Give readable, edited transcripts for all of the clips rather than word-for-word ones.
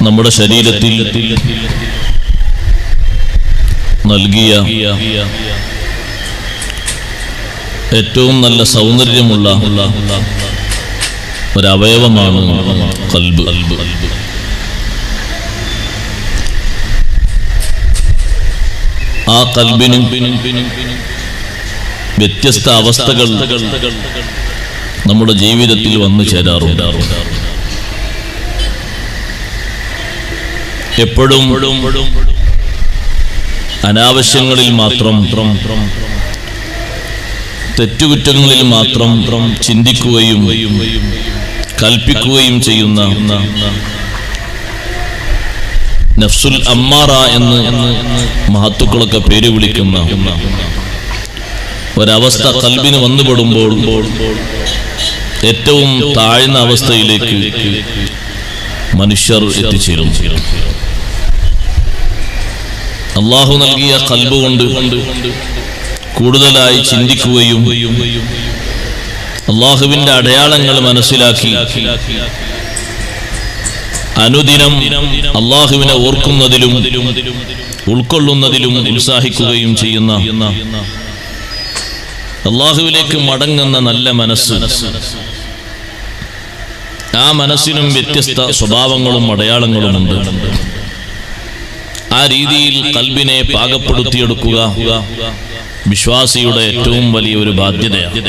നമ്മുടെ ശരീരത്തിൽ നൽകിയ ഏറ്റവും നല്ല സൗന്ദര്യമുള്ള ഒരവയവമാണ് ഖൽബ്. ആ ഖൽബിന് വ്യത്യസ്ത അവസ്ഥകൾ നമ്മുടെ ജീവിതത്തിൽ വന്നു ചേരാറുണ്ട്. എപ്പോഴും അനാവശ്യങ്ങളിൽ മാത്രം, തെറ്റുകുറ്റങ്ങളിൽ മാത്രം ചിന്തിക്കുകയും കൽപ്പിക്കുകയും ചെയ്യുന്ന നഫ്സുൽ അമ്മാറ എന്ന് മഹത്തുക്കളൊക്കെ പേര് വിളിക്കുന്ന ഒരവസ്ഥ ഖൽബിന് വന്നുപെടുമ്പോൾ ഏറ്റവും താഴ്ന്ന അവസ്ഥയിലേക്ക് മനുഷ്യർ എത്തിച്ചേരും. അല്ലാഹു നൽകിയ ഖൽബ് കൊണ്ട് കൂടുതലായി ചിന്തിക്കുകയും അല്ലാഹുവിന്റെ അടയാളങ്ങൾ മനസ്സിലാക്കി അനുദിനം അല്ലാഹുവിനെ ഓർക്കുന്നതിലും ഉൾക്കൊള്ളുന്നതിലും ഉത്സാഹിക്കുകയും ചെയ്യുന്ന അല്ലാഹുവിലേക്ക് മടങ്ങുന്ന നല്ല മനസ്സ്, ആ മനസ്സിനും വ്യത്യസ്ത സ്വഭാവങ്ങളും അടയാളങ്ങളുമുണ്ട്. ആ രീതിയിൽ ഖൽബിനെ പാകപ്പെടുത്തിയെടുക്കുക വിശ്വാസിയുടെ ഏറ്റവും വലിയ ഒരു ബാധ്യതയാണ്.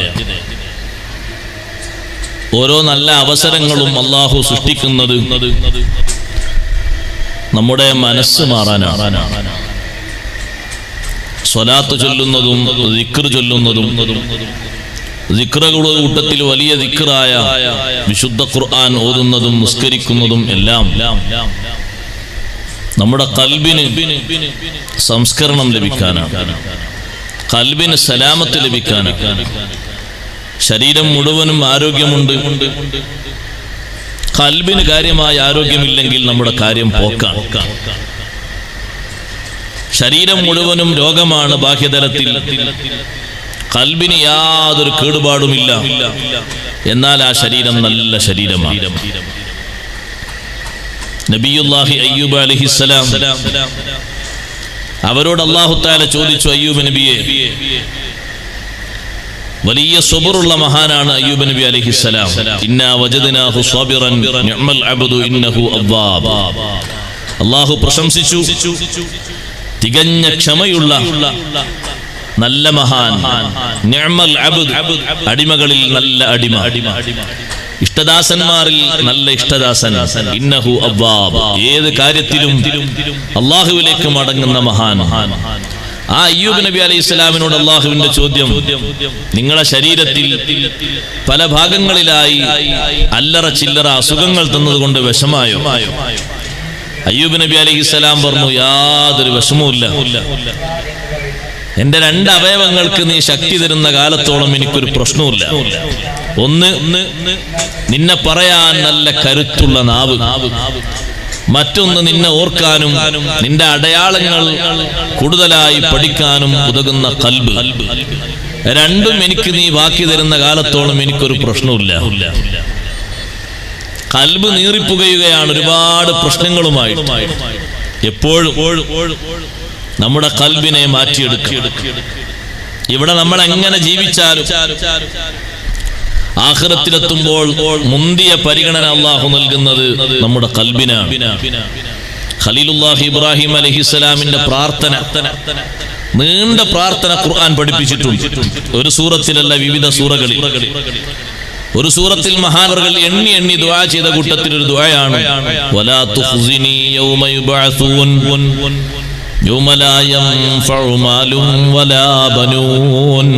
ഓരോ നല്ല അവസരങ്ങളും അല്ലാഹു സൃഷ്ടിക്കുന്നത് നമ്മുടെ മനസ്സ് മാറാനാണ്. സ്വലാത്ത് ചൊല്ലുന്നതും ദിക്ർ ചൊല്ലുന്നതും, ദിക്റുകളുടെ കൂട്ടത്തിൽ വലിയ ദിക്റായ വിശുദ്ധ ഖുർആൻ ഓതുന്നതും നിസ്കരിക്കുന്നതും എല്ലാം നമ്മുടെ ഖൽബിന് സംസ്കരണം ലഭിക്കാനാണ്, ഖൽബിന് സലാമത്ത് ലഭിക്കാനാണ്. ശരീരം മുഴുവനും ആരോഗ്യമുണ്ട്, ഖൽബിന് കാര്യമായ ആരോഗ്യമില്ലെങ്കിൽ നമ്മുടെ കാര്യം പോക്കാണ്. ശരീരം മുഴുവനും രോഗമാണ് ബാഹ്യതലത്തിൽ, ഖൽബിന് യാതൊരു കേടുപാടുമില്ല, എന്നാൽ ആ ശരീരം നല്ല ശരീരമാണ്. നബിയുല്ലാഹി അയ്യൂബ് അലൈഹിസ്സലാം, അവരോട് അല്ലാഹു തആല ചോദിച്ചു, അയ്യൂബ് നബിയെ, വലിയ സബറുള്ള മഹാനാണ് അയ്യൂബ് നബി അലൈഹിസ്സലാം. ഇന്നാ വജദ്നാഹു സാബിറൻ നിഅമൽ അബ്ദു ഇന്നഹു അവ്വാബ്. അല്ലാഹു പ്രശംസിച്ചു, തികഞ്ഞ ക്ഷമയുള്ള നല്ല മഹാൻ, നിഅമൽ അബ്ദ്, അടിമകളിൽ നല്ല അടിമ, ഇഷ്ടദാസന്മാരിൽ നല്ല ഇഷ്ടദാസൻ, ഇന്നഹു അവ്വാബ്, ഏത് കാര്യത്തിലും അല്ലാഹുവിലേക്ക് മടങ്ങുന്ന മഹാൻ. ആ അയ്യൂബ് നബി അലൈഹി സ്വലാമിനോട് അല്ലാഹുവിന്റെ ചോദ്യം, നിങ്ങളുടെ ശരീരത്തിൽ പല ഭാഗങ്ങളിലായി അല്ലറ ചില്ലറ അസുഖങ്ങൾ തന്നതുകൊണ്ട് വിഷമായോ? അയ്യൂബ് നബി അലൈഹി സ്വലാം പറഞ്ഞു, യാതൊരു വിഷമവുമില്ല. എന്റെ രണ്ട് അവയവങ്ങൾക്ക് നീ ശക്തി തരുന്ന കാലത്തോളം എനിക്കൊരു പ്രശ്നവുമില്ല. ഒന്ന്, നിന്നെ പറയാൻ നല്ല കരുത്തുള്ള നാവ്, മറ്റൊന്ന് നിന്നെ ഓർക്കാനും നിന്റെ അടയാളങ്ങൾ കൂടുതലായി പഠിക്കാനും ഉതകുന്ന ഖൽബ്. രണ്ടും എനിക്ക് നീ ബാക്കി തരുന്ന കാലത്തോളം എനിക്കൊരു പ്രശ്നവുമില്ല. ഖൽബ് നീറിപ്പുകയാണ് ഒരുപാട് പ്രശ്നങ്ങളുമായി. എപ്പോഴും നമ്മുടെ ഖൽബിനെ മാറ്റിയെടുക്കുക. ഇവിടെ നമ്മൾ എങ്ങനെ ജീവിച്ചാലും ആഖിറത്തിലെത്തുമ്പോൾ മുന്തിയ പരിഗണന അല്ലാഹു നൽകുന്നത് നമ്മുടെ ഖൽബിനാണ്. ഖലീലുല്ലാഹി ഇബ്രാഹിം അലൈഹിസ്സലാമിന്റെ പ്രാർത്ഥന, നീണ്ട പ്രാർത്ഥന ഖുർആൻ പഠിപ്പിച്ചിട്ടുണ്ട്. ഒരു സൂറത്തിലല്ല, വിവിധ സൂറകളിൽ. ഒരു സൂറത്തിൽ മഹാനവറുകൾ എണ്ണി എണ്ണി ദുആ ചെയ്ത കൂട്ടത്തിൽ ഒരു ദുആയാണ്, വലാ തുഖ്സിനി യൗമ യുബഅസൂൻ യൗമ ലാ യൻഫഉ മാലും വലാ ബനൂൻ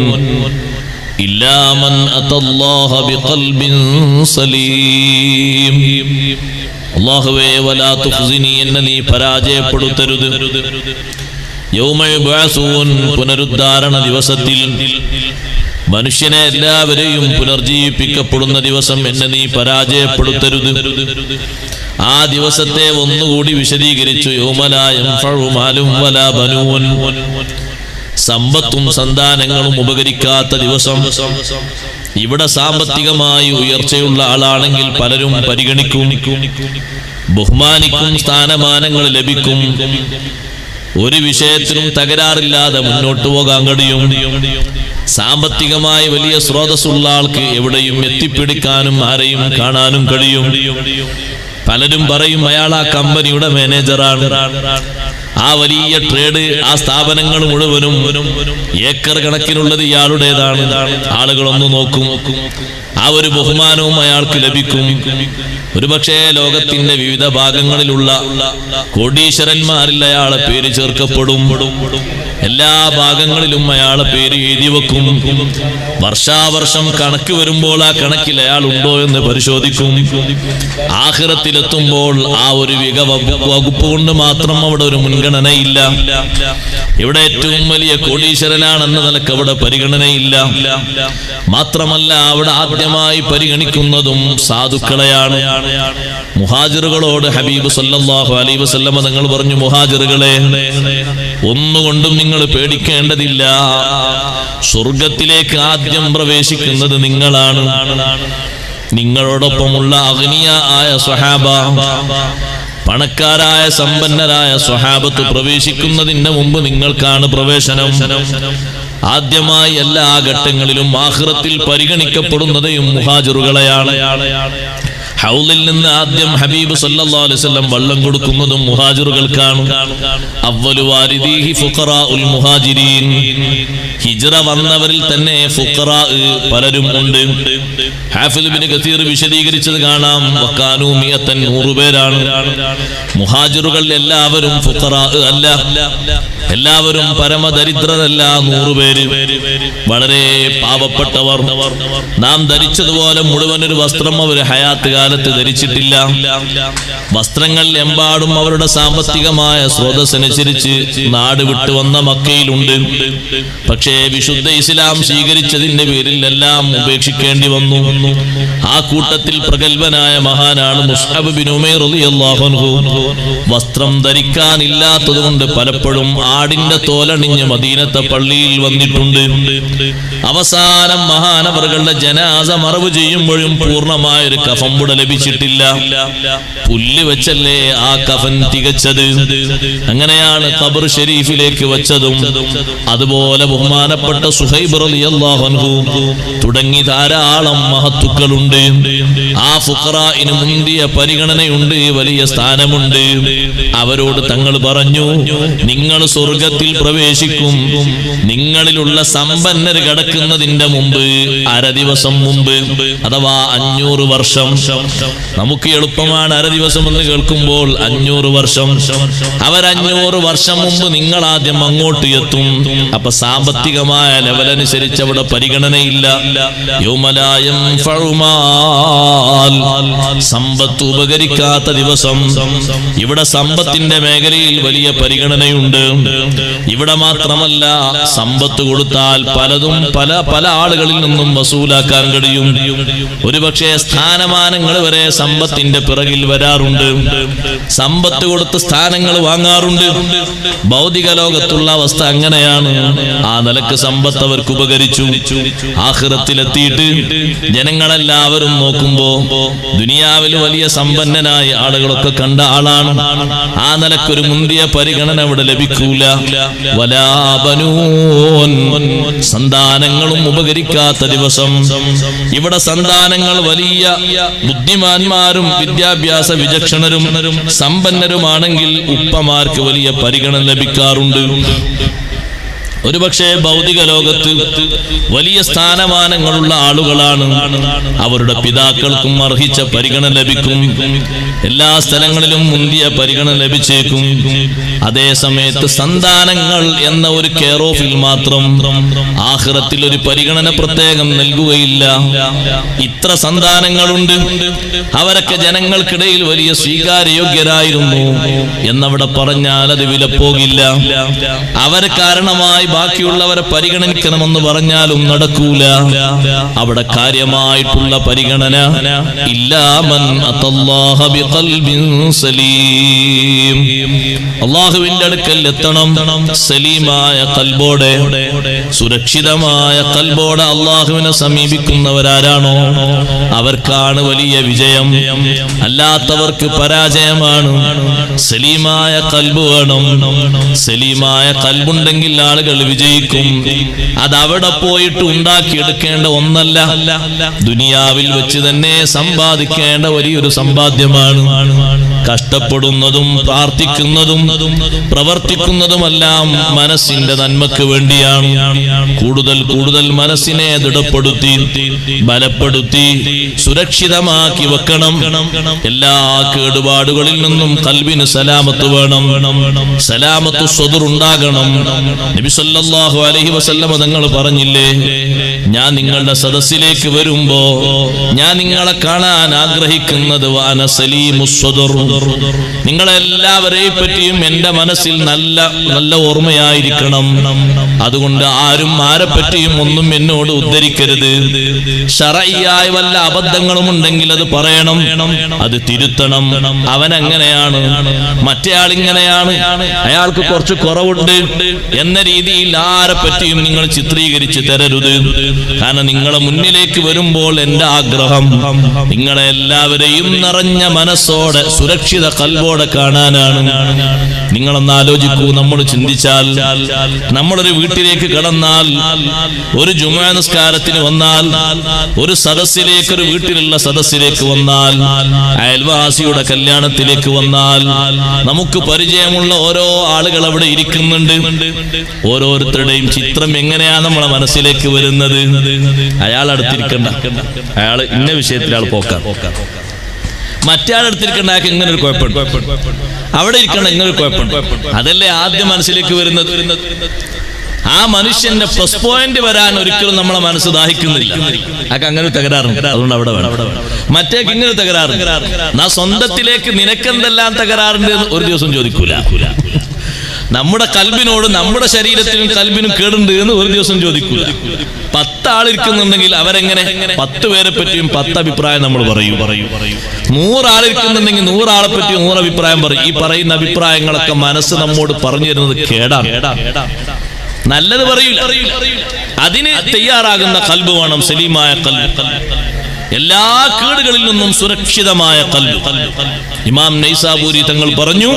ഇല്ലാ മൻ അത്തല്ലാഹ ബിഖൽബിൻ സലീം. അല്ലാഹുവേ, വലാ തുഖ്സിനി, എന്നെ നീ പരാജയപ്പെടുത്തരുത്. യൗമ യുബഅസൂൻ, പുനരുദ്ധാരണ ദിവസത്തിൽ, മനുഷ്യനെ എല്ലാവരെയും പുനർജീവിപ്പിക്കപ്പെടുന്ന ദിവസം എന്നെ നീ പരാജയപ്പെടുത്തരുത്. ആ ദിവസത്തെ ഒന്നുകൂടി വിശദീകരിച്ചു, യൗമ ലാ യൻഫഉ മാലും വലാ ബനൂൻ, സമ്പത്തും സന്താനങ്ങളും ഉപകരിക്കാത്ത ദിവസം. ഇവിടെ സാമ്പത്തികമായി ഉയർച്ചയുള്ള ആളാണെങ്കിൽ പലരും പരിഗണിക്കും, ബഹുമാനിക്കും, സ്ഥാനമാനങ്ങൾ ലഭിക്കും, ഒരു വിഷയത്തിനും തകരാറില്ലാതെ മുന്നോട്ട് പോകാൻ കഴിയും. സാമ്പത്തികമായി വലിയ സ്രോതസ്സുള്ള ആൾക്ക് എവിടെയും എത്തിപ്പിടിക്കാനും ആരെയും കാണാനും കഴിയും. പലരും പറയും അയാൾ ആ കമ്പനിയുടെ മാനേജറാണ്, ആ വലിയ ട്രേഡ്, ആ സ്ഥാപനങ്ങൾ മുഴുവനും ഏക്കർ കണക്കിനുള്ളത് ഇയാളുടേതാണ്. ആളുകളൊന്നു നോക്കും, ആ ഒരു ബഹുമാനവും അയാൾക്ക് ലഭിക്കും. ഒരുപക്ഷേ ലോകത്തിന്റെ വിവിധ ഭാഗങ്ങളിലുള്ള കോടീശ്വരന്മാരിൽ അയാളെ പേര് ചേർക്കപ്പെടും. എല്ലാ ഭാഗങ്ങളിലും അയാളെ പേര് എഴുതി വെക്കും. വർഷാവർഷം കണക്ക് വരുമ്പോൾ ആ കണക്കിൽ അയാൾ ഉണ്ടോ എന്ന് പരിശോധിക്കും. ആഖിറത്തിലെത്തുമ്പോൾ ആ ഒരു വകുപ്പ് കൊണ്ട് മാത്രം അവിടെ ഒരു മുൻഗണനയില്ല. ഇവിടെ ഏറ്റവും വലിയ കോടീശ്വരനാണെന്ന നിലക്ക് അവിടെ പരിഗണനയില്ല. മാത്രമല്ല അവിടെ ആദ്യമായി പരിഗണിക്കുന്നതും സാധുക്കളെയാണ്. മുഹാജിറുകളോട് ഹബീബ് സല്ലല്ലാഹു അലൈഹി വസല്ലം തങ്ങൾ പറഞ്ഞു, മുഹാജിറുകളെ, ഒന്നുകൊണ്ടും നിങ്ങൾ പേടിക്കേണ്ടതില്ല, സ്വർഗത്തിലേക്ക് ആദ്യം പ്രവേശിക്കുന്നത് നിങ്ങളാണ്. നിങ്ങളോടൊപ്പമുള്ള അഗ്നിയ ആയ സ്വഹാബ, പണക്കാരായ സമ്പന്നരായ സ്വഹാബത്ത് പ്രവേശിക്കുന്നതിന് മുമ്പ് നിങ്ങൾക്കാണ് പ്രവേശനം. ആദ്യമായി എല്ലാ ഘട്ടങ്ങളിലും ആഖിറത്തിൽ പരിഗണിക്കപ്പെടുന്നതും മുഹാജിറുകളെയാണ്. ഹൗലിൽ നിന്ന് ആദ്യം ഹബീബ് സല്ലല്ലാഹു അലൈഹി വസല്ലം വെള്ളം കൊടുക്കുന്നതും മുഹാജിറുകൾക്കാണ്. അവ്വലു വാരിദീഹി ഫുഖറാഉൽ മുഹാജിരീൻ, ഹിജ്റ വന്നവരിൽ തന്നെ ഫുഖറാ പലരും ഉണ്ട്. ഹാഫിദ് ഇബ്നു കസീർ വിശദീകരിച്ചത് കാണാം, വകാനൂ 100 പേരാണ്. മുഹാജിറുകൾ എല്ലാവരും ഫുഖറാ അല്ല, എല്ലാവരും പരമദരിദ്രരല്ല. 100 പേര് വളരെ പാവപ്പെട്ടവർ. നാം ധരിച്ചതുപോലെ മുഴുവൻ ഒരു വസ്ത്രം അവർ ഹയാത്ത് കാലത്ത് ധരിച്ചിട്ടില്ല. വസ്ത്രങ്ങൾ എമ്പാടും അവരുടെ സാമ്പത്തികമായ സ്രോതസ്സനുസരിച്ച് നാട് വിട്ടു വന്ന മക്കയിലുണ്ട്. പക്ഷേ വിശുദ്ധ ഇസ്ലാം സ്വീകരിച്ചതിന്റെ പേരിൽ എല്ലാം ഉപേക്ഷിക്കേണ്ടി വന്നു. ആ കൂട്ടത്തിൽ പ്രഗൽഭനായ മഹാനാണ് മുസ്അബ് ബിൻ ഉമൈർ റളിയല്ലാഹു അൻഹു. വസ്ത്രം ധരിക്കാനില്ലാത്തത് കൊണ്ട് പലപ്പോഴും ആടിന്റെ തോലണിഞ്ഞ് മദീനത്തെ പള്ളിയിൽ വന്നിട്ടുണ്ട്. അവസാനം മഹാനവറുകളുടെ ജനാസ മറവ് ചെയ്യുമ്പോഴും പൂർണ്ണമായൊരു കഫംപുട ലഭിച്ചിട്ടില്ല. പുല്ല് വെച്ചല്ലേ ആ കഫൻ തികച്ചത്. അങ്ങനെയാണ് ഖബർ ഷരീഫിലേക്ക് വെച്ചതും. അതുപോലെ ബഹുമാനപ്പെട്ട സുഹൈബ് റളിയല്ലാഹു അൻഹു തുടങ്ങി ധാരാളം മഹത്തുക്കളുണ്ട്. ആ ഫുഖറാഇന് മുന്തിയ പരിഗണനയുണ്ട്, വലിയ സ്ഥാനമുണ്ട്. അവരോട് തങ്ങൾ പറഞ്ഞു, നിങ്ങൾ സ്വർഗത്തിൽ പ്രവേശിക്കും, നിങ്ങളിലുള്ള സമ്പന്നർ കടക്കുന്നതിന്റെ മുമ്പ് 1/2 ദിവസം മുമ്പ്, അഥവാ 500 വർഷം. നമുക്ക് എളുപ്പമാണ് 1/2 ദിവസം എന്ന് കേൾക്കുമ്പോൾ. 500 വർഷം, അവർ 500 വർഷം മുമ്പ് നിങ്ങൾ ആദ്യം അങ്ങോട്ട് എത്തും. അപ്പൊ സാമ്പത്തികമായ ലെവലനുസരിച്ച് അവിടെ പരിഗണനയില്ല. യൗമലായം ഫഉമാൽ, സമ്പത്ത് ഉപകരിക്കാത്ത ദിവസം. ഇവിടെ സമ്പത്തിന്റെ മേഖലയിൽ വലിയ പരിഗണനയുണ്ട്. ഇവിടെ മാത്രമല്ല, സമ്പത്ത് കൊടുത്താൽ പലതും പല ആളുകളിൽ നിന്നും വസൂലാക്കാൻ കഴിയും. ഒരുപക്ഷെ സ്ഥാനമാനങ്ങൾ വരെ സമ്പത്തിന്റെ പിറകിൽ വരാറുണ്ട്. സമ്പത്ത് കൊടുത്ത് സ്ഥാനങ്ങൾ വാങ്ങാറുണ്ട്. ഭൗതിക ലോകത്തുള്ള അവസ്ഥ അങ്ങനെയാണ്. ആ നിലക്ക് സമ്പത്ത് അവർക്ക് ഉപകരിച്ചു. ആഖിറത്തിലെത്തിയിട്ട് ജനങ്ങളെല്ലാവരും നോക്കുമ്പോ ദുനിയാവിൽ വലിയ സമ്പന്നനായ ആളുകളൊക്കെ കണ്ട ആളാണ്. ആ നിലക്കൊരു മുന്തിയ പരിഗണന അവിടെ ലഭിക്കൂല. വലാ ബനൂൻ, സന്താനങ്ങളും ഉപകരിക്കാത്ത ദിവസം. ഇവിടെ സന്താനങ്ങൾ വലിയ ബുദ്ധിമാന്മാരും വിദ്യാഭ്യാസ വിചക്ഷണരും സമ്പന്നരുമാണെങ്കിൽ ഉപ്പമാർക്ക് വലിയ പരിഗണന ലഭിക്കാറുണ്ട്. ഒരുപക്ഷെ ഭൗതിക ലോകത്ത് വലിയ സ്ഥാനമാനങ്ങളുള്ള ആളുകളാണ്, അവരുടെ പിതാക്കൾക്കും അർഹിച്ച പരിഗണന ലഭിക്കും. എല്ലാ സ്ഥലങ്ങളിലും മുന്തിയ പരിഗണന ലഭിച്ചേക്കും. അതേ സമയത്ത് സന്താനങ്ങൾ എന്ന ഒരു കെയർ ഓഫിൽ മാത്രം ആഖിറത്തിൽ ഒരു പരിഗണന പ്രത്യേകം നൽകുകയില്ല. ഇത്ര സന്താനങ്ങളുണ്ട്, അവരൊക്കെ ജനങ്ങൾക്കിടയിൽ വലിയ സ്വീകാര്യോഗ്യരായിരുന്നു എന്നവിടെ പറഞ്ഞാൽ അത് വിലപ്പോകില്ല. അവർ കാരണമായി ബാക്കിയുള്ളവരെ പരിഗണിക്കണമെന്ന് പറഞ്ഞാലും നടക്കൂല. അവിടെ കാര്യമായിട്ടുള്ള പരിഗണന ഇല്ലാമൻ അത്തല്ലാഹ ബിഖൽബിൻ സലീം, അല്ലാഹുവിന്റെ അടുക്കൽ എത്തണം സലീമായ ഖൽബോടെ, സുരക്ഷിതമായ ഖൽബോടെ അല്ലാഹുവിനെ സമീപിക്കുന്നവരാരാണോ അവർക്കാണ് വലിയ വിജയം, അല്ലാത്തവർക്ക് പരാജയമാണ്. സലീമായ ഖൽബ് വേണം. സലീമായ ഖൽബുണ്ടെങ്കിൽ ആളുകൾ വിജയിക്കും. അതവിടെ പോയിട്ട് ഉണ്ടാക്കിയെടുക്കേണ്ട ഒന്നല്ല, ദുനിയാവിൽ വെച്ച് തന്നെ സമ്പാദിക്കേണ്ട വലിയൊരു സമ്പാദ്യമാണ്. കഷ്ടപ്പെടുന്നതും പ്രാർത്ഥിക്കുന്നതും പ്രവർത്തിക്കുന്നതുമെല്ലാം മനസ്സിന്റെ നന്മക്ക് വേണ്ടിയാണ്. കൂടുതൽ കൂടുതൽ മനസ്സിനെ ദൃഢപ്പെടുത്തി ബലപ്പെടുത്തി സുരക്ഷിതമാക്കി വെക്കണം. എല്ലാ കേടുപാടുകളിൽ നിന്നും ഖൽബിന് സലാമത്ത് വേണം, സലാമത്ത് സ്വദർ ഉണ്ടാകണം. നബി സല്ലല്ലാഹു അലൈഹി വസല്ലം തങ്ങൾ പറഞ്ഞില്ലേ, ഞാൻ നിങ്ങളുടെ സദസ്സിലേക്ക് വരുമ്പോ ഞാൻ നിങ്ങളെ കാണാൻ ആഗ്രഹിക്കുന്നത് വാന സലീമുസ് സ്വദർ, നിങ്ങളെല്ലാവരെയും പറ്റിയും എന്റെ മനസ്സിൽ നല്ല നല്ല ഓർമ്മയായിരിക്കണം. അതുകൊണ്ട് ആരും ആരെ പറ്റിയും ഒന്നും എന്നോട് ഉദ്ധരിക്കരുത്. ശറഈയായ വല്ല അബദ്ധങ്ങളും ഉണ്ടെങ്കിൽ അത് പറയണം, അത് തിരുത്തണം. അവൻ അങ്ങനെയാണ്, മറ്റേ ആൾ ഇങ്ങനെയാണ്, അയാൾക്ക് കുറച്ച് കുറവുണ്ട് എന്ന രീതിയിൽ ആരെ പറ്റിയും നിങ്ങൾ ചിത്രീകരിച്ച് തരരുത്. കാരണം നിങ്ങളെ മുന്നിലേക്ക് വരുമ്പോൾ എന്റെ ആഗ്രഹം നിങ്ങളെ എല്ലാവരെയും നിറഞ്ഞ മനസ്സോടെ സുരക്ഷിത ഖൽബോടെ കാണാനാണ്. നിങ്ങളൊന്ന് ആലോചിക്കൂ, നമ്മൾ ചിന്തിച്ചാൽ, നമ്മളൊരു വീട്ടിലേക്ക് കടന്നാൽ, ഒരു ജുമുഅ നിസ്കാരത്തിന് വന്നാൽ, ഒരു സദസ്സിലേക്ക്, ഒരു വീട്ടിലുള്ള സദസ്സിലേക്ക് വന്നാൽ, അയൽവാസിയുടെ കല്യാണത്തിലേക്ക് വന്നാൽ, നമുക്ക് പരിചയമുള്ള ഓരോ ആളുകൾ അവിടെ ഇരിക്കുന്നുണ്ട്. ഓരോരുത്തരുടെയും ചിത്രം എങ്ങനെയാ നമ്മളെ മനസ്സിലേക്ക് വരുന്നത്? അയാൾ അടുത്തിരിക്കണ്ട, അയാൾ ഇന്ന വിഷയത്തിൽ ആൾ പോക്കാം, മറ്റേ അടുത്തിരിക്കേണ്ട ആൾക്ക് ഇങ്ങനെ ഒരു കുഴപ്പമുണ്ട്, അവിടെ ഇരിക്കണ്ട ഇങ്ങനെ ഒരു കുഴപ്പമുണ്ട്. അതല്ലേ ആദ്യം മനസ്സിലേക്ക് വരുന്നത്. ആ മനുഷ്യന്റെ പ്ലസ് പോയിന്റ് വരാൻ ഒരിക്കലും നമ്മളെ മനസ്സ് ദാഹിക്കുന്നില്ല. ആൾക്ക് അങ്ങനെ തകരാറുണ്ട്, അതുകൊണ്ട് അവിടെ വേണം. മറ്റേക്ക് ഇങ്ങനെ തകരാറുണ്ട്. നാ സ്വന്തത്തിലേക്ക് നിനക്കെന്തെല്ലാം തകരാറുണ്ട് എന്ന് ഒരു ദിവസം ചോദിക്കൂല. നമ്മുടെ കൽബിനോട്, നമ്മുടെ ശരീരത്തിനും കൽബിനും കേടുണ്ട് എന്ന് ഒരു ദിവസം ചോദിക്കൂല. 10 ആളിരിക്കുന്നുണ്ടെങ്കിൽ അവരെങ്ങനെ 10 പേരെ പറ്റിയും 10 അഭിപ്രായം നമ്മൾ പറയും. 100 ആളിരിക്കുന്നുണ്ടെങ്കിൽ 100 ആളെ പറ്റിയും 100 അഭിപ്രായം പറയും. ഈ പറയുന്ന അഭിപ്രായങ്ങളൊക്കെ മനസ്സ് നമ്മോട് പറഞ്ഞു തരുന്നത് കേടാണ്, നല്ലത് പറയൂല. അതിന് തയ്യാറാകുന്ന ഖൽബ് വേണം, സലീമായ ഖൽബ്, എല്ലാ കേടുകളിൽ നിന്നും സുരക്ഷിതമായ ഖൽബ്. ഇമാം നൈസാബൂരി തങ്ങൾ പറഞ്ഞു,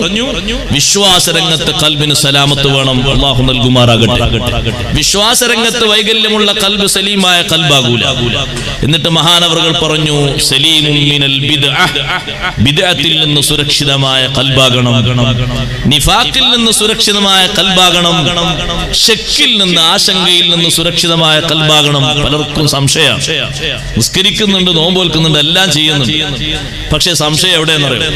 വിശ്വാസരംഗത്ത് ഖൽബിന് സലാമത്ത് വേണം. അല്ലാഹു നൽകുമാറാകട്ടെ. വിശ്വാസരംഗത്ത് വൈകല്യമുള്ള ഖൽബ് സലീമായ ഖൽബാകൂല. എന്നിട്ട് മഹാനവറുകൾ പറഞ്ഞു, സലീമുൻ മിനൽ ബിദ്അഹ്, ബിദ്അത്തിൽ നിന്ന് സുരക്ഷിതമായ ഖൽബാകണം. നിഫാഖിൽ നിന്ന് സുരക്ഷിതമായ ഖൽബാകണം. ശക്കിൽ നിന്ന്, ആശങ്കയിൽ നിന്ന് സുരക്ഷിതമായ ഖൽബാകണം. പലർക്കും സംശയം, നിസ്കരിക്കുന്നുണ്ട്, നോമ്പ് വെക്കുന്നുണ്ട്, എല്ലാം ചെയ്യുന്നുണ്ട്, പക്ഷെ സംശയം എവിടെയെന്നറിയാം?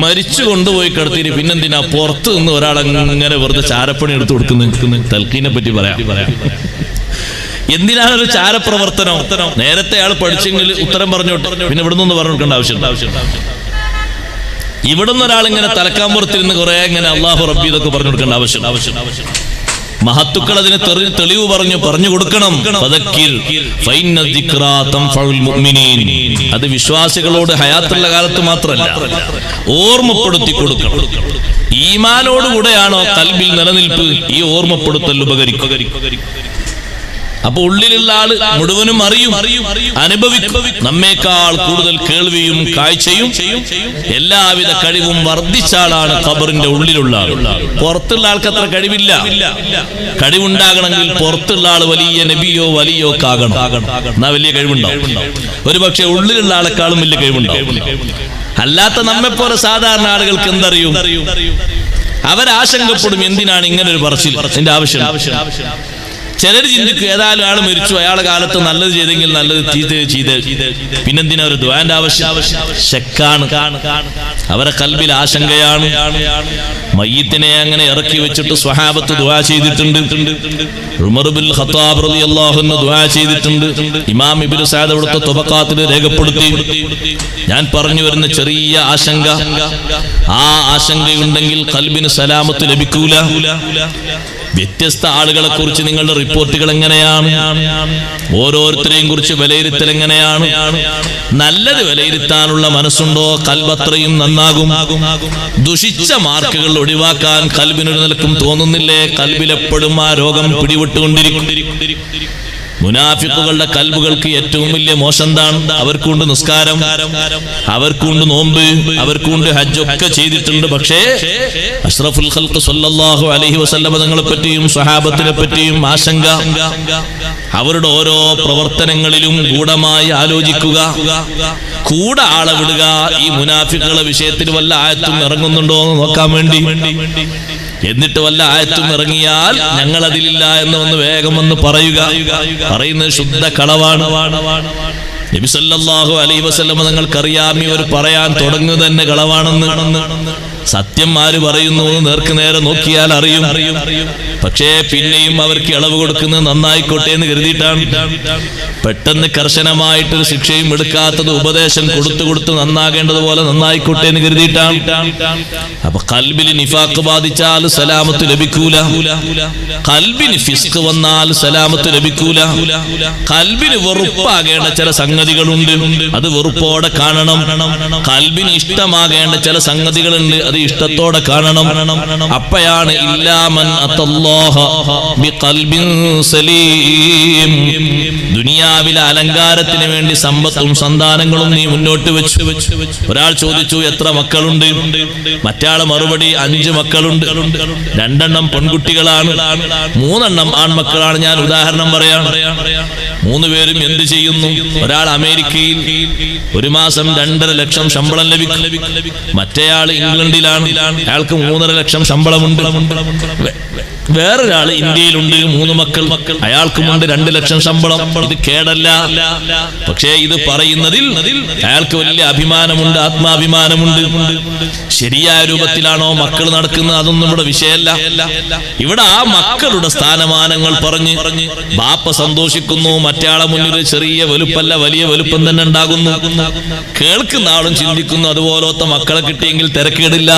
മരിച്ചു കൊണ്ടുപോയി കിടത്തിയിട്ട് പിന്നെന്തിനാ പുറത്ത് നിന്ന് ഒരാളങ്ങനെ വെറുതെ ചാരപ്പണി എടുത്തു കൊടുക്കുന്നു? തൽക്കീനെ പറ്റി പറയാം. എന്തിനാണ് ഒരു ചാരപ്രവർത്തനം? നേരത്തെ ആൾ പഠിച്ചെങ്കിൽ ഉത്തരം പറഞ്ഞോട്ടെ, പിന്നെ ഇവിടെ നിന്ന് പറഞ്ഞു കൊടുക്കേണ്ട ആവശ്യം. ഇവിടുന്ന് ഒരാളിങ്ങനെ തലക്കാമ്പുറത്തിരുന്ന് കുറെ ഇങ്ങനെ അല്ലാഹു റബ്ബി ഇതൊക്കെ പറഞ്ഞു കൊടുക്കേണ്ട ആവശ്യം. മഹത്തുക്കൾ അതിന് തെളിവ് പറഞ്ഞു കൊടുക്കണം. അത് വിശ്വാസികളോട് ഹയാത്തുള്ള കാലത്ത് മാത്രമല്ല, ഓർമ്മപ്പെടുത്തി കൊടുക്കണം. ഈമാനോടുകൂടെയാണോ കൽബിൽ നിലനിൽപ്പ്, ഈ ഓർമ്മപ്പെടുത്തൽ ഉപകരിക്കും. അപ്പൊ ഉള്ളിലുള്ള ആള് മുഴുവനും അറിയും, അനുഭവിക്കും. നമ്മേക്കാൾ കൂടുതൽ കേൾവിയും കാഴ്ചയും എല്ലാവിധ കഴിവും വർദ്ധിച്ച ആളാണ് ഖബറിന്റെ ഉള്ളിലുള്ള ആൾ. പുറത്തുള്ള ആൾക്ക് അത്ര കഴിവില്ല. കഴിവുണ്ടാകണമെങ്കിൽ പുറത്തുള്ള ആൾ വലിയ നബിയോ വലിയോ ആകണം, എന്നാ വലിയ കഴിവുണ്ടാവും. ഒരു പക്ഷെ ഉള്ളിലുള്ള ആളെക്കാളും വലിയ കഴിവുണ്ടാവും. അല്ലാത്ത നമ്മെപ്പോലെ സാധാരണ ആളുകൾക്ക് എന്തറിയും? അവരാശങ്കപ്പെടും, എന്തിനാണ് ഇങ്ങനെ ഒരു പറച്ചിൽ, ഇതിന്റെ ആവശ്യം. ചിലർ ചിന്തിക്കും, ഏതായാലും ആൾ മരിച്ചു, അയാളെ കാലത്ത് നല്ലത് ചെയ്തെങ്കിൽ നല്ലത് ചെയ്ത് പിന്നെന്തിനാ ഒരു ദുആന്റെ ആവശ്യം? ശക്കാണ്, അവരെ കൽബിൽ ആശങ്കയാണ്. മയ്യിത്തിനെ അങ്ങനെ ഇറക്കി വെച്ചിട്ട് സ്വഹാബത്ത് ദുആ ചെയ്തിട്ടുണ്ട്. ഉമർ ഇബ്നുൽ ഖത്താബ് റളിയല്ലാഹു അൻഹു ദുആ ചെയ്തിട്ടുണ്ട്. ഇമാം ഇബ്നു സഅദ് അവിടുത്തെ തുബഖാത്തിൽ രേഖപ്പെടുത്തി. ഞാൻ പറഞ്ഞു വരുന്ന ചെറിയ ആശങ്ക, ആ ആശങ്കയുണ്ടെങ്കിൽ കൽബിന് സലാമത്ത് ലഭിക്കൂല. വ്യത്യസ്ത ആളുകളെ കുറിച്ച് നിങ്ങളുടെ റിപ്പോർട്ടുകൾ എങ്ങനെയാണ്? ഓരോരുത്തരെയും കുറിച്ച് വിലയിരുത്തൽ എങ്ങനെയാണ്? നല്ലത് വിലയിരുത്താനുള്ള മനസ്സുണ്ടോ? കൽബ് അത്രയും നന്നാകും. ദുഷിച്ച മാർക്കുകൾ ഒഴിവാക്കാൻ കൽബിനൊരു നിലക്കും തോന്നുന്നില്ലേ? കൽബിലെപ്പോഴും ആ രോഗം പിടിവിട്ടുകൊണ്ടിരിക്കും. മുനാഫിക്കുകളുടെ കൽബുകൾക്ക് ഏറ്റവും വലിയ മോശം എന്താണ്? അവർക്കുണ്ട് നിസ്കാരം, അവർക്കുണ്ട് നോമ്പ്, അവർക്കുണ്ട് ഹജ്ജ് ഒക്കെ ചെയ്തിട്ടുണ്ട്. പക്ഷേ അഷ്റഫുൽ ഖൽഖ് സ്വല്ലല്ലാഹു അലൈഹി വസല്ലം തങ്ങളെ പറ്റിയും സ്വഹാബത്തിനെ പറ്റിയും ആശങ്ക. അവരുടെ ഓരോ പ്രവർത്തനങ്ങളിലും ഗൂഢമായി ആലോചിക്കുക, കൂടെ ആളെ വിടുക. ഈ മുനാഫിക്കുകളുടെ വിഷയത്തിൽ വല്ല ആയത്തും ഇറങ്ങുന്നുണ്ടോ എന്ന് നോക്കാൻ വേണ്ടി. എന്നിട്ട് വല്ല ആയത്തും ഇറങ്ങിയാൽ ഞങ്ങൾ അതിലില്ല എന്ന് ഒന്ന് വേഗം ഒന്ന് പറയുക. പറയുന്നത് ശുദ്ധ കളവാണ്. നബി സല്ലല്ലാഹു അലൈഹി വസല്ലം നിങ്ങൾക്കറിയാം, ഇവർ പറയാൻ തുടങ്ങുന്നത് തന്നെ കളവാണെന്ന്. സത്യം ആര് പറയുന്നു നേർക്ക് നേരെ നോക്കിയാൽ അറിയും. പക്ഷേ പിന്നെയും അവർക്ക് ഇളവ് കൊടുക്കുന്നത് നന്നായിക്കോട്ടെ എന്ന് കരുതിയിട്ടാണ്. പെട്ടെന്ന് കർശനമായിട്ടൊരു ശിക്ഷയും എടുക്കാത്തത് ഉപദേശം കൊടുത്തു നന്നാകേണ്ടതുപോലെ നന്നായിക്കോട്ടെ എന്ന് കരുതിയിട്ടാണ്. അപ്പൊ കൽബിന് നിഫാഖ് ബാധിച്ചാൽ സലാമത്ത് ലഭിക്കൂല. കൽബിന് ഫിസ്ക് വന്നാൽ സലാമത്ത് ലഭിക്കൂല. കൽബിന് വെറുപ്പാകേണ്ട ചില സംഗതികളുണ്ട്, അത് വെറുപ്പോടെ കാണണം. കൽബിന് ഇഷ്ടമാകേണ്ട ചില സംഗതികളുണ്ട്, അത് ഇഷ്ടത്തോടെ കാണണം. അപ്പോഴാണ് ഇല്ലാമൻ അത്തല്ലാഹ ബിഖൽബിൻ സലീം. ദുനിയാവിലെ അലങ്കാരത്തിന് വേണ്ടി സമ്പത്തും സന്താനങ്ങളും നീ മുന്നോട്ട് വെച്ചു. ഒരാൾ ചോദിച്ചു എത്ര മക്കളുണ്ട്? മറ്റാള് മറുപടി 5 മക്കളുണ്ട്. 2 പെൺകുട്ടികളാണ്, 3 ആൺമക്കളാണ്. ഞാൻ ഉദാഹരണം പറയാം. 3 പേരും എന്ത് ചെയ്യുന്നു? ഒരാൾ അമേരിക്കയിൽ 1 മാസം 2.5 ലക്ഷം ശമ്പളം ലഭിക്കും. മറ്റേയാൾ ഇംഗ്ലണ്ടിലാണ്, അയാൾക്ക് 3.5 ലക്ഷം ശമ്പളമുണ്ട്. വേറൊരാൾ ഇന്ത്യയിലുണ്ട്, 3 മക്കൾ, അയാൾക്കുമുണ്ട് 2 ലക്ഷം ശമ്പളം. ഇത് കേടല്ല. പക്ഷേ ഇത് പറയുന്നതിൽ അയാൾക്ക് വലിയ അഭിമാനമുണ്ട്, ആത്മാഭിമാനമുണ്ട്. ശരിയായ രൂപത്തിലാണോ മക്കൾ നടക്കുന്നത്? അതൊന്നും ഇവിടെ വിഷയമല്ല. ഇവിടെ ആ മക്കളുടെ സ്ഥാനമാനങ്ങൾ പറഞ്ഞ് ബാപ്പ സന്തോഷിക്കുന്നു. മറ്റയാളെ മുന്നിൽ ചെറിയ വലുപ്പല്ല, വലിയ വലുപ്പം തന്നെ ഉണ്ടാകുന്നു. കേൾക്കുന്ന ആളും ചിന്തിക്കുന്നു അതുപോലത്തെ മക്കളെ കിട്ടിയെങ്കിൽ തിരക്കേടില്ല.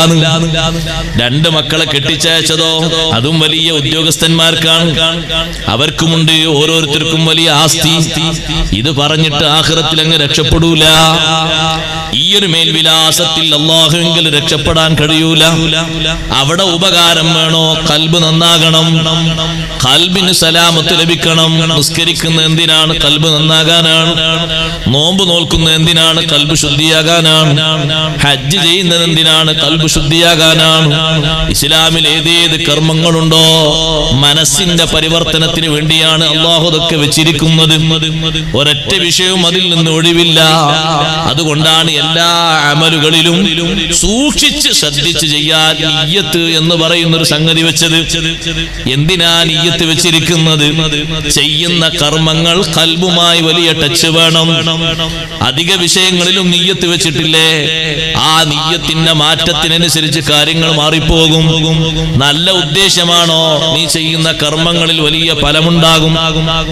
2 മക്കളെ കെട്ടിച്ചയച്ചതോ അതും വലിയ ഉദ്യോഗസ്ഥന്മാർക്കാണ്, അവർക്കുമുണ്ട് ഓരോരുത്തർക്കും വലിയ ആസ്തി. ഇത് പറഞ്ഞിട്ട് ആഖിറത്തിൽ അങ്ങ് രക്ഷപ്പെടൂല. ഈ ഒരു മേൽവിലാസത്തിൽ അല്ലാഹുവിൽ രക്ഷപ്പെടാൻ കഴിയൂല. അവിടെ ഉപകാരം വേണോ? കൽബ് നന്നാകണം, കൽബിന് സലാമത്ത് ലഭിക്കണം. നിസ്കരിക്കുന്ന എന്തിനാണ്? കൽബ് നന്നാകാനാണ്. നോമ്പ് നോൽക്കുന്ന എന്തിനാണ്? കൽബ് ശുദ്ധിയാകാനാണ്. ഹജ്ജ് ചെയ്യുന്നത് എന്തിനാണ്? കൽബ് ശുദ്ധിയാകാനാണ്. ഇസ്ലാമിൽ ഏതേത് കർമ്മങ്ങളുണ്ടോ മനസ്സിന്റെ പരിവർത്തനത്തിന് വേണ്ടിയാണ് അല്ലാഹു അതൊക്കെ വെച്ചിരിക്കുന്നത്. ഒരൊറ്റ വിഷയവും അതിൽ നിന്ന് ഒഴിവില്ല. അതുകൊണ്ടാണ് എല്ലാ അമലുകളിലും സൂക്ഷിച്ച് ശ്രദ്ധിച്ച് ചെയ്യാൻ നിയ്യത്ത് എന്ന് പറയുന്ന ഒരു സംഗതി വെച്ചത്. എന്തിനാ നിയ്യത്ത് വെച്ചിരിക്കുന്നത്? ചെയ്യുന്ന കർമ്മങ്ങൾ കൽബുമായി വലിയ ടച്ച് വേണം. അധിക വിഷയങ്ങളിലും നിയ്യത്ത് വെച്ചിട്ടില്ലേ, ആ നിയ്യത്തിന്റെ മാറ്റത്തിനനുസരിച്ച് കാര്യങ്ങൾ മാറിപ്പോകും. നല്ല ഉദ്ദേശമാണോ നീ ചെയ്യുന്ന കർമ്മങ്ങളിൽ വലിയ ഫലമുണ്ടാകും.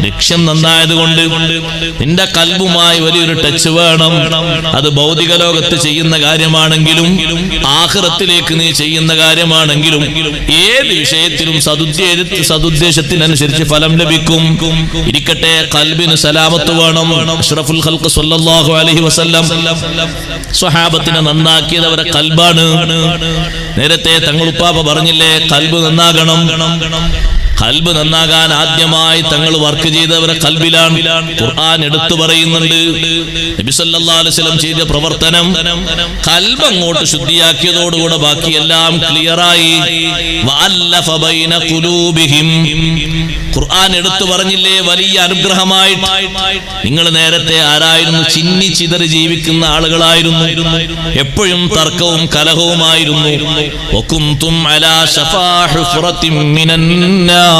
ലക്ഷ്യം നന്നായതുകൊണ്ട് നിന്റെ കൽബുമായി വലിയൊരു ടച്ച് വേണം. അത് ഭൗതിക ലോകത്ത് ചെയ്യുന്ന കാര്യമാണെങ്കിലും ആഖിറത്തിലേക്ക് നീ ചെയ്യുന്ന കാര്യമാണെങ്കിലും ഏത് വിഷയത്തിലും സദുദ്ദേശത്തിനനുസരിച്ച് ഫലം ലഭിക്കും. ഇരിക്കട്ടെ, കൽബിന് സലാമത്ത് വേണം. അഷ്റഫുൽ ഖൽഖ് സ്വല്ലല്ലാഹു അലൈഹി വസല്ലം സ്വഹാബത്തിനെ നന്നാക്കിയത് അവരെ കൽബാണ്. നേരത്തെ തങ്ങളുപ്പാപ്പ പറഞ്ഞില്ലേ, കൽബ് നന്നാകണം. കൽബ് നന്നാകാൻ ആദ്യമായി തങ്ങൾ വർക്ക് ചെയ്തവരെ കൽബിലാണ്. ഖുർആൻ എടുത്തു പറയുന്നുണ്ട്. നബി സല്ലല്ലാഹു അലൈഹി വസല്ലം ചെയ്ത പ്രവർത്തനം കൽബ് അങ്ങോട്ട് ശുദ്ധിയാക്കിയതോടുകൂടെ ബാക്കിയെല്ലാം ക്ലിയറായി. വഅല്ലഫ ബൈന ഖുലൂബിഹിം. ഖുർആൻ എടുത്തു പറഞ്ഞില്ലേ, വലിയ അനുഗ്രഹമായിട്ട്. നിങ്ങൾ നേരത്തെ ആരായിരുന്നു? ചിന്നി ചിതറി ജീവിക്കുന്ന ആളുകളായിരുന്നു. എപ്പോഴും തർക്കവും കലഹവുമായിരുന്നു. വകുന്തും അലാ ശഫാ ഹുഫ്റത്തിൻ മിനന്നാർ.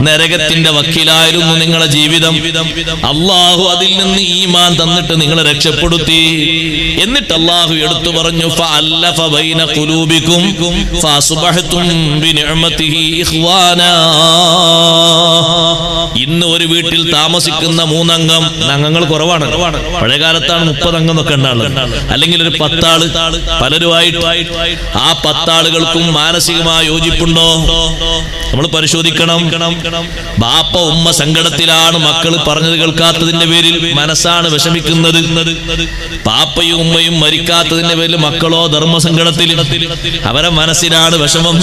നരകത്തിന്റെ വക്കീലായിരുന്നു നിങ്ങളുടെ ജീവിതം. അള്ളാഹു അതിൽ നിന്ന് ഈമാൻ തന്നിട്ട് നിങ്ങളെ രക്ഷപ്പെടുത്തി. എന്നിട്ട് അള്ളാഹു എടുത്തു പറഞ്ഞു ഫഅല്ലഫ ബൈന ഖുലൂബികും ഫഅസ്ബഹതും ബിനിഅമതിഹി ഇഖ്വാനാ. ഇന്ന് ഒരു വീട്ടിൽ താമസിക്കുന്ന 3 അംഗം, അംഗങ്ങൾ കുറവാണ്, പഴയകാലത്താണ് 30 അംഗം എന്നൊക്കെ ഉണ്ടാവുന്നത്, അല്ലെങ്കിൽ ഒരു 10 ആള് പലരുമായിട്ട്. ആ 10 ആളുകൾക്കും മാനസികമായ യോജിപ്പുണ്ടോ? നമ്മൾ പരിശോധിക്കണം. ബാപ്പ ഉമ്മ സങ്കടത്തിലാണ്, മക്കൾ പറഞ്ഞത് കേൾക്കാത്തതിന്റെ പേരിൽ മനസ്സാണ് വിഷമിക്കുന്നത്. പാപ്പയും ഉമ്മയും മരിക്കാത്തതിന്റെ പേരിൽ മക്കളോ ധർമ്മസങ്കടത്തിൽ, അവരെ മനസ്സിലാണ് വിഷമം.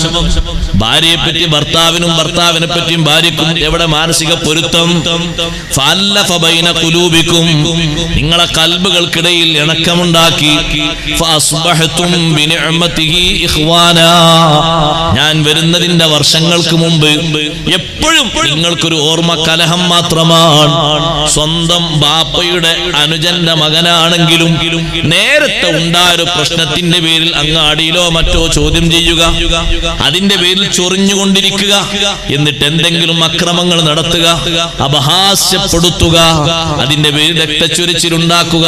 ഭാര്യയെ പറ്റി ഭർത്താവിനും, ഭർത്താവിനെ പറ്റിയും ഭാര്യക്കും എവിടെ മാനസിക പൊരുത്തം? ഫഅല്ലഫ ബൈന ഖുലൂബികും, നിങ്ങളെ കൽബുകൾക്കിടയിൽ ഇണക്കമുണ്ടാക്കി. ഫഅസ്ബഹതും ബിനിഅമതിഹി ഇഖ്വാനാ. ഞാൻ വരുന്നതിന്റെ വർഷങ്ങൾക്ക് മുമ്പ് എപ്പോഴും നിങ്ങൾക്കൊരു ഓർമ്മ കലഹം മാത്രമാണ്. സ്വന്തം ബാപ്പയുടെ അനുജന്റെ മകനാണെങ്കിലും നേരത്തെ ഉണ്ടായൊരു പ്രശ്നത്തിന്റെ പേരിൽ അങ്ങാടിയിലോ മറ്റോ ചോദ്യം ചെയ്യുക, അതിന്റെ പേരിൽ ചൊറിഞ്ഞുകൊണ്ടിരിക്കുക, എന്നിട്ട് എന്തെങ്കിലും അക്രമങ്ങൾ നടത്തുക, അപഹാസ്യപ്പെടുത്തുക, അതിന്റെ പേരിൽ രക്തച്ചൊരിച്ചിലുണ്ടാക്കുക.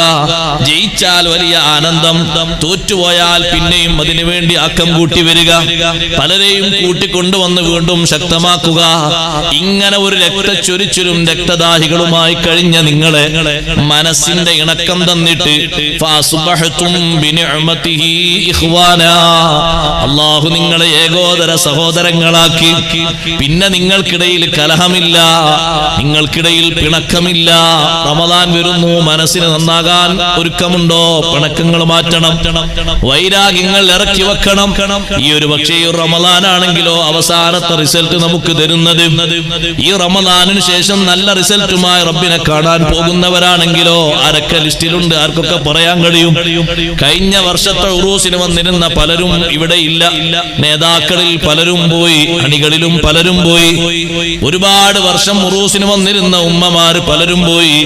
ജയിച്ചാൽ വലിയ ആനന്ദം, തോറ്റുപോയാൽ പിന്നെയും അതിനുവേണ്ടി ആക്കം കൂട്ടി വരിക, പലരെയും കൂട്ടിക്കൊണ്ടുവന്ന് വീണ്ടും ശക്തമാക്കുക. ഇങ്ങനെ ഒരു രക്തച്ചൊരിച്ചിലും രക്തദാഹികളുമായി കഴിഞ്ഞ നിങ്ങളെ മനസ്സിന്റെ ഇണക്കം തന്നിട്ട് ഫഅസ്ബഹതും ബിനിഅമതിഹി ഇഖ്വാനാ, അല്ലാഹു നിങ്ങളെ ഏകോദര സഹോദരങ്ങളാക്കി. പിന്നെ നിങ്ങൾക്കിടയിൽ കലഹമില്ല, നിങ്ങൾക്കിടയിൽ പിണക്കമില്ല. റമദാൻ വരുന്നു, മനസ്സിന് നന്നാകാൻ ഒരുക്കമുണ്ടോ? പിണക്കങ്ങൾ മാറ്റണം, വൈരാഗ്യങ്ങൾ ഇറക്കി വെക്കണം. ഈ ഒരു പക്ഷേ ഈ റമദാനാണെങ്കിലോ അവസാനത്തെ റിസൾട്ട് നമുക്ക് തരുന്നത്, ഈ റമദാനിന് ശേഷം നല്ല റിസൾട്ടുമായി റബ്ബിനെ കാണാൻ പോകുന്നവരാണെങ്കിലോ ആരൊക്കെ ലിസ്റ്റിലുണ്ട്, ആർക്കൊക്കെ പറയാൻ കഴിയും? കഴിഞ്ഞ വർഷത്തെ ഉറൂസിന് വന്നിരുന്ന പലരും ഇവിടെ ഇല്ല. നേതാക്കളിൽ പലരും പോയി, അണികളിലും പലരും പോയി. ഒരുപാട് വർഷം ഉറൂസിന് വന്നിരുന്ന ഉമ്മമാര് പലരും പോയി.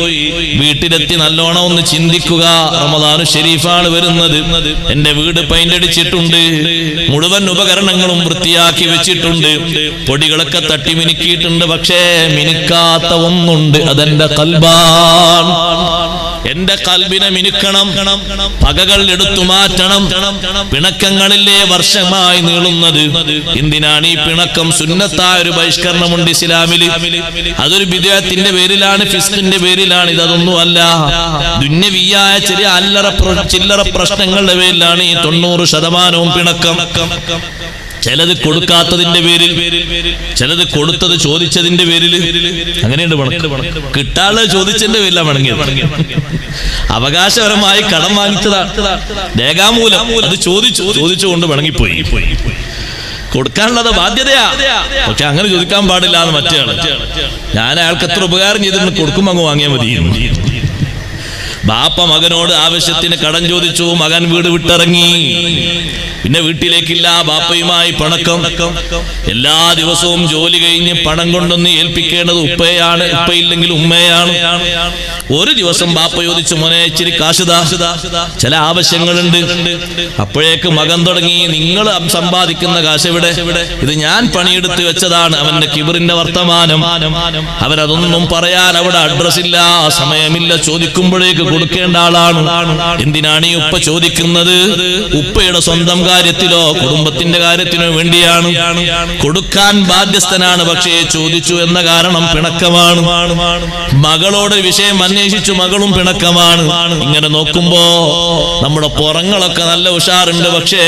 വീട്ടിലെത്തി നല്ലോണം ഒന്ന് ചിന്തിക്കുക. റമദാനു ഷരീഫാണ് വരുന്നത്. എന്റെ വീട് പെയിന്റ് അടിച്ചിട്ടുണ്ട്, മുഴുവൻ ഉപകരണങ്ങളും വൃത്തിയാക്കി വെച്ചിട്ടുണ്ട്, പൊടികളൊക്കെ തട്ടി മിനുക്കിയിട്ടുണ്ട്. പക്ഷേ മിനുക്കാത്ത ഒന്നുണ്ട്, അതെന്റെ കൽബാൻ. എന്റെ കൽബിനെ മിനുക്കണം, പകകൾ എടുത്തു മാറ്റണം. പിണക്കങ്ങളിലെ വർഷമായി നീളുന്നത് എന്തിനാണ്? ഈ പിണക്കം സുന്നത്തായ ഒരു ബഹിഷ്കരണമുണ്ട് ഇസ്ലാമിൽ. അതൊരു ബിദ്അത്തിന്റെ പേരിലാണ്, ഫിസ്ഖിന്റെ പേരിലാണ്. ഇതൊന്നും അല്ല, ദുന്യവിയായ ചെറിയ ചില്ലറ പ്രശ്നങ്ങളുടെ പേരിലാണ് ഈ 90% പിണക്കം. ചിലത് കൊടുക്കാത്തതിന്റെ പേരിൽ, ചിലത് കൊടുത്തത് ചോദിച്ചതിന്റെ പേരിൽ. അങ്ങനെയുണ്ട് കിട്ടാള് ചോദിച്ചതിന്റെ പേരിലാണ് മടങ്ങിയത്. അവകാശപരമായി കടം വാങ്ങിച്ചതാണ്, രേഖാമൂലം അത് ചോദിച്ചുകൊണ്ട് മടങ്ങിപ്പോയി. കൊടുക്കാനുള്ളത് ബാധ്യതയാ, പക്ഷെ അങ്ങനെ ചോദിക്കാൻ പാടില്ല എന്ന് മറ്റേ ആള്. ഞാൻ അയാൾക്ക് എത്ര ഉപകാരം ചെയ്തിട്ടുണ്ട്, കൊടുക്കുമ്പോ അങ്ങ് വാങ്ങിയാൽ മതി. ബാപ്പ മകനോട് ആവശ്യത്തിന് കടം ചോദിച്ചു, മകൻ വീട് വിട്ടിറങ്ങി, പിന്നെ വീട്ടിലേക്കില്ല. ബാപ്പയുമായി പണക്കം. എല്ലാ ദിവസവും ജോലി കഴിഞ്ഞ് പണം കൊണ്ടൊന്ന് ഏൽപ്പിക്കേണ്ടത് ഉപ്പയാണ്, ഉപ്പയില്ലെങ്കിൽ ഉമ്മയാണ്. ഒരു ദിവസം ബാപ്പ ചോദിച്ചു, മോനെ ഇച്ചിരി കാശുതാ, ചില ആവശ്യങ്ങളുണ്ട്. അപ്പോഴേക്ക് മകൻ തുടങ്ങി, നിങ്ങൾ സമ്പാദിക്കുന്ന കാശ് എവിടെ? ഇത് ഞാൻ പണിയെടുത്ത് വെച്ചതാണ്. അവന്റെ കിബറിന്റെ വർത്തമാനം. അവരതൊന്നും പറയാൻ അവിടെ അഡ്രസ് ഇല്ല, സമയമില്ല. ചോദിക്കുമ്പോഴേക്ക് കൊടുക്കേണ്ട ആളാണ്. എന്തിനാണ് ഈ ഉപ്പ ചോദിക്കുന്നത്? ഉപ്പയുടെ സ്വന്തം കാര്യത്തിലോ കുടുംബത്തിന്റെ കാര്യത്തിനോ വേണ്ടിയാണ്. കൊടുക്കാൻ ബാധ്യസ്ഥനാണ്, പക്ഷേ ചോദിച്ചു എന്ന കാരണം പിണക്കമാണ്. മകളോട് വിഷയം അന്വേഷിച്ചു, മകളും പിണക്കമാണ്. ഇങ്ങനെ നോക്കുമ്പോ നമ്മുടെ പുറങ്ങളൊക്കെ നല്ല ഉഷാറുണ്ട്, പക്ഷേ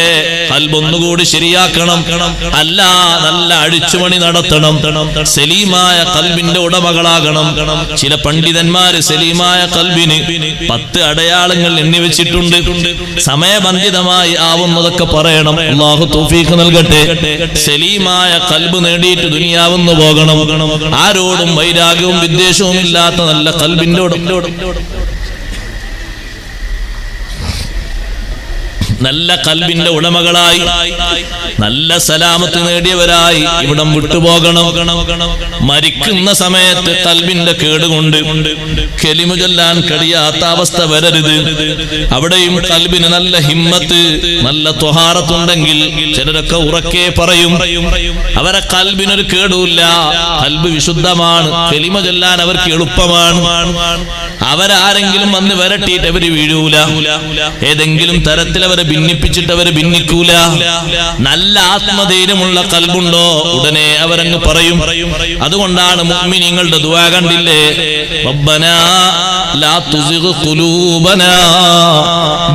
കൽബൊന്നുകൂടി ശരിയാക്കണം. അല്ല, നല്ല അഴിച്ചുപണി നടത്തണം. സലീമായ കൽബിന്റെ ഉടമകളാകണം. ചില പണ്ഡിതന്മാര് സലീമായ കൽബിന് 10 അടയാളങ്ങൾ എണ്ണി വെച്ചിട്ടുണ്ട്. സമയബന്ധിതമായി ആവുന്നതൊക്കെ പറയണം. അല്ലാഹു തൗഫീഖ് നൽകട്ടെ. സലീമായ കൽബ് നേടിയിട്ട് ദുനിയാവെന്ന് പോകണം. ആരോടും വൈരാഗ്യവും വിദ്വേഷവും ഇല്ലാത്ത നല്ല കൽബിന്റെ നല്ല കൽബിന്റെ ഉടമകളായി നല്ല സലാമത്ത് നേടിയവരായി ഇവിടം വിട്ടുപോകണം. മരിക്കുന്ന സമയത്ത് കൽബിന്റെ കേടുകൊണ്ട് കലിമ ചൊല്ലാൻ കഴിയാത്ത അവസ്ഥ വരരുത്. അവിടെയും കൽബിന് നല്ല ഹിമ്മത്ത്, നല്ല ത്വഹാറത്തുണ്ടെങ്കിൽ ചിലരൊക്കെ ഉറക്കെ പറയും അവരെ കൽബിനൊരു കേടുമില്ല, കൽബ് വിശുദ്ധമാണ്, കലിമ ചൊല്ലാൻ അവർക്ക് എളുപ്പമാണ്. അവരാരെങ്കിലും വന്ന് വരട്ടിയിട്ട് അവര് വീഴൂല, ഏതെങ്കിലും തരത്തിൽ അവരെ ഭിന്നിപ്പിച്ചിട്ട് അവര് ഭിന്നിക്കൂല. നല്ല ആത്മധൈര്യമുള്ള കൽബുണ്ടോ ഉടനെ അവരങ്ങ് പറയും. അതുകൊണ്ടാണ് മുഅ്മിനീങ്ങളുടെ ദുആ കണ്ടില്ലേ, റബ്ബനാ ലാ തുസിഗ് ഖുലൂബനാ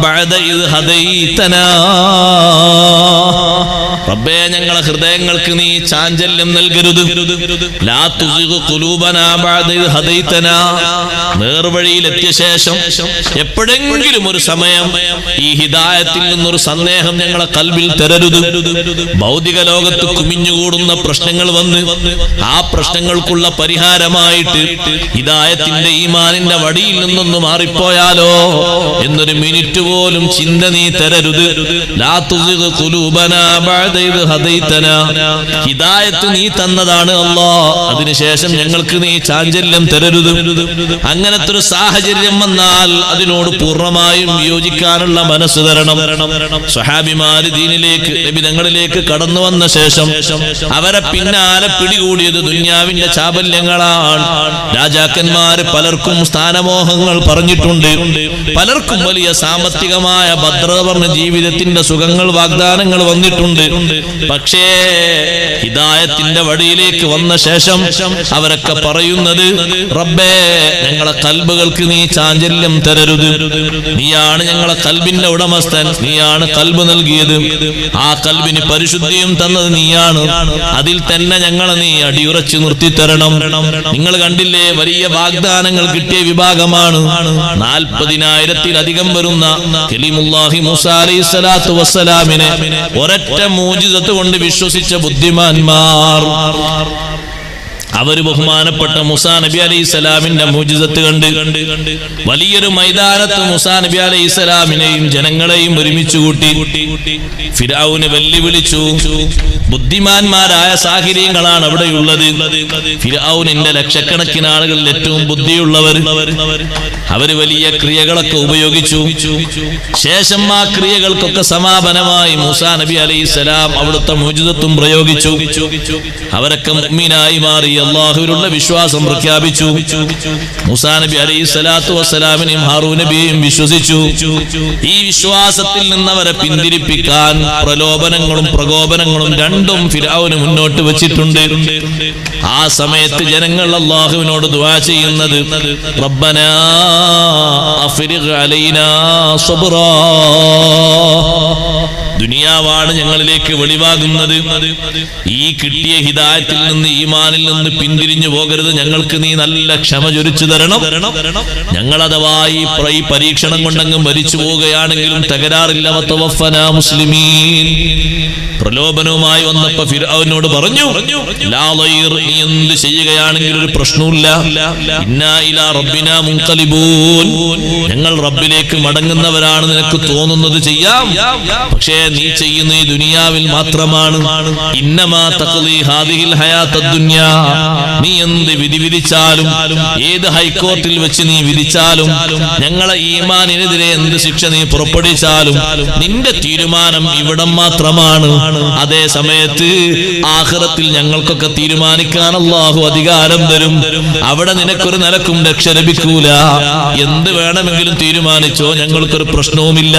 ബഅദ ഇദ് ഹദൈതനാ. റബ്ബേ ഞങ്ങളെ ഹൃദയങ്ങൾക്ക് നീ ചാഞ്ചല്യം നൽകരുത്. ലാ തുസിഗ് ഖുലൂബനാ ബഅദ ഇദ് ഹദൈതനാ. നേർവഴിയിലെത്തിയ ശേഷം എപ്പോഴെങ്കിലും ഒരു സമയം ഈ ഹിദായത്തിൽ നിന്നൊരു സന്ദേഹം ഞങ്ങളെ കൽബിൽ തരരുത്. ഭൗതിക ലോകത്ത് കുമിഞ്ഞുകൂടുന്ന പ്രശ്നങ്ങൾ വന്ന് ആ പ്രശ്നങ്ങൾക്കുള്ള പരിഹാരമായിട്ട് ഹിദായത്തിന്റെ ഈമാനിന്റെ വടിയിൽ നിന്നൊന്ന് മാറിപ്പോയാലോ എന്നൊരു മിനിറ്റ് പോലും ചിന്ത നീ തരരുത്. ലാ തുസിഗ് ഖുലൂബനാ ബഅദ ഇദ് ഹദൈതനാ. ഹിദായത്ത് നീ തന്നതാണ് അല്ലാഹ്, അതിനുശേഷം ഞങ്ങൾക്ക് നീ ചാഞ്ചല്യം തരരുത്. അങ്ങനത്തെ ഒരു സാഹചര്യം വന്നാൽ അതിനോട് പൂർണ്ണമായും യോജിക്കാനുള്ള മനസ്സ് തരണം. സ്വഹാബിമാര് ദീനിലേക്ക് നബിതങ്ങളിലേക്ക് കടന്നു വന്ന ശേഷം അവരെ പിന്നാലെ പിടികൂടിയത് ദുനിയാവിന്റെ ചാബല്യങ്ങളാണ്. രാജാക്കന്മാര് പലർക്കും സ്ഥാനമോഹങ്ങൾ പറഞ്ഞിട്ടുണ്ട്, പലർക്കും വലിയ സാമ്പത്തികമായ ഭദ്രത പറഞ്ഞ ജീവിതത്തിന്റെ സുഖങ്ങൾ വാഗ്ദാനങ്ങൾ വന്നിട്ടുണ്ട്. പക്ഷേ ഹിദായത്തിന്റെ വഴിയിലേക്ക് വന്ന ശേഷം അവരൊക്കെ പറയുന്നത്, റബ്ബേ ഞങ്ങളെ കൽബുകൾക്ക് നീ ചാഞ്ചല്യം തരരുത്, നീയാണ് ഞങ്ങളെ കൽബിന്റെ ഉടമസ്ഥൻ, നീയാണ് കൽബ് നൽകിയത്, ആ കൽബിന് പരിശുദ്ധിയും തന്നത് നീയാണ്, അതിൽ തന്നെ ഞങ്ങളെ നീ അടിയുറച്ചു നിർത്തിത്തരണം. നിങ്ങൾ കണ്ടില്ലേ, വലിയ വാഗ്ദാനങ്ങൾ കിട്ടിയ വിഭാഗമാണ് 40,000-ത്തിലധികം വരുന്ന കലിമുല്ലാഹി മൂസാ അലൈഹിസ്സലാത്തു വസ്സലാമിനെ ഒരൊറ്റ മൂജിസത്ത് കൊണ്ട് വിശ്വസിച്ച ബുദ്ധിമാന്മാർ. അവര് ബഹുമാനപ്പെട്ട മൂസാ നബി അലൈഹിസ്സലാമിന്റെ മുഅ്ജിസത്ത് കണ്ട് വലിയൊരു മൈതാനത്ത് മൂസാ നബി അലൈഹിസ്സലാമിനെയും ജനങ്ങളെയും ഒരുമിച്ച് കൂട്ടി ഫിർഔനെ വെല്ലുവിളിച്ചു. ബുദ്ധിമാന്മാരായ സാഹിര്യങ്ങളാണ് അവിടെയുള്ളത്. ഫിർഔനിന്റെ ലക്ഷക്കണക്കിന് ആളുകളിൽ ഏറ്റവും ബുദ്ധിയുള്ളവർ. അവര് വലിയ ക്രിയകളൊക്കെ ഉപയോഗിച്ചു. ശേഷം ആ ക്രിയകൾക്കൊക്കെ സമാപനമായി മൂസാ നബി അലൈഹിസ്സലാം അവിടുത്തെ മുഅ്ജിസത്തും പ്രയോഗിച്ചു. അവരൊക്കെ മുഅ്മിനായി മാറി, അല്ലാഹുവിലുള്ള വിശ്വാസം പ്രഖ്യാപിച്ചു. മൂസാ നബി അലൈഹിസ്സലാത്തു വസ്സലാമിനെയും ഹാറൂൻ നബിയെയും വിശ്വസിച്ചു. ഈ വിശ്വാസത്തിൽ നിന്ന് അവരെ പിന്തിരിപ്പിക്കാൻ പ്രലോഭനങ്ങളും പ്രകോപനങ്ങളും രണ്ടും ഫിർഔന് മുന്നോട്ട് വെച്ചിട്ടുണ്ട്. ആ സമയത്ത് ജനങ്ങൾ അല്ലാഹുവിനോട് ദുആ ചെയ്യുന്നത്, റബ്ബനാ അഫ്രിഗ് അലൈനാ സബ്റാ. ദുനിയാവാണ് ഞങ്ങളിലേക്ക് വെളിവാകുന്നത്. ഈ കിട്ടിയ ഹിദായത്തിൽ നിന്ന്, ഈമാനിൽ നിന്ന് പിന്തിരിഞ്ഞു പോകരുത്. ഞങ്ങൾക്ക് നീ നല്ല ക്ഷമ ചൊരിച്ചു തരണം. ഞങ്ങൾ അഥവാ ഈ പരീക്ഷണം കൊണ്ടങ്ങ് മരിച്ചു പോവുകയാണെങ്കിലും തകരാറില്ല. വതവഫനാ മുസ്ലിമീൻ. പ്രലോഭനവുമായി വന്നപ്പോ ഫിർഔനോട് പറഞ്ഞു, ലാ ളൈർ, നീ എന്ത് ചെയ്യുകയാണെങ്കിലും ഒരു പ്രശ്നവുമില്ല. ഇന്നാ ഇലാ റബ്ബിനാ മുൻഖലിബൂൻ. ഞങ്ങൾ റബ്ബിലേക്ക് മടങ്ങുന്നവരാണ്. നിനക്ക് തോന്നുന്നത് ചെയ്യാം, പക്ഷേ നീ ചെയ്യുന്ന ഈ ദുനിയാവിൽ മാത്രമാണ്. ഇന്നമാ തഖ്ലി ഹാദിഹിൽ ഹയാത്തദ് ദുനിയാ. നീ എന്ത് വിധി വിധിച്ചാലും, ഏത് ഹൈക്കോർട്ടിൽ വെച്ച് നീ വിധിച്ചാലും, ഞങ്ങളെ ഈമാനിനെതിരെ എന്ത് ശിക്ഷ നീ പുറപ്പെടുവിച്ചാലും നിന്റെ തീരുമാനം ഇവിടം മാത്രമാണ്. അതേ സമയത്ത് ആഖിറത്തിൽ ഞങ്ങൾക്കൊക്കെ തീരുമാനിക്കാൻ അല്ലാഹു അധികാരം തരും. അവിടെ നിനക്കൊരു നിലക്കും രക്ഷ ലഭിക്കൂല. എന്ത് വേണമെങ്കിലും തീരുമാനിച്ചോ, ഞങ്ങൾക്കൊരു പ്രശ്നവുമില്ല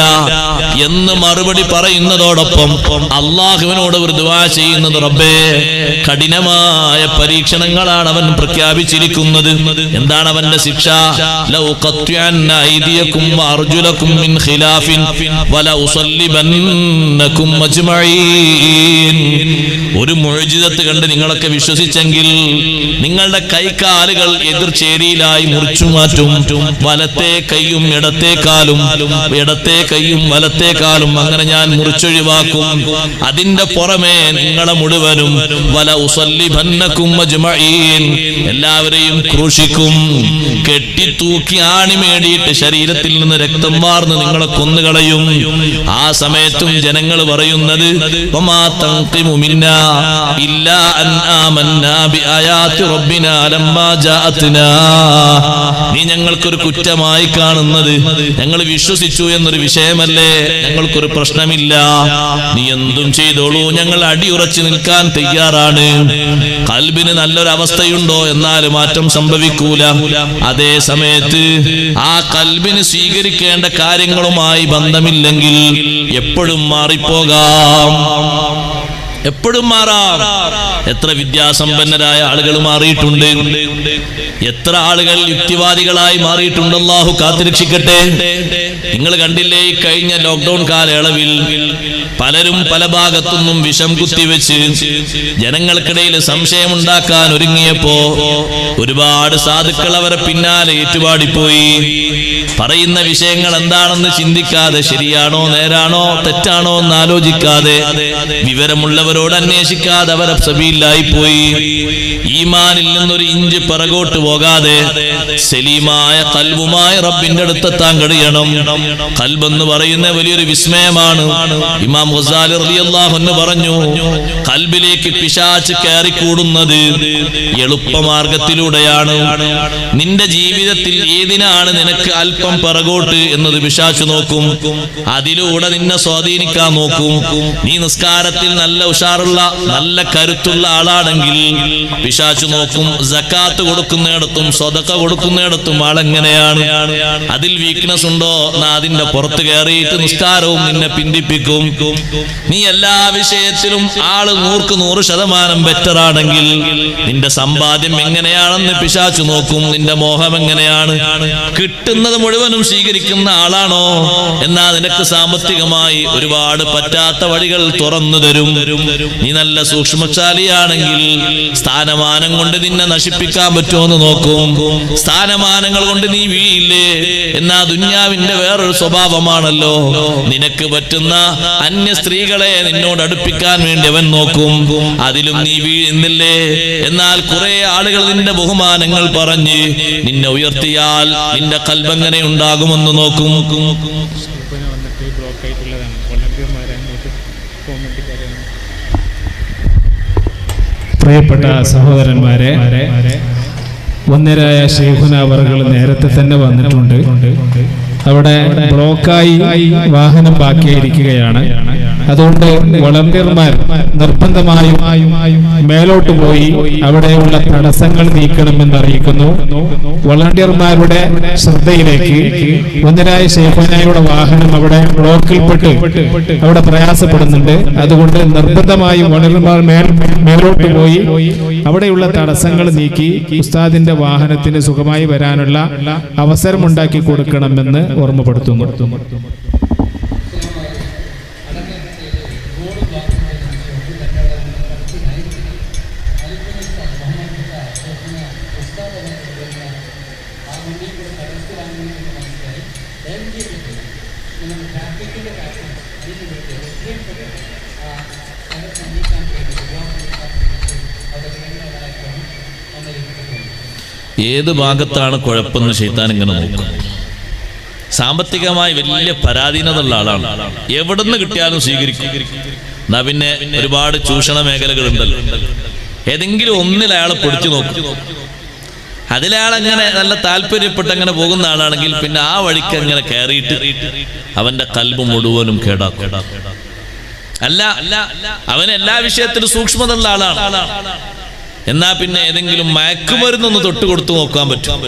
എന്ന് മറുപടി പറയുന്നതോടൊപ്പം അല്ലാഹുവിനോട് ഒരു ദുആ ചെയ്യുന്നത്, റബ്ബേ കഠിനമായ പരീക്ഷണങ്ങളാണ് അവൻ പ്രഖ്യാപിച്ചിരിക്കുന്നത്. എന്താണ് അവന്റെ ശിക്ഷ? ലൗ ഖത്അന്ന ഐദിയകും വഅർജുലകും മിൻ ഖിലാഫിൻ വല ഉസല്ലിബന്നകും അജ്മഈൻ. ഒരു മുഅ്ജിസത്ത് കണ്ട് നിങ്ങളൊക്കെ വിശ്വസിച്ചെങ്കിൽ നിങ്ങളുടെ കൈകാലുകൾ എതിർചേരിയിലായി മുറിച്ചു മാറ്റും. വലത്തെ കൈയും ഇടത്തെ കാലും, ഇടത്തെ കൈയും വലത്തെ കാലും അങ്ങനെ ഞാൻ മുറിച്ചൊഴിവാക്കും. അതിന്റെ പുറമെ നിങ്ങളെ മുഴുവനും വല ഉസല്ലിബന്നകും അജ്മഈൻ, എല്ലാവരെയും ക്രൂശിക്കും. കെട്ടിത്തൂക്കി ആണിമേടിയിട്ട് ശരീരത്തിൽ നിന്ന് രക്തം വാർന്ന് നിങ്ങളെ കൊന്നുകളയും. ആ സമയത്തും ജനങ്ങൾ പറയുന്നത് വമാ തൻഖിമു മിന്നാ ഇല്ലാ അൻ ആമന്നാ ബിആയാതി റബ്ബിനാ ലമ്മാ ജാഅത്നാ. നീ ഞങ്ങൾക്കൊരു കുറ്റമായി കാണുന്നത് ഞങ്ങൾ വിശ്വസിച്ചു എന്നൊരു വിഷയമല്ലേ? ഞങ്ങൾക്കൊരു പ്രശ്നമില്ല, നീ എന്തും ചെയ്തോളൂ, ഞങ്ങൾ അടിയുറച്ചു നിൽക്കാൻ തയ്യാറാണ്. ഖൽബിന് നല്ലൊരു അവസ്ഥയുണ്ടോ എന്നാൽ മാറ്റം സംഭവിക്കൂല. അതേ സമയത്ത് ആ ഖൽബിന് സ്വീകരിക്കേണ്ട കാര്യങ്ങളുമായി ബന്ധമില്ലെങ്കിൽ എപ്പോഴും മാറിപ്പോകാം, എപ്പോഴും മാറാം. എത്ര വിദ്യാസമ്പന്നരായ ആളുകൾ മാറിയിട്ടുണ്ട്, എത്ര ആളുകൾ യുക്തിവാദികളായി മാറിയിട്ടുണ്ട്. അല്ലാഹു കാത്തുരക്ഷിക്കട്ടെ. നിങ്ങൾ കണ്ടില്ലേ ഈ കഴിഞ്ഞ ലോക്ക്ഡൌൺ കാലയളവിൽ പലരും പല ഭാഗത്തുനിന്നും വിഷം കുത്തിവെച്ച് ജനങ്ങൾക്കിടയിൽ സംശയമുണ്ടാക്കാൻ ഒരുങ്ങിയപ്പോ ഒരുപാട് സാധുക്കൾ അവരെ പിന്നാലെ ഏറ്റുപാടിപ്പോയി. പറയുന്ന വിഷയങ്ങൾ എന്താണെന്ന് ചിന്തിക്കാതെ, ശരിയാണോ നേരാണോ തെറ്റാണോ എന്ന് ആലോചിക്കാതെ, വിവരമുള്ളവരോട് അന്വേഷിക്കാതെ അവർ സബീലായി പോയി. ഈമാനിൽ നിന്നൊരു ഇഞ്ച് പിറകോട്ട് പോകാതെ സലീമായ ഖൽബുമായി റബ്ബിന്റെ അടുത്തെത്താൻ കഴിയണം. ഖൽബ് എന്ന് പറയുന്ന വലിയൊരു വിസ്മയമാണ്. ഇമാം ഗസാലി റളിയല്ലാഹു അൻഹു പറഞ്ഞു, ഖൽബിലേക്ക് പിശാച് കയറിക്കൂടുന്നത് എളുപ്പമാർഗത്തിലൂടെയാണ്. നിന്റെ ജീവിതത്തിൽ ഏതിനാണ് നിനക്ക് അല്പം പിറകോട്ട് എന്നത് പിശാച് നോക്കും, അതിലൂടെ നിന്നെ സ്വാധീനിക്കാൻ നോക്കും. നീ നിസ്കാരത്തിൽ നല്ല ഉഷാറുള്ള നല്ല കരുത്തുള്ള ആളാണെങ്കിൽ പിശാച് നോക്കും, സക്കാത്ത് കൊടുക്കുന്നിടത്തും സ്വതക്ക കൊടുക്കുന്നിടത്തും ആളെങ്ങനെയാണ്, അതിൽ വീക്ക്നെസ് ഉണ്ടോ എന്നാ അതിന്റെ പുറത്ത് കയറിയിട്ട് നിസ്കാരവും നിന്നെ പിന്തിപ്പിക്കും. നീ എല്ലാ വിഷയത്തിലും ആള് 100% ബെറ്റർ ആണെങ്കിൽ നിന്റെ സമ്പാദ്യം എങ്ങനെയാണെന്ന് പിശാച് നോക്കും, നിന്റെ മോഹം എങ്ങനെയാണ്, കിട്ടുന്നത് മുഴുവനും സ്വീകരിക്കുന്ന ആളാണോ എന്നാ നിനക്ക് സാമ്പത്തികമായി ഒരുപാട് പറ്റാത്ത വഴികൾ തുറന്നു തരും. നീ നല്ല സൂക്ഷ്മശാലിയാണെങ്കിൽ സ്ഥാനമാനം കൊണ്ട് നിന്നെ നശിപ്പിക്കാൻ പറ്റുമോ എന്ന് നോക്കും. സ്ഥാനമാനങ്ങൾ കൊണ്ട് നീ വീഴില്ലേ എന്നാ ദുന്യാവിന്റെ വേറൊരു സ്വഭാവമാണല്ലോ, നിനക്ക് പറ്റുന്ന അന്യ സ്ത്രീകളെ നിന്നോട് അടുപ്പിക്കാൻ വേണ്ടി അവൻ നോക്കും, അതിലും നീ വീഴുന്നില്ലേ. എന്നാൽ കുറെ ആളുകൾ നിന്റെ ബഹുമാനങ്ങൾ പറഞ്ഞ് നിന്നെ ഉയർത്തിയാൽ നിന്റെ ഖൽബ് എങ്ങനെ ഉണ്ടാകുമെന്ന് നോക്കും. പ്രിയപ്പെട്ട സഹോദരന്മാരെ, വന്യരായ ശൈഖുന അവറുകൾ നേരത്തെ തന്നെ വന്നിട്ടുണ്ട്. അവിടെ ബ്ലോക്കായി വാഹനം ബാക്കിയായിരിക്കുകയാണ്. അതുകൊണ്ട് വളണ്ടിയർമാർ നിർബന്ധമായും മേലോട്ട് പോയി അവിടെയുള്ള തടസ്സങ്ങൾ നീക്കണമെന്ന് അറിയിക്കുന്നു. വളണ്ടിയർമാരുടെ ശ്രദ്ധയിലേക്ക് വന്യരായ ശൈഖുനയുടെ വാഹനം അവിടെ ബ്ലോക്കിൽപ്പെട്ട് അവിടെ പ്രയാസപ്പെടുന്നുണ്ട്. അതുകൊണ്ട് നിർബന്ധമായും വളണ്ടിയർമാർ മേലോട്ട് പോയി അവിടെയുള്ള തടസ്സങ്ങൾ നീക്കി ഉസ്താദിന്റെ വാഹനത്തിന് സുഖമായി വരാനുള്ള അവസരമുണ്ടാക്കി കൊടുക്കണമെന്ന് ഓർമ്മപ്പെടുത്തുന്നു. ഏത് ഭാഗത്താണ് കുഴപ്പമെന്ന് ശൈത്താൻ ഇങ്ങനെ നോക്കും. സാമ്പത്തികമായി വലിയ പരാധീനതയുള്ള ആളാണ്, എവിടുന്ന് കിട്ടിയാലും സ്വീകരിക്കും. എന്നാ പിന്നെ ഒരുപാട് ചൂഷണ മേഖലകളുണ്ടല്ലോ, ഏതെങ്കിലും ഒന്നിൽ അയാളെ പൊടിച്ചു നോക്കും. അതിലയാളങ്ങനെ നല്ല താല്പര്യപ്പെട്ട് അങ്ങനെ പോകുന്ന ആളാണെങ്കിൽ പിന്നെ ആ വഴിക്ക് അങ്ങനെ കയറിയിട്ട് അവന്റെ ഖൽബ് മുഴുവനും കേടാക്കും. അല്ല, അവന് എല്ലാ വിഷയത്തിലും സൂക്ഷ്മത ഉള്ള ആളാണ്. എന്നാ പിന്നെ ഏതെങ്കിലും മയക്കുമരുന്നൊന്ന് തൊട്ട് കൊടുത്തു നോക്കാൻ പറ്റും.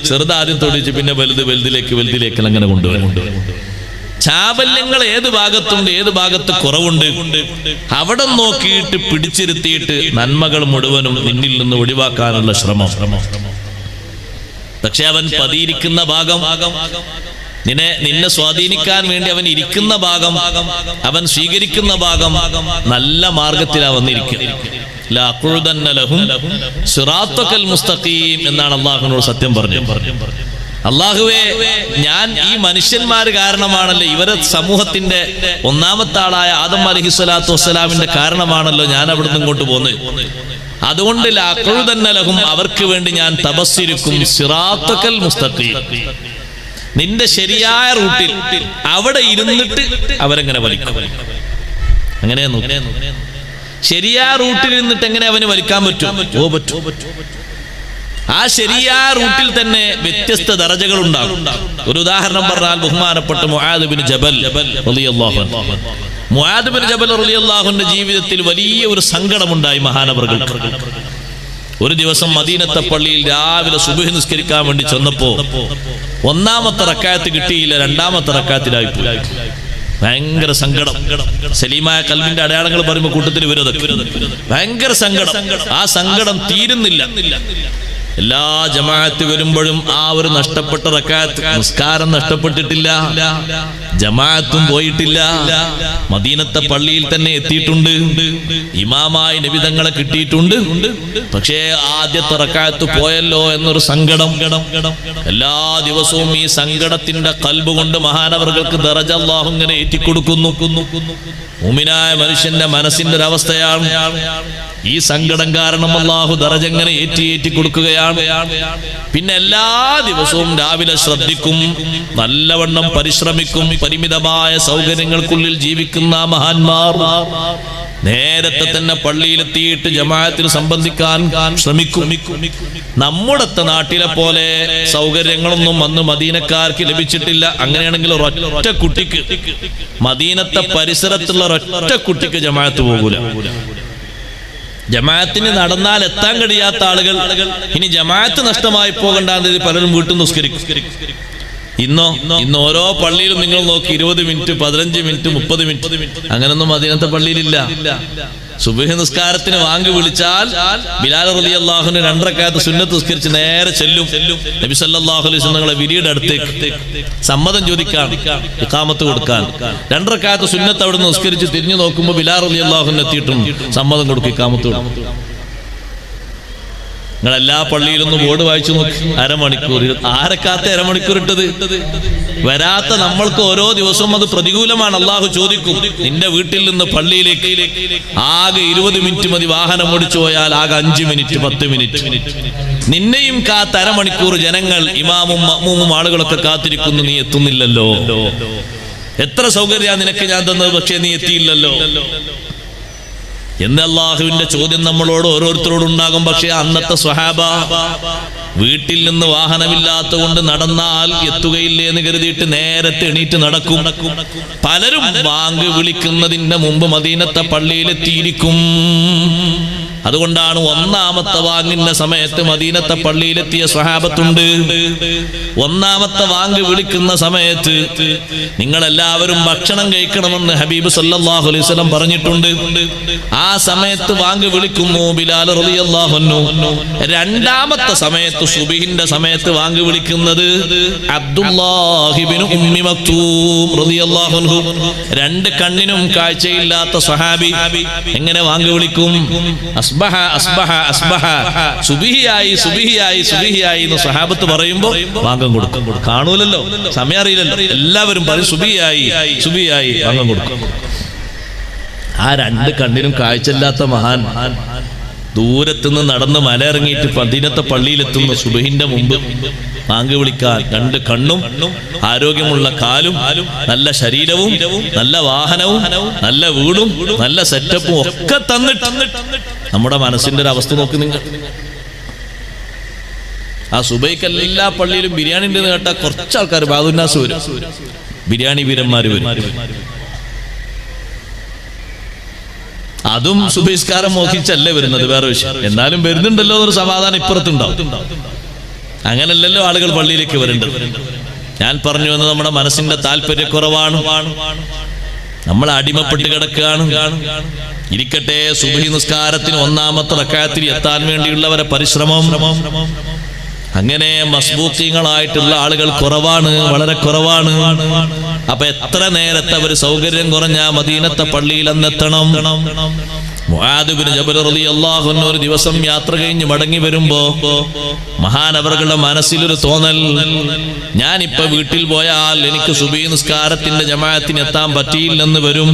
ചെറുത് ആദ്യം തൊടിച്ച് പിന്നെ വലുതിലേക്ക് അങ്ങനെ കൊണ്ടുവരും. ചാബല്യങ്ങൾ ഏത് ഭാഗത്തുണ്ട്, ഏത് ഭാഗത്ത് കുറവുണ്ട്, അവിടെ നോക്കിയിട്ട് പിടിച്ചിരുത്തിയിട്ട് നന്മകൾ മുഴുവനും നിന്നിൽ നിന്ന് ഒഴിവാക്കാനുള്ള ശ്രമം. പക്ഷെ അവൻ പതിയിരിക്കുന്ന ഭാഗം നിന്നെ സ്വാധീനിക്കാൻ വേണ്ടി അവൻ ഇരിക്കുന്ന ഭാഗം, അവൻ സ്വീകരിക്കുന്ന ഭാഗം നല്ല മാർഗത്തിലാ വന്നിരിക്കുക. ലഅഖുദന്ന ലഹും സിറാത്തക്കൽ മുസ്തഖീം എന്നാണ് അല്ലാഹുവിനോട് സത്യം പറഞ്ഞു. അല്ലാഹുവേ, ഞാൻ ഈ മനുഷ്യന്മാർ കാരണമാണല്ലോ, ഇവരെ സമൂഹത്തിന്റെ ഒന്നാമത്തെ ആളായ ആദം അലൈഹിസ്സലാത്തു വസ്സലാമിന്റെ കാരണമാണല്ലോ ഞാൻ അവിടുന്ന് ഇങ്ങോട്ട് പോകുന്നത്. അതുകൊണ്ട് ലഅഖുദന്ന ലഹും, അവർക്ക് വേണ്ടി ഞാൻ തപസ്സിരിക്കും, സിറാത്തക്കൽ മുസ്തഖീം, നിന്റെ ശരിയായ റൂട്ടിൽ അവിടെ ഇരുന്നിട്ട് അവരെങ്ങനെ വലിക്കും. അങ്ങനെ ശരിയായ റൂട്ടിൽ ഇരുന്നിട്ട് എങ്ങനെ അവന് വലിക്കാൻ പറ്റും? പറ്റും. ആ ശരിയായ റൂട്ടിൽ തന്നെ വ്യത്യസ്ത ദറജകൾ ഉണ്ടാകും. ഒരു ഉദാഹരണം പറഞ്ഞാൽ ബഹുമാനപ്പെട്ട മുആദ് ബിൻ ജബൽ റളിയല്ലാഹു അൻഹു, മുആദ് ബിൻ ജബൽ റളിയല്ലാഹു അൻഹുവിന്റെ ജീവിതത്തിൽ വലിയ ഒരു സങ്കടമുണ്ടായി മഹാനവറുകൾക്ക്. ഒരു ദിവസം മദീനത്തെ പള്ളിയിൽ രാവിലെ സുബ്ഹ് നിസ്കരിക്കാൻ വേണ്ടി ചെന്നപ്പോ ഒന്നാമത്തെ റക്അത്ത് കിട്ടിയില്ല, രണ്ടാമത്തെ റക്അത്തിലായി പോയി. ഭയങ്കര സങ്കടം. സലീമായ കൽബിന്റെ അടയാളങ്ങൾ പറയുമ്പോൾ കൂട്ടത്തിൽ വിരോധം, ഭയങ്കര സങ്കടം. ആ സങ്കടം തീരുന്നില്ല. എല്ലാ ജമാഅത്ത് വരുമ്പോഴും ആ ഒരു നഷ്ടപ്പെട്ട റക്അത്ത്, നിസ്കാരം നഷ്ടപ്പെട്ടിട്ടില്ല, ജമാഅത്തും പോയിട്ടില്ല, മദീനത്തെ പള്ളിയിൽ തന്നെ എത്തിയിട്ടുണ്ട്, ഇമാമായി നബി തങ്ങളെ കിട്ടിയിട്ടുണ്ട്. പക്ഷേ ആദ്യത്തെ റക്അത്ത് പോയല്ലോ എന്നൊരു സങ്കടം. എല്ലാ ദിവസവും ഈ സങ്കടത്തിന്റെ ഖൽബ് കൊണ്ട് മഹാനവറുകൾക്ക് ദറജ അല്ലാഹു ഇങ്ങനെ ഏറ്റിക്കൊടുക്കുന്നു. മുഅ്മിനായ മനുഷ്യന്റെ മനസ്സിന്റെ ഒരു അവസ്ഥയാണ്. ഈ സങ്കടം കാരണം അല്ലാഹു ദറജ ഇങ്ങനെ ഏറ്റി കൊടുക്കുകയാണ്. പിന്നെ എല്ലാ ദിവസവും രാവിലെ ശ്രദ്ധിക്കും, നല്ലവണ്ണം പരിശ്രമിക്കും. പരിമിതമായ സൗകര്യങ്ങൾക്കുള്ളിൽ ജീവിക്കുന്ന മഹാന്മാർ നേരത്തെ തന്നെ പള്ളിയിലെത്തിയിട്ട് ജമാഅത്തിൽ സംബന്ധിക്കാൻ ശ്രമിക്കും. നമ്മുടെ നാട്ടിലെ പോലെ സൗകര്യങ്ങളൊന്നും അന്ന് മദീനക്കാർക്ക് ലഭിച്ചിട്ടില്ല. അങ്ങനെയാണെങ്കിൽ ഒരൊറ്റ കുട്ടിക്ക്, മദീനത്തെ പരിസരത്തുള്ള ഒരൊറ്റ കുട്ടിക്ക് ജമാഅത്ത് പോകൂല. ജമാഅത്തിന് നടന്നാൽ എത്താൻ കഴിയാത്ത ആളുകൾ ഇനി ജമാഅത്ത് നഷ്ടമായി പോകണ്ടെന്ന് പലരും വീട്ടിൽ നിസ്കരിക്കും. ഇന്ന് ഓരോ പള്ളിയിലും നിങ്ങൾ നോക്കി 20 മിനിറ്റ്, 15 മിനിറ്റ്, 30 മിനിറ്റ്, അങ്ങനൊന്നും മദീനത്തെ പള്ളിയിലില്ല. സുബ്ഹ് നിസ്കാരത്തിന് വാങ്ക് വിളിച്ചാൽ ബിലാൽ റളിയല്ലാഹു അൻഹു 2 റക്അത്ത് സുന്നത്ത് നിസ്കരിച്ച് നേരെ ചെല്ലും. നബി സല്ലല്ലാഹു അലൈഹി വസല്ലം തങ്ങളെ വിരിയുടെ അടുത്തേക്ക് സമ്മതം ചോദിക്കാൻ, ഇഖാമത്ത് കൊടുക്കാൻ. 2 റക്അത്ത് സുന്നത്ത് അവിടെ നിസ്കരിച്ച് തിരിഞ്ഞു നോക്കുമ്പോൾ ബിലാൽ റളിയല്ലാഹു അൻഹു എത്തിയിട്ടും സമ്മതം കൊടുക്കും, ഇഖാമത്ത് കൊടുക്കും. നിങ്ങൾ എല്ലാ പള്ളിയിലൊന്നും ബോർഡ് വായിച്ചു നോക്കി, അരമണിക്കൂർ. ആരക്കാത്ത അരമണിക്കൂർ ഇട്ടത്? വരാത്ത നമ്മൾക്ക് ഓരോ ദിവസവും അത് പ്രതികൂലമാണ്. അള്ളാഹു ചോദിക്കും, നിന്റെ വീട്ടിൽ നിന്ന് പള്ളിയിലേക്ക് ആകെ 20 മിനിറ്റ് മതി, വാഹനം ഓടിച്ചു പോയാൽ ആകെ 5 മിനിറ്റ്, 10 മിനിറ്റ്. നിന്നെയും കാത്ത അരമണിക്കൂർ ജനങ്ങൾ, ഇമാമും മഅ്മൂമും ആളുകളൊക്കെ കാത്തിരിക്കുന്നു, നീ എത്തുന്നില്ലല്ലോ. എത്ര സൗകര്യ നിനക്ക് ഞാൻ തന്നത്, പക്ഷേ നീ എത്തിയില്ലല്ലോ എന്ന് അല്ലാഹുവിന്റെ ചോദ്യം നമ്മളോട് ഓരോരുത്തരോടും ഉണ്ടാകും. പക്ഷെ അന്നത്തെ സ്വഹാബ വീട്ടിൽ നിന്ന് വാഹനമില്ലാത്ത കൊണ്ട് നടന്നാൽ എത്തുകയില്ലേ എന്ന് കരുതിയിട്ട് നേരത്തെ എണീറ്റ് നടക്കും. പലരും ബാങ്ക് വിളിക്കുന്നതിന്റെ മുമ്പ് മദീനത്തെ പള്ളിയിലെത്തിയിരിക്കും. അതുകൊണ്ടാണ് ഒന്നാമത്തെ വാങ്ങിന്റെ സമയത്ത് മദീനത്തെ പള്ളിയിലെത്തിയ സ്വഹാബത്തുണ്ട്. ഒന്നാമത്തെ വാങ്ക് വിളിക്കുന്ന സമയത്ത് നിങ്ങളെല്ലാവരും ഭക്ഷണം കഴിക്കണമെന്ന് ഹബീബ് സല്ലല്ലാഹു അലൈഹി വസല്ലം പറഞ്ഞിട്ടുണ്ട്. ആ സമയത്ത് വാങ്ക് വിളിക്കുന്നു ബിലാൽ റളിയല്ലാഹു അൻഹു. രണ്ടാമത്തെ സമയത്ത് സുബ്ഹിന്റെ സമയത്ത് വാങ്ക് വിളിക്കുന്നത് അബ്ദുല്ലാഹി ഇബ്നു ഉമ്മി മക്തൂം റളിയല്ലാഹു അൻഹു. 2 കണ്ണിനും കാഴ്ചയില്ലാത്ത സ്വഹാബി എങ്ങനെ വാങ്ക് വിളിക്കും? അസ്ബഹ അസ്ബഹ അസ്ബഹ, സുബ്ഹിയായി സുബ്ഹിയായി സുബ്ഹിയായി എന്ന് സ്വഹാബത്ത് പറയുമ്പോൾ വാങ്കം കൊടുക്കും. കാണൂലല്ലോ, സമയം അറിയില്ലല്ലോ, എല്ലാവരും പറയും സുബ്ഹിയായി സുബ്ഹിയായി, വാങ്കം കൊടുക്കും. ആ 2 കണ്ണിനും കാഴ്ചയില്ലാത്ത മഹാൻ ദൂരത്തുനിന്ന് നടന്ന് മലയിറങ്ങിയിട്ട് മദീനത്തെ പള്ളിയിലെത്തുന്ന സുബ്ഹിന്റെ മുമ്പ് വാങ്ക് വിളിക്കാൻ 2 കണ്ണും ആരോഗ്യമുള്ള കാലും നല്ല ശരീരവും നല്ല വാഹനവും നല്ല വീടും നല്ല സെറ്റപ്പും ഒക്കെ തന്നിട്ട് നമ്മുടെ മനസ്സിന്റെ ഒരു അവസ്ഥ നോക്കി നിങ്ങൾ. ആ സുബൈക്ക് എല്ലാ പള്ളിയിലും ബിരിയാണി ഉണ്ടെന്ന് കേട്ടാൽ കുറച്ച് ആൾക്കാർ ബാദുന്നാസ് വരും, ബിരിയാണി വീരന്മാര് വരും. അതും സുബഹിസ്കാരം മോഹിച്ചല്ലേ വരുന്നത്, വേറെ വിഷയം. എന്നാലും വരുന്നുണ്ടല്ലോ എന്നൊരു സമാധാനം ഇപ്പുറത്തുണ്ടാവും. അങ്ങനല്ലല്ലോ ആളുകൾ പള്ളിയിലേക്ക് വരേണ്ടത്. ഞാൻ പറഞ്ഞു വന്നത് നമ്മുടെ മനസ്സിന്റെ താല്പര്യക്കുറവാണ്, നമ്മൾ അടിമപ്പെട്ട് കിടക്കുകയാണ്. ഇരിക്കട്ടെ, സുബ്ഹി നിസ്കാരത്തിന് ഒന്നാമത്തെ റക്അത്തിൽ എത്താൻ വേണ്ടിയുള്ളവരെ പരിശ്രമം അങ്ങനെ മസ്ബൂഖീങ്ങളായിട്ടുള്ള ആളുകൾ കുറവാണ്, വളരെ കുറവാണ്. അപ്പൊ എത്ര നേരത്തെ അവർ സൗകര്യം കുറഞ്ഞ മദീനത്തെ പള്ളിയിൽ അന്നെത്തണം. മുആദ് ബിൻ ജബൽ റളിയല്ലാഹു അൻഹു ഒരു ദിവസം യാത്ര കഴിഞ്ഞ് മടങ്ങി വരുമ്പോ മഹാനവറുകളുടെ മനസ്സിലൊരു തോന്നൽ, ഞാനിപ്പോ വീട്ടിൽ പോയാൽ എനിക്ക് സുബഹി നിസ്കാരത്തിന്റെ ജമാഅത്തിന് എത്താൻ പറ്റിയില്ലെന്ന് വരും.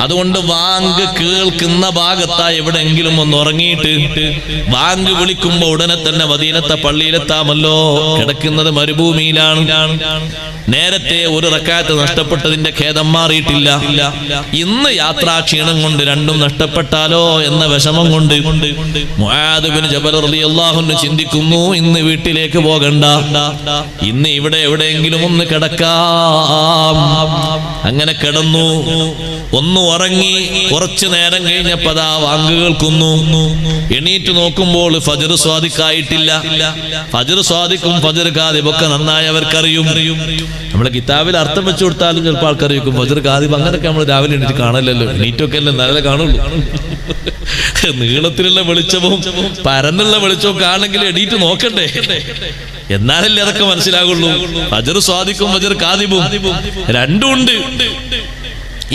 അതുകൊണ്ട് വാങ്ക് കേൾക്കുന്ന ഭാഗത്തായി എവിടെയെങ്കിലും ഒന്ന് ഉറങ്ങിയിട്ട് വാങ്ക് വിളിക്കുമ്പോ ഉടനെ തന്നെ മദീനത്തെ പള്ളിയിലെത്താമല്ലോ. കിടക്കുന്നത് മരുഭൂമിയിലാണ്. നേരത്തെ ഒരു റക്അത്ത് നഷ്ടപ്പെട്ടതിന്റെ ഖേദം മാറിയിട്ടില്ല. ഇന്ന് യാത്രാക്ഷീണം കൊണ്ട് രണ്ടും നഷ്ടപ്പെട്ടാലോ എന്ന വിഷമം കൊണ്ട് മുആദ് ബിൻ ജബൽ റളിയല്ലാഹു അൻഹു ചിന്തിക്കുന്നു, ഇന്ന് വീട്ടിലേക്ക് പോകണ്ട, ഇന്ന് ഇവിടെ എവിടെയെങ്കിലും ഒന്ന് കിടക്കാം. അങ്ങനെ കിടന്നു, ഒന്ന് ഉറങ്ങി. കുറച്ചു നേരം കഴിഞ്ഞപ്പോ ദാ വാങ്ക് കേൾക്കുന്നു. എണീറ്റ് നോക്കുമ്പോൾ ഫജ്ർ സ്വാദിഖായിട്ടില്ല. ഫജ്ർ സ്വാദിഖും ഫജ്ർ കാദിബും ഒക്കെ നന്നായി അവർക്കറിയും. നമ്മളെ കിതാബിൽ അർത്ഥം വെച്ചു കൊടുത്താലും ചിലപ്പോൾ ആൾക്കറിയിക്കും ഫജ്ർ കാദിബ് അങ്ങനെയൊക്കെ നമ്മൾ രാവിലെ എണീറ്റ് കാണല്ലോ. എണീറ്റൊക്കെ അല്ലേ നല്ല കാണുള്ളൂ. നീളത്തിലുള്ള വെളിച്ചവും പരന്നുള്ള വെളിച്ചവും ആണെങ്കിൽ എണീറ്റ് നോക്കണ്ടേ, എന്നാലല്ലേ അതൊക്കെ മനസ്സിലാകുള്ളൂ. ഫജ്ർ സ്വാദിഖും ഫജ്ർ കാദിബും രണ്ടും ഉണ്ട്.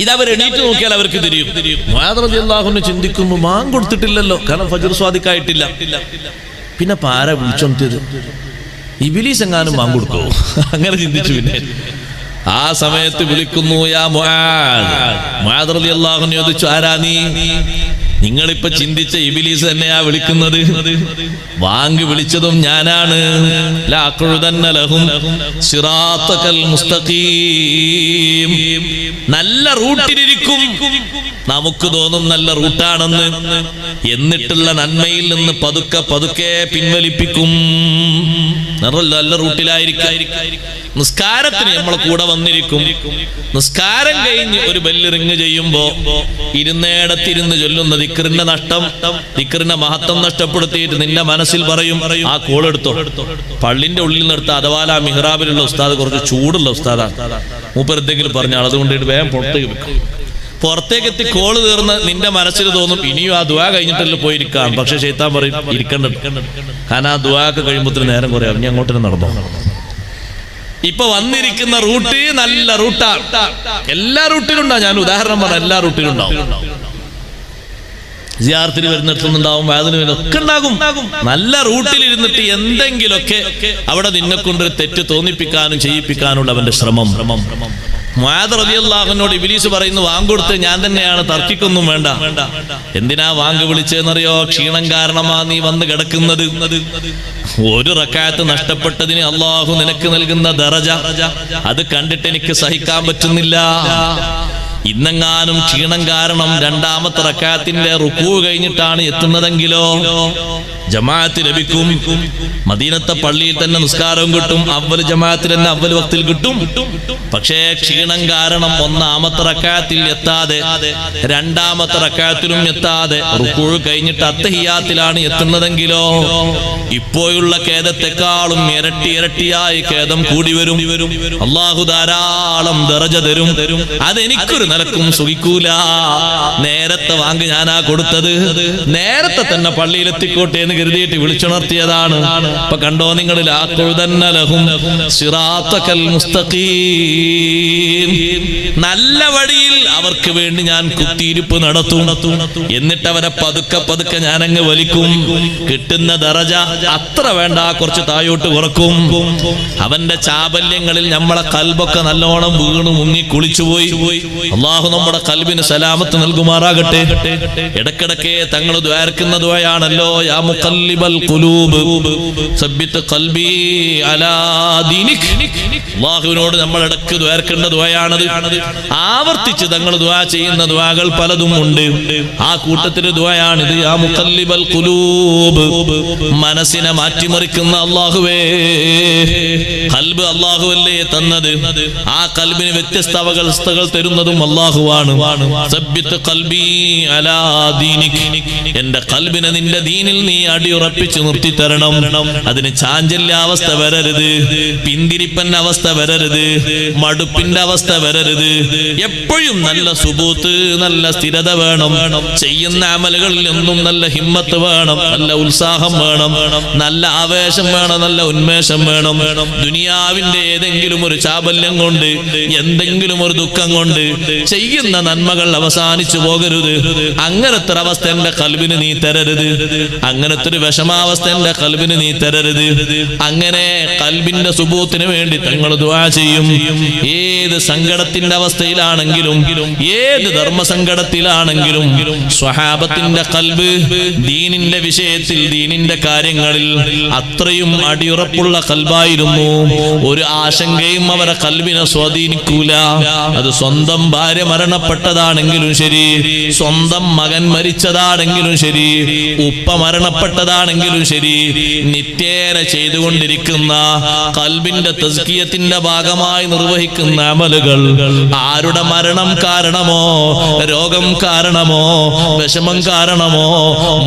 ഇതവർ എണീറ്റ് നോക്കിയാൽ അവർക്ക് തിരിയും. മുആദ് റളിയല്ലാഹു അൻഹു ചിന്തിക്കുന്നു, മാൻ കൊടുത്തിട്ടില്ലല്ലോ, കാരണം ഫജ്ർ സ്വാദിഖായിട്ടില്ല. പിന്നെ പാര വിളിച്ചോണ്ടിയത് ഇബ്ലീസ് എങ്ങാനും മാൻ കൊടുക്കോ, അങ്ങനെ ചിന്തിച്ചു. പിന്നെ ആ സമയത്ത് വിളിക്കുന്നു, യാ മുആദ്. മുആദ് റളിയല്ലാഹു അൻഹു ചോദിച്ചു, ആരാ നീ? നിങ്ങളിപ്പോ ചിന്തിച്ച ഇബ്ലീസ് തന്നെയാ വിളിക്കുന്നത്. വാങ്ക് വിളിച്ചതും ഞാനാണ്. ലഅഖുദന്ന ലഹും സിറാത്തകൽ മുസ്തഖീം. നല്ല റൂട്ടിലിരിക്കും, നമുക്ക് തോന്നും നല്ല റൂട്ടാണെന്ന്, എന്നിട്ടുള്ള നന്മയിൽ നിന്ന് പതുക്കെ പതുക്കെ പിൻവലിപ്പിക്കും. നല്ല റൂട്ടിലായിരിക്കും. നിസ്കാരത്തിന് നമ്മളെ കൂടെ വന്നിരിക്കും. നിസ്കാരം കഴിഞ്ഞ് ഒരു ബെല്ല് റിങ് ചെയ്യുമ്പോ ഇരുന്നേടത്തിരുന്ന് ചൊല്ലുന്ന ദിക്റിന്റെ നഷ്ടം, ദിക്റിന്റെ മഹത്വം നഷ്ടപ്പെടുത്തിയിട്ട് നിന്റെ മനസ്സിൽ പറയും, ആ കോൾ എടുത്തോ. പള്ളിന്റെ ഉള്ളിൽ നിർത്ത, അഥവാ ആ മിഹ്റാബിലുള്ള ഉസ്താദ് കുറച്ച് ചൂടുള്ള ഉസ്താദാണ്, മൂപ്പരെന്തെങ്കിലും പറഞ്ഞാൽ അതുകൊണ്ട് വേഗം പുറത്തേക്ക് വെക്കും. പുറത്തേക്ക് എത്തി കോള് തീർന്ന് നിന്റെ മനസ്സിൽ തോന്നും ഇനിയും ആ ദുആ കഴിഞ്ഞിട്ടല്ലോ പോയിരിക്കാം. പക്ഷെ ശൈത്താൻ പറയും ഇരിക്കണ്ട, കാരണം ആ ദുആ ഒക്കെ കഴിയുമ്പോൾ നേരം കുറയാം, ഇനി അങ്ങോട്ട് നടന്നോ. ഇപ്പൊ വന്നിരിക്കുന്ന റൂട്ട് നല്ല റൂട്ടാണ്. എല്ലാ റൂട്ടിലും ഉണ്ടാവും. ഞാൻ ഉദാഹരണം പറഞ്ഞ എല്ലാ റൂട്ടിലും ഉണ്ടാവും. സിയാറത്തിന് വരുന്നിടത്തുണ്ടാവും, വാതിന് ഒക്കെ ഉണ്ടാകും. നല്ല റൂട്ടിൽ ഇരുന്നിട്ട് എന്തെങ്കിലുമൊക്കെ അവിടെ നിന്നെ കൊണ്ടൊരു തെറ്റ് തോന്നിപ്പിക്കാനും ചെയ്യിപ്പിക്കാനുള്ള അവന്റെ ശ്രമം. മുആദ് റളിയല്ലാഹു അൻഹുവിനോട് ഇബ്ലീസ് പറയുന്നു, വാങ്കൊടുത്ത് ഞാൻ തന്നെയാണ്, തർക്കിക്കൊന്നും വേണ്ട. എന്തിനാ വാങ്ക് വിളിച്ചെന്നറിയോ? ക്ഷീണം കാരണമാ നീ വന്ന് കിടക്കുന്നത്. ഒരു റക്അത്ത് നഷ്ടപ്പെട്ടതിന് അല്ലാഹു നിനക്ക് നൽകുന്ന ദറജ അത് കണ്ടിട്ട് എനിക്ക് സഹിക്കാൻ പറ്റുന്നില്ല. ഇന്നെങ്ങാനും ക്ഷീണം കാരണം രണ്ടാമത്തെ റക്അത്തിന്റെ റുക്കൂ കഴിഞ്ഞിട്ടാണ് എത്തുന്നതെങ്കിലോ ജമാഅത്ത് ലഭിക്കും. മദീനത്തെ പള്ളിയിൽ തന്നെ നിസ്കാരവും കിട്ടും, അവ്വൽ ജമാഅത്തിൽ തന്നെ അവ്വൽ വക്തിൽ കിട്ടും. പക്ഷേ ക്ഷീണം കാരണം ഒന്നാമത്തെ റക്അത്തിൽ എത്താതെ രണ്ടാമത്തെ റക്അത്തിലും എത്താതെ റുക്കൂ കഴിഞ്ഞിട്ട് അത്തഹിയാത്തിലാണ് എത്തുന്നതെങ്കിലോ ഇപ്പോഴുള്ള ഖേദത്തെക്കാളും ഇരട്ടി ഇരട്ടിയായി ഖേദം കൂടി വരും. അല്ലാഹു ധാരാളം ദറജ തരും. അതെനിക്കൊരു നിലക്കും സുഖിക്കൂല. നേരത്തെ വാങ്ങി ഞാനാ കൊടുത്തത്, നേരത്തെ തന്നെ പള്ളിയിലെത്തിക്കോട്ടെ എന്ന് കരുതിയിട്ട് വിളിച്ചുണർത്തിയതാണ്. ഇപ്പൊ കണ്ടോ നിങ്ങൾ, നല്ല വഴിയിൽ അവർക്ക് വേണ്ടി ഞാൻ കുത്തിയിരിപ്പ് നടത്തും. എന്നിട്ട് അവരെ പതുക്കെ പതുക്കെ ഞാനങ്ങ് വലിക്കും. കിട്ടുന്ന ദറജ അത്ര വേണ്ട, കുറച്ച് താഴോട്ട് കുറക്കും. അവന്റെ ചാബല്യങ്ങളിൽ നമ്മളെ കൽബൊക്കെ നല്ലോണം വീണു മുങ്ങി കുളിച്ചുപോയി. അല്ലാഹു നമ്മുടെ കൽബിന് സലാമത്ത് നൽകുമാറാകട്ടെ. ഇടക്കിടക്ക് തങ്ങൾ ദ്വാരക്കുന്ന ദ്വായാണല്ലോ, യാ മുഖല്ലിബൽ ഖുലൂബ് സബ്ബിത് ഖൽബി അലാ ദീനിക്. അല്ലാഹുവിനോട് നമ്മൾ ഇടക്ക് ദ്വാരക്കേണ്ട ദ്വായാണത്. ആവർത്തിച്ച് തങ്ങൾ ദ്വാ ചെയ്യുന്ന ദ്വാകൾ പലതും ഉണ്ട്. ആ കൂട്ടത്തിൽ ദ്വായാണിത്, യാ മുഖല്ലിബൽ ഖുലൂബ്. മനസ്സിനെ മാറ്റിമറിക്കുന്ന അല്ലാഹുവേ, ഖൽബ് അല്ലാഹുവല്ലേ തന്നത്. ആ ഖൽബിന് വ്യത്യസ്ത അവസ്ഥകൾ തരുന്നതും അല്ലാഹുവാണ്. സബ്ബിത് ഖൽബി അലാ ദീനിക്. എന്റെ ഖൽബിനെ നിന്റെ ദീനിൽ നീ അടിയുറപ്പിച്ച് നിർത്തി തരണം. അതിന് ചാഞ്ചല്യ അവസ്ഥ വരരുത്, പിന്തിരിപ്പന്റെ അവസ്ഥ വരരുത്, മടുപ്പിന്റെ അവസ്ഥ വരരുത്. എപ്പോഴും നല്ല നല്ല സുബൂത്ത്, നല്ല സ്ഥിരത വേണം. ചെയ്യുന്ന അമലുകളിൽ എന്നും നല്ല ഹിമ്മത്ത് വേണം, നല്ല ഉത്സാഹം വേണം, നല്ല ആവേശം വേണം, നല്ല ഉന്മേഷം വേണം. ദുനിയാവിന്റെ ഏതെങ്കിലും ഒരു ചാബല്യം കൊണ്ട്, എന്തെങ്കിലും ഒരു ദുഃഖം കൊണ്ട് ചെയ്യുന്ന നന്മകൾ അവസാനിച്ചു പോകരുത്. അങ്ങനത്തെ അവസ്ഥ എന്റെ കൽബിന് നീ തരരുത്. അങ്ങനത്തെ ഒരു വിഷമാവസ്ഥ എന്റെ കൽബിന് നീ തരരുത്. അങ്ങനെ കൽബിന്റെ സുബൂത്തിന് വേണ്ടി തങ്ങൾ ദുആ ചെയ്യും. ഏത് സങ്കടത്തിന്റെ അവസ്ഥയിലാണെങ്കിലും, ഏത് ധർമ്മസങ്കടത്തിലാണെങ്കിലും സ്വഹാബത്തിന്റെ കൽബ് ദീനിന്റെ വിഷയത്തിൽ, ദീനിന്റെ കാര്യങ്ങളിൽ അത്രയും അടിയുറപ്പുള്ള കൽബായിരുന്നു. ഒരു ആശങ്കയും അവരെ കൽബിനെ സ്വാധീനിക്കൂല. അത് സ്വന്തം ഭാര്യ മരണപ്പെട്ടതാണെങ്കിലും ശരി, സ്വന്തം മകൻ മരിച്ചതാണെങ്കിലും ശരി, ഉപ്പ മരണപ്പെട്ടതാണെങ്കിലും ശരി, നിത്യേന ചെയ്തുകൊണ്ടിരിക്കുന്ന കൽബിന്റെ തസ്കിയത്തിന്റെ ഭാഗമായി നിർവഹിക്കുന്ന അമലുകൾ ആരുടെ മരണം കാരണമോ, രോഗം കാരണമോ, വിഷമം കാരണമോ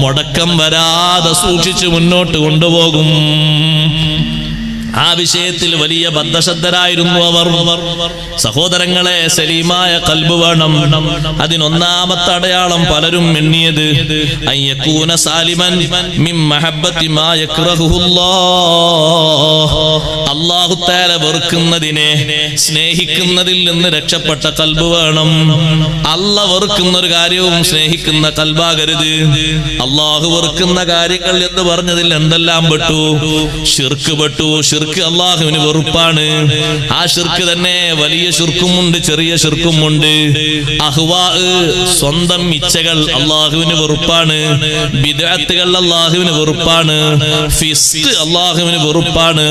മുടക്കം വരാതെ സൂക്ഷിച്ചു മുന്നോട്ട് കൊണ്ടുപോകും. ആ വിഷയത്തിൽ വലിയ ബദ്ധശ്രദ്ധരായിരുന്നു അവർ. സഹോദരങ്ങളെ, സലീമായ കൽബ് വേണം. അതിനൊന്നാമത്തെ അടയാളം പലരും എണ്ണിയത് അയ്യകൂന സാലിമൻ മിൻ മഹബ്ബത്തി മാ യക്റഹുല്ലാഹ്. അല്ലാഹു തആല വെറുക്കുന്നതിനെ സ്നേഹിക്കുന്നതിൽ നിന്ന് രക്ഷപ്പെട്ട കൽബ് വേണം. അല്ലാഹ് വെറുക്കുന്ന ഒരു കാര്യവും സ്നേഹിക്കുന്ന കൽബാകരുത്. അല്ലാഹു വെറുക്കുന്ന കാര്യങ്ങൾ എന്ന് പറഞ്ഞതിൽ എന്തെല്ലാം പെട്ടു? ശിർക്ക് പെട്ടു. ശിർക്ക് അല്ലാഹുവിന് വെറുപ്പാണ്. ആ ശിർക്ക് തന്നെ വലിയ ശിർക്കുമുണ്ട്, ചെറിയ ശിർക്കുമുണ്ട്. അഹ്വാ, സ്വന്തം ഇച്ഛകൾ അല്ലാഹുവിന് വെറുപ്പാണ്. ബിദ്അത്തുകൾ അല്ലാഹുവിന് വെറുപ്പാണ്. ഫിസ്ഖ് അല്ലാഹുവിന് വെറുപ്പാണ്.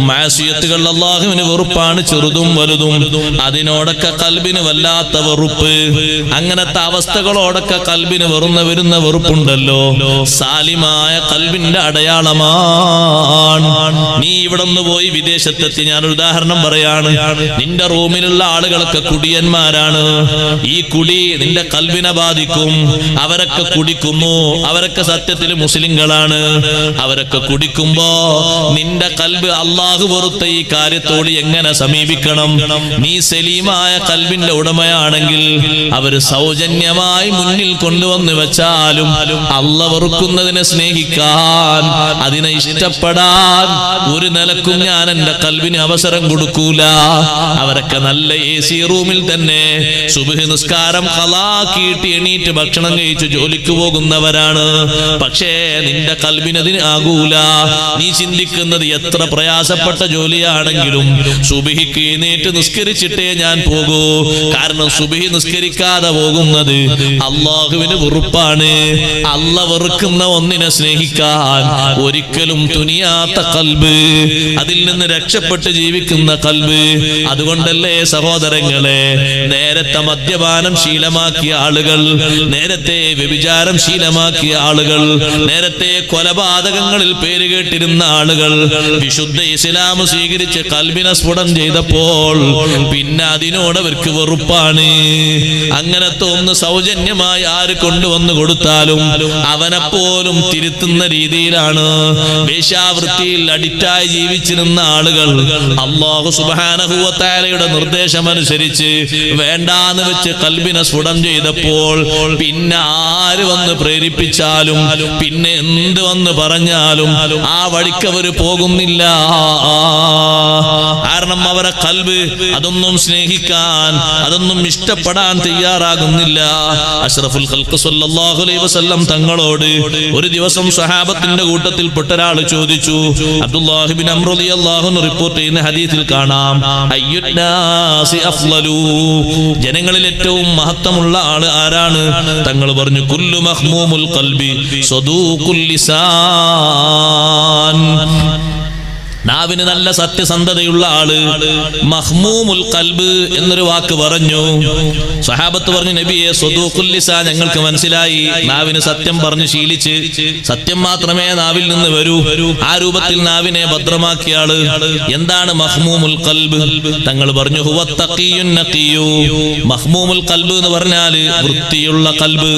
മഅസിയത്തുകൾ അല്ലാഹുവിന് വെറുപ്പാണ്, ചെറുതും വലുതും. അതിനോടൊക്കെ കൽബിന് വല്ലാത്ത വെറുപ്പ്. അങ്ങനത്തെ അവസ്ഥകളോടൊക്കെ കൽബിന് വരുന്ന വെറുപ്പുണ്ടല്ലോ, സാലിമായ കൽബിന്റെ അടയാളമാണ്. നീ ഇവിടെ ഒന്ന് പോയി വിദേശത്തെത്തി, ഞാനൊരു ഉദാഹരണം പറയാണ്. നിന്റെ റൂമിലുള്ള ആളുകളൊക്കെ കുടിയന്മാരാണ്. ഈ കുടി നിന്റെ കൽബിനെ ബാധിക്കും. അവരൊക്കെ കുടിക്കുന്നു, അവരൊക്കെ സത്യത്തിൽ മുസ്ലിങ്ങളാണ്. അവരൊക്കെ കുടിക്കുമ്പോ നിന്റെ കൽബ് അല്ലാഹു വെറുത്ത ഈ കാര്യത്തോട് എങ്ങനെ സമീപിക്കണം? നീ സലീമായ കൽബിന്റെ ഉടമയാണെങ്കിൽ അവര് സൗജന്യമായി മുന്നിൽ കൊണ്ടുവന്ന് വെച്ചാലും അല്ലാഹു വെറുക്കുന്നതിനെ സ്നേഹിക്കാൻ, അതിനെ ഇഷ്ടപ്പെടാൻ ഒരു നിലക്കും ഞാൻ എന്റെ കൽബിന് അവസരം കൊടുക്കൂല. അവരൊക്കെ നല്ല AC റൂമിൽ തന്നെ സുബ്ഹ് നിസ്കാരം ഖളാക്കിയിട്ട് എണീറ്റ് ഭക്ഷണം കഴിച്ച് ജോലിക്ക് പോകുന്നവരാണ്. പക്ഷേ നിന്റെ കൽബിനതിന് ആകൂല. നീ ചിന്തിക്കുന്നത് എത്ര പ്രയാസപ്പെട്ട ജോലിയാണെങ്കിലും സുബ്ഹിക്ക് എണീറ്റ് നിസ്കരിച്ചിട്ടേ ഞാൻ പോകൂ. കാരണം സുബ്ഹി നിസ്കരിക്കാതെ പോകുന്നത് അല്ലാഹുവിന് വെറുപ്പാണ്. അല്ലാഹ് വെറുക്കുന്ന ഒന്നിനെ സ്നേഹിക്കാൻ ഒരിക്കലും തുനിയാത്ത കൽബ്, അതിൽ നിന്ന് രക്ഷപ്പെട്ട് ജീവിക്കുന്ന കൽബ്. അതുകൊണ്ടല്ലേ സഹോദരങ്ങളെ, നേരത്തെ മദ്യപാനം ശീലമാക്കിയ ആളുകൾ, നേരത്തെ വ്യഭിചാരം ശീലമാക്കിയ ആളുകൾ, നേരത്തെ കൊലപാതകങ്ങളിൽ പേരുകേട്ടിരുന്ന ആളുകൾ വിശുദ്ധ ഇസ്ലാം സ്വീകരിച്ച് കൽബിനെ സ്ഫുടം ചെയ്തപ്പോൾ പിന്നെ അതിനോട് അവർക്ക് വെറുപ്പാണ്. അങ്ങനത്തെ ഒന്ന് സൗജന്യമായി ആര് കൊണ്ടുവന്ന് കൊടുത്താലും അവനെപ്പോലും തിരുത്തുന്ന രീതിയിലാണ്. വേശ്യാവൃത്തിയിൽ അഡിക്റ്റായി ജീവിച്ചിരുന്ന ആളുകൾ അല്ലാഹു സുബ്ഹാനഹു വ തആലയുടെ നിർദ്ദേശമനുസരിച്ച് വേണ്ടാന്ന് വെച്ച് കൽബിനെ സ്ഫുടം ചെയ്തപ്പോൾ പിന്നെ ആര് വന്ന് പ്രേരിപ്പിച്ചാലും, പിന്നെ എന്ത് വന്ന് പറഞ്ഞാലും ആ വഴിക്ക് അവര് പോകുന്നില്ല. കാരണം അവരെ കൽബ് അതൊന്നും സ്നേഹിക്കാൻ, അതൊന്നും ഇഷ്ടപ്പെടാൻ തയ്യാറാകുന്നില്ല. അഷ്റഫുൽ ഖൽഖ് സ്വല്ലല്ലാഹു അലൈഹി വസല്ലം തങ്ങളോട് ഒരു ദിവസം സ്വഹാബത്തിന്റെ കൂട്ടത്തിൽപ്പെട്ട ഒരാൾ ചോദിച്ചു. അബ്ദുല്ലാഹി ഇബ്നു അംർ റളിയല്ലാഹു അൻഹു റിപ്പോർട്ട് ചെയ്യുന്ന ഹദീസിൽ കാണാം, അയ്യുന്നാസി അഫ്ളലു, ജനങ്ങളിൽ ഏറ്റവും മഹത്വമുള്ള ആള് ആരാണ്? തങ്ങൾ പറഞ്ഞു, കുല്ലു മഖ്മൂമുൽ ഖൽബി സദൂഖുൽ ലിസാൻ, നാവിന് നല്ല സത്യസന്ധതയുള്ള ആള്. മഹ്മൂമുൽ ഖൽബ് എന്നൊരു വാക്ക് പറഞ്ഞു. സ്വഹാബത്ത് പറഞ്ഞു, നബിയെ സദൂഖുൽ ലിസാൻ ഞങ്ങൾക്ക് മനസ്സിലായി. നാവിന് സത്യം പറഞ്ഞു ശീലിച്ച് സത്യം മാത്രമേ നാവിൽ നിന്ന് വരൂ, ആ രൂപത്തിൽ നാവിനെ ഭദ്രമാക്കിയ ആള്. എന്താണ് മഹ്മൂമുൽ ഖൽബ്? തങ്ങൾ പറഞ്ഞു, ഹുവ തഖിയുൻ നഖിയു. മഹ്മൂമുൽ ഖൽബ് എന്ന് പറഞ്ഞാല് വൃത്തിയുള്ള ഖൽബ്,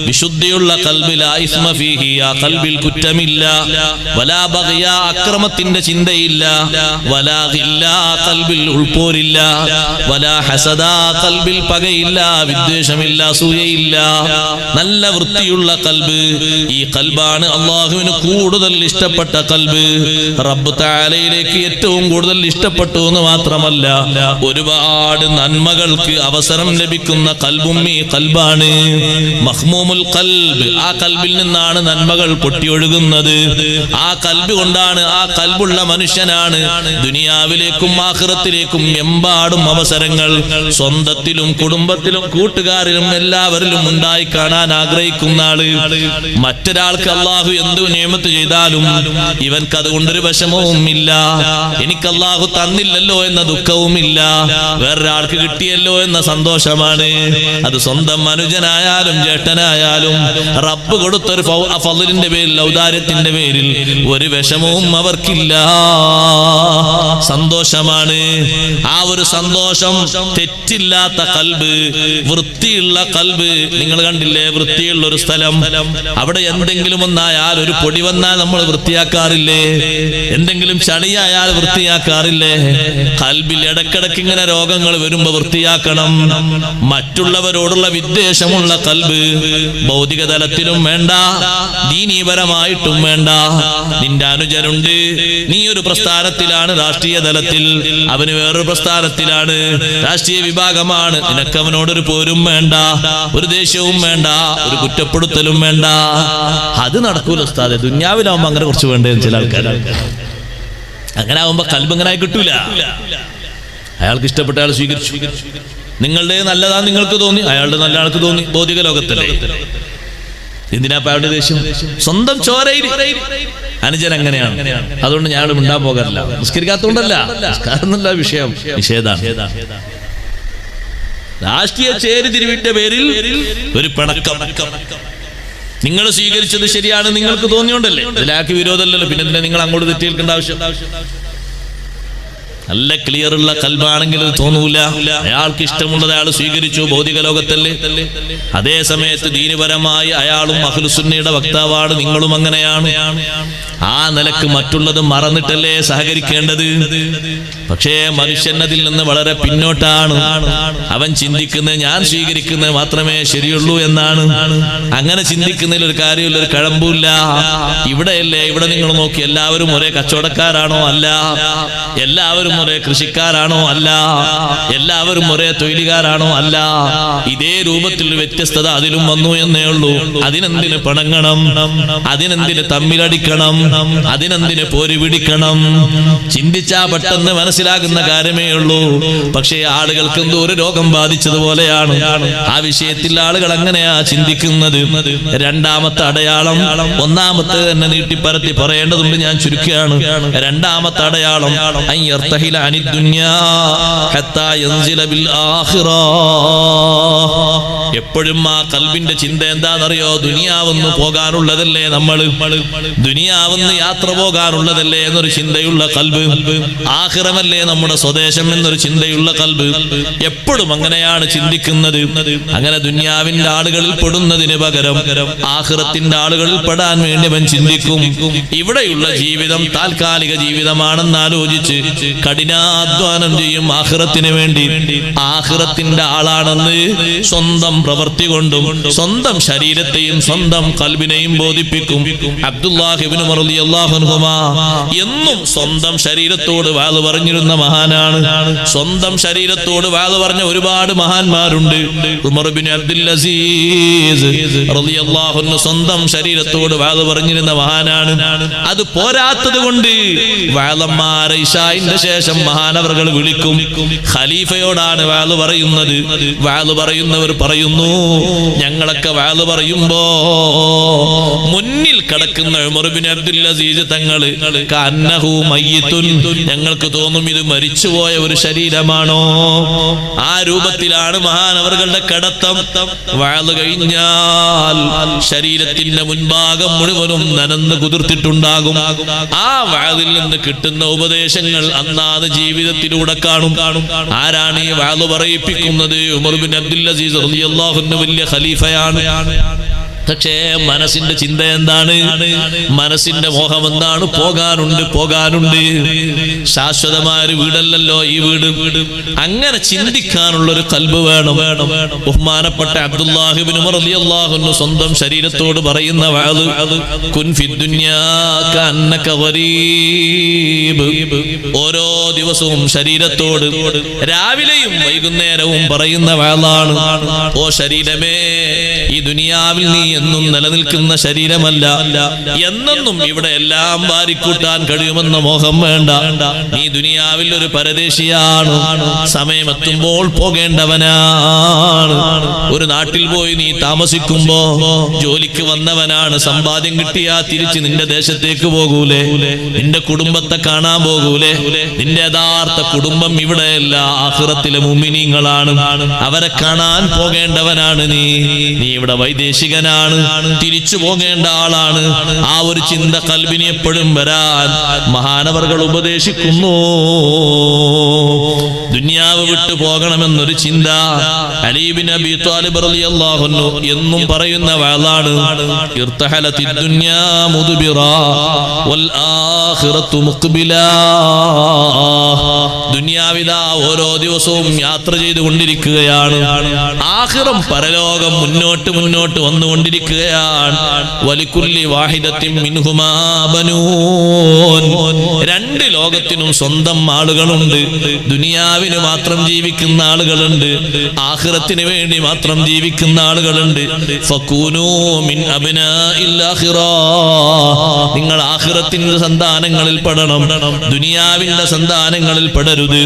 വിശുദ്ധിയുള്ള ഖൽബ്. ലാ ഇസ്മ ഫീഹി, ആ ഖൽബിൽ കുറ്റമില്ല. വലാ ബഗ്യ, അക്രമത്തിന്റെ ചിന്ത ചിന്തയില്ല, വലാ ഖില്ല ഖൽബിൽ ഉൾപോരില്ല, വലാ ഹസദ ഖൽബിൽ പകയില്ല, വിദ്വേഷമില്ല, അസൂയയില്ല. നല്ല വൃത്തിയുള്ള ഖൽബ്. ഈ ഖൽബാണ് അല്ലാഹുവിന് കൂടുതൽ ഇഷ്ടപ്പെട്ട ഖൽബ്. റബ്ബ് തആലയിലേക്ക് ഏറ്റവും കൂടുതൽ ഇഷ്ടപ്പെട്ടു എന്ന് മാത്രമല്ല, ഒരുപാട് നന്മകൾക്ക് അവസരം ലഭിക്കുന്ന ഖൽബും ഈ ഖൽബാണ്. മഖ്മൂമുൽ ഖൽബ്, ആ ഖൽബിൽ നിന്നാണ് നന്മകൾ പൊട്ടിയൊഴുകുന്നത്. ആ ഖൽബ് കൊണ്ടാണ്, ആ ഖൽബുള്ള മനുഷ്യനാണ് ദുനിയാവിലേക്കും ആഖിറത്തിലേക്കും എമ്പാടും അവസരങ്ങൾ സ്വന്തത്തിലും കുടുംബത്തിലും കൂട്ടുകാരിലും എല്ലാവരിലും ഉണ്ടായി കാണാൻ ആഗ്രഹിക്കുന്ന ആള്. മറ്റൊരാൾക്ക് അല്ലാഹു എന്തു നിയമത്ത് ചെയ്താലും ഇവൻക്ക് അതുകൊണ്ടൊരു വിഷമവും ഇല്ല. എനിക്ക് അല്ലാഹു തന്നില്ലല്ലോ എന്ന ദുഃഖവും ഇല്ല, വേറൊരാൾക്ക് കിട്ടിയല്ലോ എന്ന സന്തോഷമാണ്. അത് സ്വന്തം അനുജനായാലും ജ്യേഷ്ഠനായാലും റബ്ബ് കൊടുത്തൊരു ഫളിന്റെ പേരിൽ, ഔദാര്യത്തിന്റെ പേരിൽ ഒരു വിഷമവും അവർക്കില്ല, സന്തോഷമാണ്. ആ ഒരു സന്തോഷം, തെറ്റില്ലാത്ത ഖൽബ്, വൃത്തിയുള്ള ഖൽബ്. നിങ്ങൾ കണ്ടില്ലേ, വൃത്തിയുള്ള ഒരു സ്ഥലം, അവിടെ എന്തെങ്കിലും ഒന്നായാൽ, ഒരു പൊടി വന്നാൽ നമ്മൾ വൃത്തിയാക്കാറില്ലേ? എന്തെങ്കിലും ചളിയായാൽ വൃത്തിയാക്കാറില്ലേ? ഖൽബിൽ ഇടക്കിടക്ക് ഇങ്ങനെ രോഗങ്ങൾ വരുമ്പോ വൃത്തിയാക്കണം. മറ്റുള്ളവരോടുള്ള വിദ്വേഷമുള്ള ഖൽബ് ഭൗതിക തലത്തിലും വേണ്ട, ദീനീപരമായിട്ടും വേണ്ട. നിന്റെ അനുജനുണ്ട്, നീ ഒരു പ്രസ്ഥാനത്തിലാണ്, രാഷ്ട്രീയ തലത്തിൽ, അവന് വേറൊരു പ്രസ്ഥാനത്തിലാണ്, രാഷ്ട്രീയ വിഭാഗമാണ്, നിനക്ക് അവനോടൊരു പോരും വേണ്ട, ഒരു ദേഷ്യവും വേണ്ട, ഒരു കുറ്റപ്പെടുത്തലും വേണ്ട. അത് നടക്കൂല ഉസ്താദെ. ദുന്യാവിലാവുമ്പോ അങ്ങനെ കുറച്ച് വേണ്ടതെന്ന് ചില ആൾക്കാർ. അങ്ങനെ ആവുമ്പോ ഖൽബ് അങ്ങനെ കിട്ടൂല. അയാൾക്ക് ഇഷ്ടപ്പെട്ട ആൾ സ്വീകരിച്ചു. നിങ്ങളുടെ നല്ലതാ നിങ്ങൾക്ക് തോന്നി, അയാളുടെ നല്ല ആൾക്ക് തോന്നി. ഭൗതിക ലോകത്തല്ലേ, എന്തിനാ അയാളുടെ ദേഷ്യം? സ്വന്തം ചോരയിൽ. അനുജൻ അങ്ങനെയാണ്. അതുകൊണ്ട് ഞാൻ മിണ്ടാൻ പോകാറില്ല. നിസ്കരിക്കാത്തോണ്ടല്ല, നിസ്കാരമൊന്നുമല്ല വിഷയം, നിഷേധാണ്. രാഷ്ട്രീയ ചേരിതിരിവിന്റെ പേരിൽ ഒരു പിണക്കം. നിങ്ങൾ സ്വീകരിച്ചത് ശരിയാണ് നിങ്ങൾക്ക് തോന്നിയോണ്ടല്ലേ, ഇതിലാക്കി വിരോധമല്ലല്ലോ, പിന്നെ നിങ്ങൾ അങ്ങോട്ട് തെറ്റിയേൽക്കേണ്ട ആവശ്യം. നല്ല ക്ലിയർ ഉള്ള ഖൽബാണെങ്കിൽ അത് തോന്നൂല. അയാൾക്ക് ഇഷ്ടമുള്ളത് അയാൾ സ്വീകരിച്ചു, ഭൗതിക ലോകത്തല്ലേ. അതേ സമയത്ത് ദീനപരമായി അയാളും അഹ്ലുസുന്നയുടെ വക്താവാണ്, നിങ്ങളും അങ്ങനെയാണ്. ആ നിലക്ക് മറ്റുള്ളത് മറന്നിട്ടല്ലേ സഹകരിക്കേണ്ടത്. പക്ഷേ മനുഷ്യൻ അതിൽ നിന്ന് വളരെ പിന്നോട്ടാണ്. അവൻ ചിന്തിക്കുന്നത് ഞാൻ സ്വീകരിക്കുന്നത് മാത്രമേ ശരിയുള്ളൂ എന്നാണ്. അങ്ങനെ ചിന്തിക്കുന്നതിൽ ഒരു കാര്യമില്ല, ഒരു കഴമ്പൂല്ല. ഇവിടെയല്ലേ, ഇവിടെ നിങ്ങൾ നോക്കി, എല്ലാവരും ഒരേ കച്ചവടക്കാരാണോ? അല്ല. എല്ലാവരും ഒരേ കൃഷിക്കാരാണോ? അല്ല. എല്ലാവരും ഒരേ തൊഴിലുകാരാണോ? അല്ല. ഇതേ രൂപത്തിൽ വ്യത്യസ്തത അതിലും വന്നു എന്നേ ഉള്ളൂ. അതിനെന്തിന് പിണങ്ങണം? അതിനെന്തിന് തമ്മിലടിക്കണം? അതിനെന്തിന് പോരി പിടിക്കണം? ചിന്തിച്ചാ പെട്ടെന്ന് മനസ്സിലാകുന്ന കാര്യമേ ഉള്ളൂ. പക്ഷേ ആളുകൾക്ക് എന്തോ ഒരു രോഗം ബാധിച്ചതുപോലെയാണ്. ആ വിഷയത്തിൽ ആളുകൾ അങ്ങനെയാ ചിന്തിക്കുന്നത്. രണ്ടാമത്തെ അടയാളം, ഒന്നാമത്തെ തന്നെ നീട്ടിപ്പരത്തി പറയേണ്ടതുണ്ട്, ഞാൻ ചുരുക്കുകയാണ്. രണ്ടാമത്തെ അടയാളം എപ്പോഴും ആ ഖൽബിന്റെ ചിന്ത എന്താണെന്നറിയോ? ദുനിയാവെന്ന് പോകാനുള്ളതല്ലേ, നമ്മൾ ദുനിയാവെന്ന് യാത്ര പോകാനുള്ളതല്ലേ എന്നൊരു ചിന്തയുള്ള ഖൽബ്. ആഖിറമല്ലേ നമ്മുടെ സ്വദേശം എന്നൊരു ചിന്തയുള്ള ഖൽബ്. എപ്പോഴും അങ്ങനെയാണ് ചിന്തിക്കുന്നത്. അങ്ങനെ ദുനിയാവിന്റെ ആളുകളിൽ പെടുന്നതിന് പകരം ആഖിറത്തിന്റെ ആളുകളിൽ പെടാൻ വേണ്ടി അവൻ ചിന്തിക്കും. ഇവിടെയുള്ള ജീവിതം താൽക്കാലിക ജീവിതമാണെന്ന് ആലോചിച്ച് കഠിനാധ്വാനം ചെയ്യും ആഖിറത്തിന് വേണ്ടി. ആഖിറത്തിന്റെ ആളാണെന്ന് സ്വന്തം പ്രവൃത്തി കൊണ്ടും സ്വന്തം ശരീരത്തെയും സ്വന്തം ഖൽബിനെയും ബോധിപ്പിക്കും. അബ്ദുല്ലാഹി ഇബ്നു ഉമർ റളിയല്ലാഹു അൻഹുമാ എന്നും സ്വന്തം ശരീരത്തോട് വാള് പറഞ്ഞിരുന്ന മഹാനാണ്. സ്വന്തം ശരീരത്തോട് വാള് പറഞ്ഞ ഒരുപാട് മഹാന്മാരുണ്ട്. ഉമർ ഇബ്നു അബ്ദുൽ അസീസ് റളിയല്ലാഹു അൻഹു സ്വന്തം ശരീരത്തോട് വാള് പറഞ്ഞിരുന്ന മഹാനാണ്. അത് പോരാത്തത് കൊണ്ട് വാളന്മാരെ ഇശാഇന്റെ ശേഷം മഹാനവറുകൾ വിളിക്കും. ഖലീഫയോടാണ് വാള് പറയുന്നത്. വാള് പറയുന്നവർ പറയുന്നു, ഞങ്ങളൊക്കെ വാള് പറയുമ്പോ മുന്നിൽ കിടക്കുന്ന ഉമർ ഇബ്നു അബ്ദുൽ അസീസ് തങ്ങള് കഅന്നഹു മയ്യിത്തുൻ, ഞങ്ങൾക്ക് തോന്നും ഇത് മരിച്ചുപോയ ഒരു ശരീരമാണോ. ആ രൂപത്തിലാണ് മഹാനവറുകളുടെ കിടത്തം. വാള് കഴിഞ്ഞാൽ ശരീരത്തിന്റെ മുൻഭാഗം മുഴുവനും നനന്ന് കുതിർത്തിട്ടുണ്ടാകും. ആ വാളിൽ നിന്ന് കിട്ടുന്ന ഉപദേശങ്ങൾ അന്നാത് ജീവിതത്തിലൂടെ കാണും. ആരാണ് ഈ വാള് പറയിപ്പിക്കുന്നത്? ഉമർ ഇബ്നു അബ്ദുൽ അസീസ് റളിയല്ലാഹു അൻഹു വലിയ ഖലീഫയാണ്. പക്ഷേ മനസ്സിന്റെ ചിന്ത എന്താണ്? മനസ്സിന്റെ മോഹം എന്താണ്? പോകാനുണ്ട്. ശാശ്വതമായ ഒരു വീടല്ലല്ലോ ഈ വീട്. അങ്ങനെ ചിന്തിക്കാനുള്ള ഒരു ഖൽബ് വേണം. ബഹുമാനപ്പെട്ട അബ്ദുല്ലാഹി ഇബ്നു ഉമർ റളിയല്ലാഹു അൻഹു സ്വന്തം ശരീരത്തോട് പറയുന്ന വഅദ്, കുൻ ഫിദ് ദുനിയാ കഅന്നക ഗരീബ്. ഓരോ ദിവസവും ശരീരത്തോട് രാവിലെയും വൈകുന്നേരവും പറയുന്ന വഅദാണ്. ഓ ശരീരമേ, ഈ ദുനിയാവിൽ നീ എന്നും നിലനിൽക്കുന്ന ശരീരമല്ല. എന്നെന്നും ഇവിടെ എല്ലാം വാരിക്കൂട്ടാൻ കഴിയുമെന്ന മോഹം വേണ്ട. നീ ദുനിയാവിൽ ഒരു പരദേശിയാണ്. സമയമെത്തുമ്പോൾ പോകേണ്ടവനാണ്. ഒരു നാട്ടിൽ പോയി നീ താമസിക്കുമ്പോ ജോലിക്ക് വന്നവനാണ്. സമ്പാദ്യം കിട്ടിയാ തിരിച്ച് നിന്റെ ദേശത്തേക്ക് പോകൂലേ? നിന്റെ കുടുംബത്തെ കാണാൻ പോകൂലേ? നിന്റെ യഥാർത്ഥ കുടുംബം ഇവിടെയല്ല, ആഖിറത്തിലെ മുഅ്മിനീങ്ങളാണ്. അവരെ കാണാൻ പോകേണ്ടവനാണ് നീ. ഇവിടെ വൈദേശികനാണ്, തിരിച്ചു പോകേണ്ട ആളാണ്. ആ ഒരു ചിന്ത ഖൽബിനെ എപ്പോഴും വരാൻ മഹാനവർകൾ ഉപദേശിക്കുന്നു. ദുനിയാവ് വിട്ടു പോകണമെന്നൊരു ചിന്ത അലി ഇബ്നു അബീ ത്വാലിബ് റളിയല്ലാഹു അൻഹു എന്നും പറയുന്ന വഅദാണ്. ഇർതഹലത്തിദ് ദുനിയാ മുദ്ബിറാ വൽ ആഖിറത്തു മുഖ്ബിലാ. ദുനിയാവിതാ ഓരോ ദിവസവും യാത്ര ചെയ്തുകൊണ്ടിരിക്കുകയാണ്. ആഖിറം പരലോകം മുന്നോട്ട് വന്നുകൊണ്ടിരിക്കുകയാണ്. വലികുല്ലി വാഹിദത്തിൻ മിൻഹുമാ ബനൂൻ. രണ്ട് ലോകത്തിനും സ്വന്തം ആളുകളുണ്ട്. ദുനിയാവിന് മാത്രം ജീവിക്കുന്ന ആളുകളുണ്ട്, ആഖിറത്തിന് വേണ്ടി മാത്രം ജീവിക്കുന്ന ആളുകളുണ്ട്. ഫകൂനൂ മിൻ അബ്നാഇൽ ആഖിറ. നിങ്ങൾ ആഖിറത്തിന്റെ സന്താനങ്ങളിൽ പെടണം, ദുനിയാവിന്റെ സന്താനങ്ങളിൽ പെടരുത്.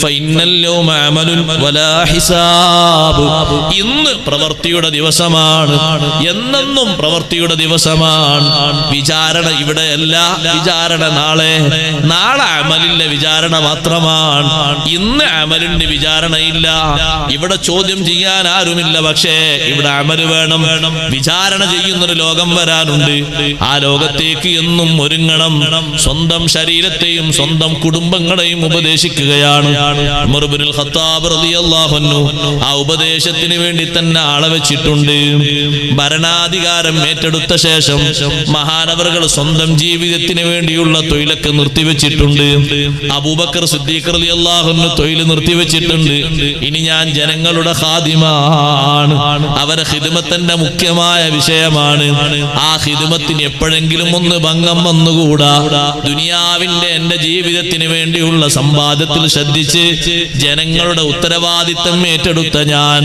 ഫഇന്നൽ യൗമ അമലുൻ വലാ ഹിസാബ്. ഇന്ന് പ്രവൃത്തിയുടെ ദിവസമാണ്, എന്നെന്നും പ്രവൃത്തിയുടെ ദിവസമാണ്. വിചാരണ ഇവിടെയല്ല, വിചാരണ നാളെ അമലിന്റെ വിചാരണ മാത്രമാണ്. ഇന്ന് അമലിന്റെ വിചാരണയില്ല. ഇവിടെ ചോദ്യം ചെയ്യാൻ ആരുമില്ല, പക്ഷേ ഇവിടെ അമല് വേണം. വിചാരണ ചെയ്യുന്നൊരു ലോകം വരാനുണ്ട്. ആ ലോകത്തേക്ക് എന്നും ഒരുങ്ങണം. സ്വന്തം ശരീരത്തെയും സ്വന്തം കുടുംബങ്ങളെയും ഉപദേശിക്കുകയാണ് ഉമർ ഇബ്നുൽ ഖത്താബ് റളിയല്ലാഹു അൻഹു. ആ ഉപദേശത്തിന് വേണ്ടി തന്നെ ആളെ വെച്ചിട്ടുണ്ട്. ഭരണാധികാരം ഏറ്റെടുത്ത ശേഷം മഹാനവറുകൾ സ്വന്തം ജീവിതത്തിന് വേണ്ടിയുള്ള തൊഴിലൊക്കെ നിർത്തിവെച്ചിട്ടുണ്ട്. അബൂബക്കർ സിദ്ദീഖ് റളിയല്ലാഹു അൻഹു തൊഴിൽ നിർത്തിവെച്ചിട്ടുണ്ട്. ഇനി ഞാൻ ജനങ്ങളുടെ ഖാദിമാണ്, അവരെ ഖിദ്മത്തിന്റെ മുഖ്യമായ വിഷയമാണ്. ആ ഖിദ്മത്തിന് എപ്പോഴെങ്കിലും ഒന്ന് ഭംഗം വന്നുകൂടാ. ദുനിയാവിന്റെ എന്റെ ജീവിതത്തിന് വേണ്ടിയുള്ള സമ്പാദ്യത്തിൽ ശ്രദ്ധിച്ച് ജനങ്ങളുടെ ഉത്തരവാദിത്തം ഏറ്റെടുത്ത ഞാൻ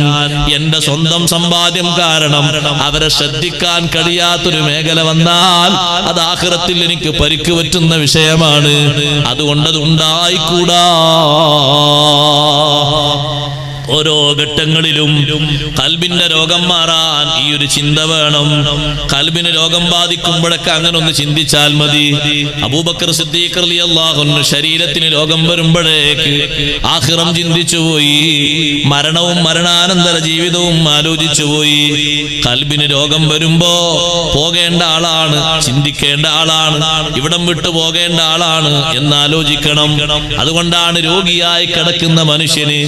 എന്റെ സ്വന്തം സമ്പാദ്യം കാരണം അവരെ ശ്രദ്ധിക്കാൻ കഴിയാത്തൊരു മേഖല വന്നാൽ അത് ആഖിറത്തിൽ എനിക്ക് പരിക്ക് പറ്റുന്ന വിഷയമാണ്. അതുകൊണ്ട് അത് ഉണ്ടായിക്കൂടാ. ഓരോ ഘട്ടങ്ങളിലും ഖൽബിന്റെ രോഗം മാറാൻ ഈ ഒരു ചിന്ത വേണം. ഖൽബിന് രോഗം ബാധിക്കുമ്പോഴൊക്കെ അങ്ങനെ ഒന്ന് ചിന്തിച്ചാൽ മതി. അബൂബക്കർ സിദ്ദീഖ് റളിയല്ലാഹു അൻഹു ശരീരത്തിന് രോഗം വരുമ്പോഴേക്ക് ആഖിറം ചിന്തിച്ചുപോയി, മരണവും മരണാനന്തര ജീവിതവും ആലോചിച്ചുപോയി. ഖൽബിന് രോഗം വരുമ്പോ പോകേണ്ട ആളാണ്, ചിന്തിക്കേണ്ട ആളാണ്, ഇവിടം വിട്ടു പോകേണ്ട ആളാണ് എന്നാലോചിക്കണം. അതുകൊണ്ടാണ് രോഗിയായി കിടക്കുന്ന മനുഷ്യന്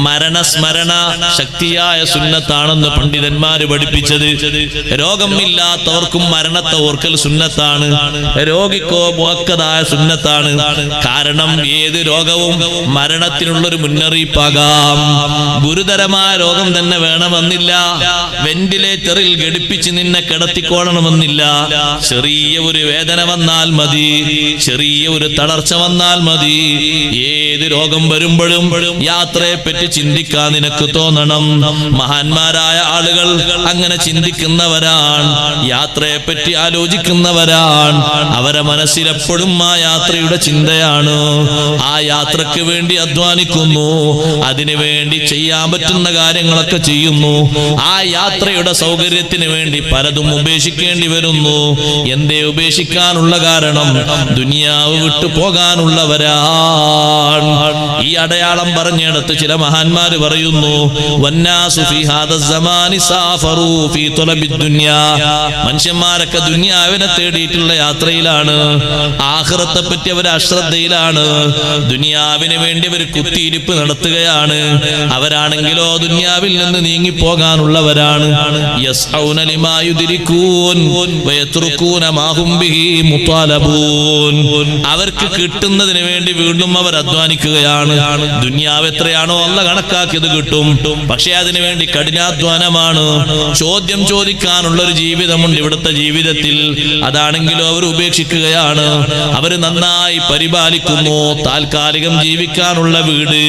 മരണസ്മരണ ശക്തിയായ സുന്നത്താണെന്ന് പണ്ഡിതന്മാര് പഠിപ്പിച്ചത്. രോഗമില്ലാത്തവർക്കും മരണത്തെ ഓർക്കൽ സുന്നത്താണ്, രോഗിക്കോ മുഅക്കദായ സുന്നത്താണ്. കാരണം ഏത് രോഗവും മരണത്തിനുള്ളൊരു മുന്നറിയിപ്പാകാം. ഗുരുതരമായ രോഗം തന്നെ വേണമെന്നില്ല, വെന്റിലേറ്ററിൽ ഘടിപ്പിച്ച് നിന്നെ കിടത്തിക്കോളണമെന്നില്ല. ചെറിയ ഒരു വേദന വന്നാൽ മതി, ചെറിയ ഒരു തളർച്ച വന്നാൽ മതി. ഏത് രോഗം വരുമ്പോഴും യാത്രയെ പറ്റി ചിന്തിക്കാൻ നിനക്ക് തോന്നണം. മഹാന്മാരായ ആളുകൾ അങ്ങനെ ചിന്തിക്കുന്നവരാണ്, യാത്രയെ പറ്റി ആലോചിക്കുന്നവരാണ്. അവരെ മനസ്സിലെപ്പോഴും ആ യാത്രയുടെ ചിന്തയാണ്. ആ യാത്രക്ക് വേണ്ടി അധ്വാനിക്കുന്നു, അതിനു വേണ്ടി ചെയ്യാൻ പറ്റുന്ന കാര്യങ്ങളൊക്കെ ചെയ്യുന്നു. ആ യാത്രയുടെ സൗകര്യത്തിന് വേണ്ടി പലതും ഉപേക്ഷിക്കേണ്ടി വരുന്നു. എന്തേ ഉപേക്ഷിക്കാനുള്ള കാരണം? ദുനിയാവ് വിട്ടു പോകാനുള്ളവരാണ്. ഈ അടയാളം പറഞ്ഞെടുത്ത് ചില മഹാന്മാര് പറയുന്നു വന്നാസു ഫീ ഹാദ സമാനി സാഫറു ഫീ തലബിദ് ദുനിയാ. മനുഷ്യന്മാരൊക്കെ ദുനിയാവിനെ തേടിയിട്ടുള്ള യാത്രയിലാണ്. ആഖിറത്തെ പറ്റി അവർ അശ്രദ്ധയിലാണ്. ദുനിയാവിന് വേണ്ടി അവർ കുത്തിയിരിപ്പ് നടത്തുകയാണ്. അവരാണെങ്കിലോ ദുനിയാവിൽ നിന്ന് നീങ്ങിപ്പോകാനുള്ളവരാണ്. യസ്ഔന ലിമാ യുദ്രികൂൻ വയത്റുകൂന മാ ഹും ബിഹി മുതാലബൂൻ. അവർക്ക് കിട്ടുന്നതിന് വേണ്ടി വീണ്ടും അവർ അധ്വാനിക്കുകയാണ്. ദുനിയാവ് എത്രയാണോ അല്ലാഹ് കണക്കാക്കിയത് കിട്ടും. പക്ഷേ അതിനു വേണ്ടി കഠിനാധ്വാനമാണ്. ചോദ്യം ചോദിക്കാനുള്ള ഒരു ജീവിതമുണ്ട് ഇവിടുത്തെ ജീവിതത്തിൽ. അതാണെങ്കിലോ അവർ ഉപേക്ഷിക്കുകയാണ്. അവർ നന്നായി പരിപാലിക്കുന്നു. താൽക്കാലികം ജീവിക്കാനുള്ള വീട്,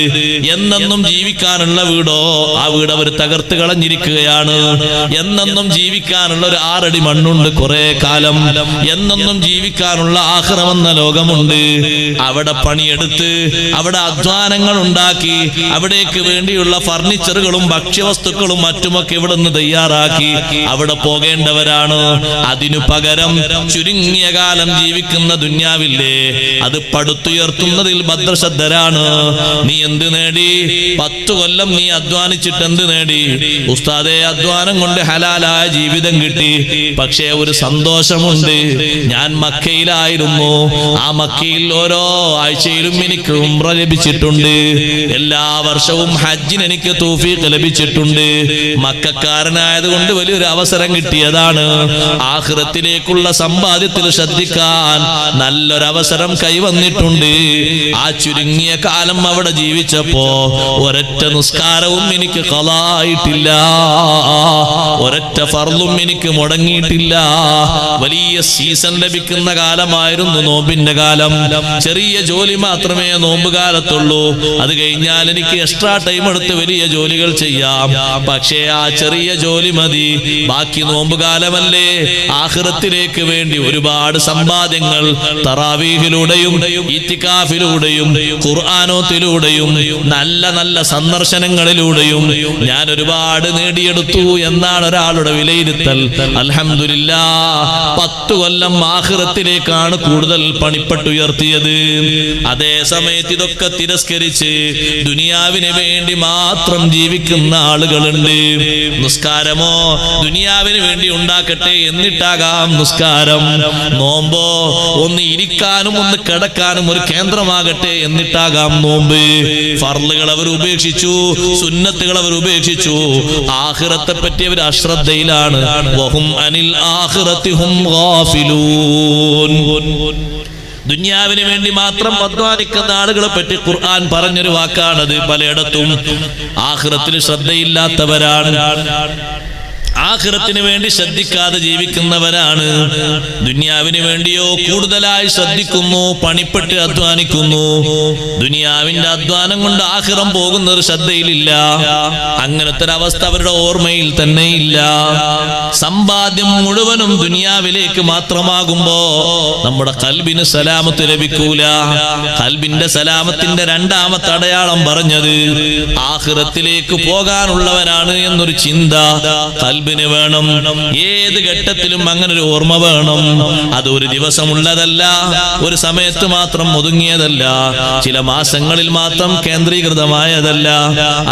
എന്നെന്നും ജീവിക്കാനുള്ള വീടോ ആ വീട് അവർ തകർത്ത് കളഞ്ഞിരിക്കുകയാണ്. എന്നെന്നും ജീവിക്കാനുള്ള ഒരു 6 അടി മണ്ണുണ്ട് കുറെ കാലം. എന്നെന്നും ജീവിക്കാനുള്ള ആഖിറമെന്ന ലോകമുണ്ട്. അവിടെ പണിയെടുത്ത് അവിടെ അധ്വാനങ്ങൾ ഉണ്ടാക്കി അവിടേക്ക് വേണ്ടിയുള്ള ഫർണിച്ചറുകളും ഭക്ഷ്യവസ്തുക്കളും മറ്റുമൊക്കെ ഇവിടെ നിന്ന് തയ്യാറാക്കി അവിടെ പോകേണ്ടവരാണ്. അതിനു പകരം ചുരുങ്ങിയ കാലം ജീവിക്കുന്ന ദുന്യാവില്ലേ, അത് പടുത്തുയർത്തുന്നതിൽ ഭദ്രശ്രദ്ധരാണ്. നീ എന്ത് നേടി? 10 കൊല്ലം നീ അധ്വാനിച്ചിട്ട് എന്ത് നേടി? ഉസ്താദേ, അധ്വാനം കൊണ്ട് ഹലാലായ ജീവിതം കിട്ടി. പക്ഷേ ഒരു സന്തോഷമുണ്ട്. ഞാൻ മക്കയിലായിരുന്നു. ആ മക്കയിൽ ഓരോ ആഴ്ചയിലും എനിക്ക് ഉംറ ലഭിച്ചിട്ടുണ്ട്. എല്ലാ വർഷവും ഹജ്ജിന് എനിക്ക് തൗഫീഖ് ലഭിച്ചിട്ടുണ്ട്. മക്കക്കാരനായതുകൊണ്ട് വലിയൊരു അവസരം കിട്ടിയതാണ്. ആഖിറത്തിലേക്കുള്ള സമ്പാദ്യത്തിൽ ശ്രദ്ധിക്കാൻ നല്ലൊരവസരം കൈവന്നിട്ടുണ്ട്. ആ ചുരുങ്ങിയ കാലം അവിടെ ജീവിച്ചപ്പോ ഒരൊറ്റ നിസ്കാരവും എനിക്ക് ഖളായിട്ടില്ല. ഒരൊറ്റ ഫർളും എനിക്ക് മുടങ്ങിയിട്ടില്ല. വലിയ സീസൺ ലഭിക്കുന്ന കാലമായിരുന്നു നോമ്പിന്റെ കാലം. ചെറിയ ജോലി മാത്രമേ നോമ്പ് കാലത്തുള്ളൂ. അത് കഴിഞ്ഞാൽ എനിക്ക് എക്സ്ട്രാ ടൈം എടുത്ത് വലിയ ജോലികൾ ചെയ്യാം. പക്ഷേ ആ ചെറിയ ജോലി മതി. ബാക്കി നോമ്പ് കാലമല്ലേ. ആഖിറത്തിലേക്ക് വേണ്ടി ഒരുപാട് സമ്പാദ്യങ്ങൾ തറാവീഹിലൂടെയും ഇത്തികാഫിലൂടെയും ഖുർആനോത്തിലൂടെയും നല്ല നല്ല സന്ദർശനങ്ങളിലൂടെയും ഞാൻ ഒരുപാട് നേടിയെടുത്തു എന്നാണ് ഒരാളുടെ വിലയിരുത്തൽ. അൽഹംദുലില്ലാഹ് 10 കൊല്ലം ആഖിറത്തിലേക്കാണ് കൂടുതൽ പണിപ്പെട്ടുയർത്തിയത്. അതേ സമയത്ത് ഇതൊക്കെ തിരസ്കരിച്ച് ദുനിയാവിന് വേണ്ടി മാത്രം ജീവിക്കുന്ന ആളുകളുണ്ട്. നിസ്കാരമോ ദുനിയാവിന് വേണ്ടി ഉണ്ടാക്കട്ടെ എന്നിട്ടാകാം നിസ്കാരം. നോമ്പോ ഒന്ന് ഇരിക്കാനും ഒന്ന് കിടക്കാനും ഒരു കേന്ദ്രമാകട്ടെ എന്നിട്ടാകാം നോമ്പ്. ഫർളുകൾ അവർ ഉപേക്ഷിച്ചു, സുന്നത്തുകൾ അവർ ഉപേക്ഷിച്ചു. ആഖിറത്തെ പറ്റി അവർ അശ്രദ്ധയിലാണ്. വഹും അനിൽ ആഖിറത്തി ഹും ഗാഫിലൂൻ. ദുനിയാവിന് വേണ്ടി മാത്രം അധ്വാനിക്കുന്ന ആളുകളെ പറ്റി ഖുർആൻ പറഞ്ഞൊരു വാക്കാണത്. പലയിടത്തും ആഖിറത്തിൽ ശ്രദ്ധയില്ലാത്തവരാണ്. ആഖിറത്തിന് വേണ്ടി ശ്രദ്ധിക്കാതെ ജീവിക്കുന്നവരാണ്. ദുനിയാവിന് വേണ്ടിയോ കൂടുതലായി ശ്രദ്ധിക്കുന്നു, പണിപ്പെട്ട് അധ്വാനിക്കുന്നു. ദുനിയാവിന്റെ അധ്വാനം കൊണ്ട് ആഖിറം പോകുന്ന ഒരു ശ്രദ്ധയിലില്ല. അങ്ങനത്തെ ഒരു അവസ്ഥ അവരുടെ ഓർമ്മയിൽ തന്നെ ഇല്ല. സമ്പാദ്യം മുഴുവനും ദുനിയാവിലേക്ക് മാത്രമാകുമ്പോ നമ്മുടെ ഖൽബിന് സലാമത്ത് ലഭിക്കൂല. ഖൽബിന്റെ സലാമത്തിന്റെ രണ്ടാമത്തെ അടയാളം പറഞ്ഞത് ആഖിറത്തിലേക്ക് പോകാനുള്ളവനാണ് എന്നൊരു ചിന്ത ഖൽബിന് വേണം. ഏത് ഘട്ടത്തിലും അങ്ങനെ ഒരു ഓർമ്മ വേണം. അത് ഒരു ദിവസമുള്ളതല്ല, ഒരു സമയത്ത് മാത്രം ഒതുങ്ങിയതല്ല, ചില മാസങ്ങളിൽ മാത്രം കേന്ദ്രീകൃതമായതല്ല.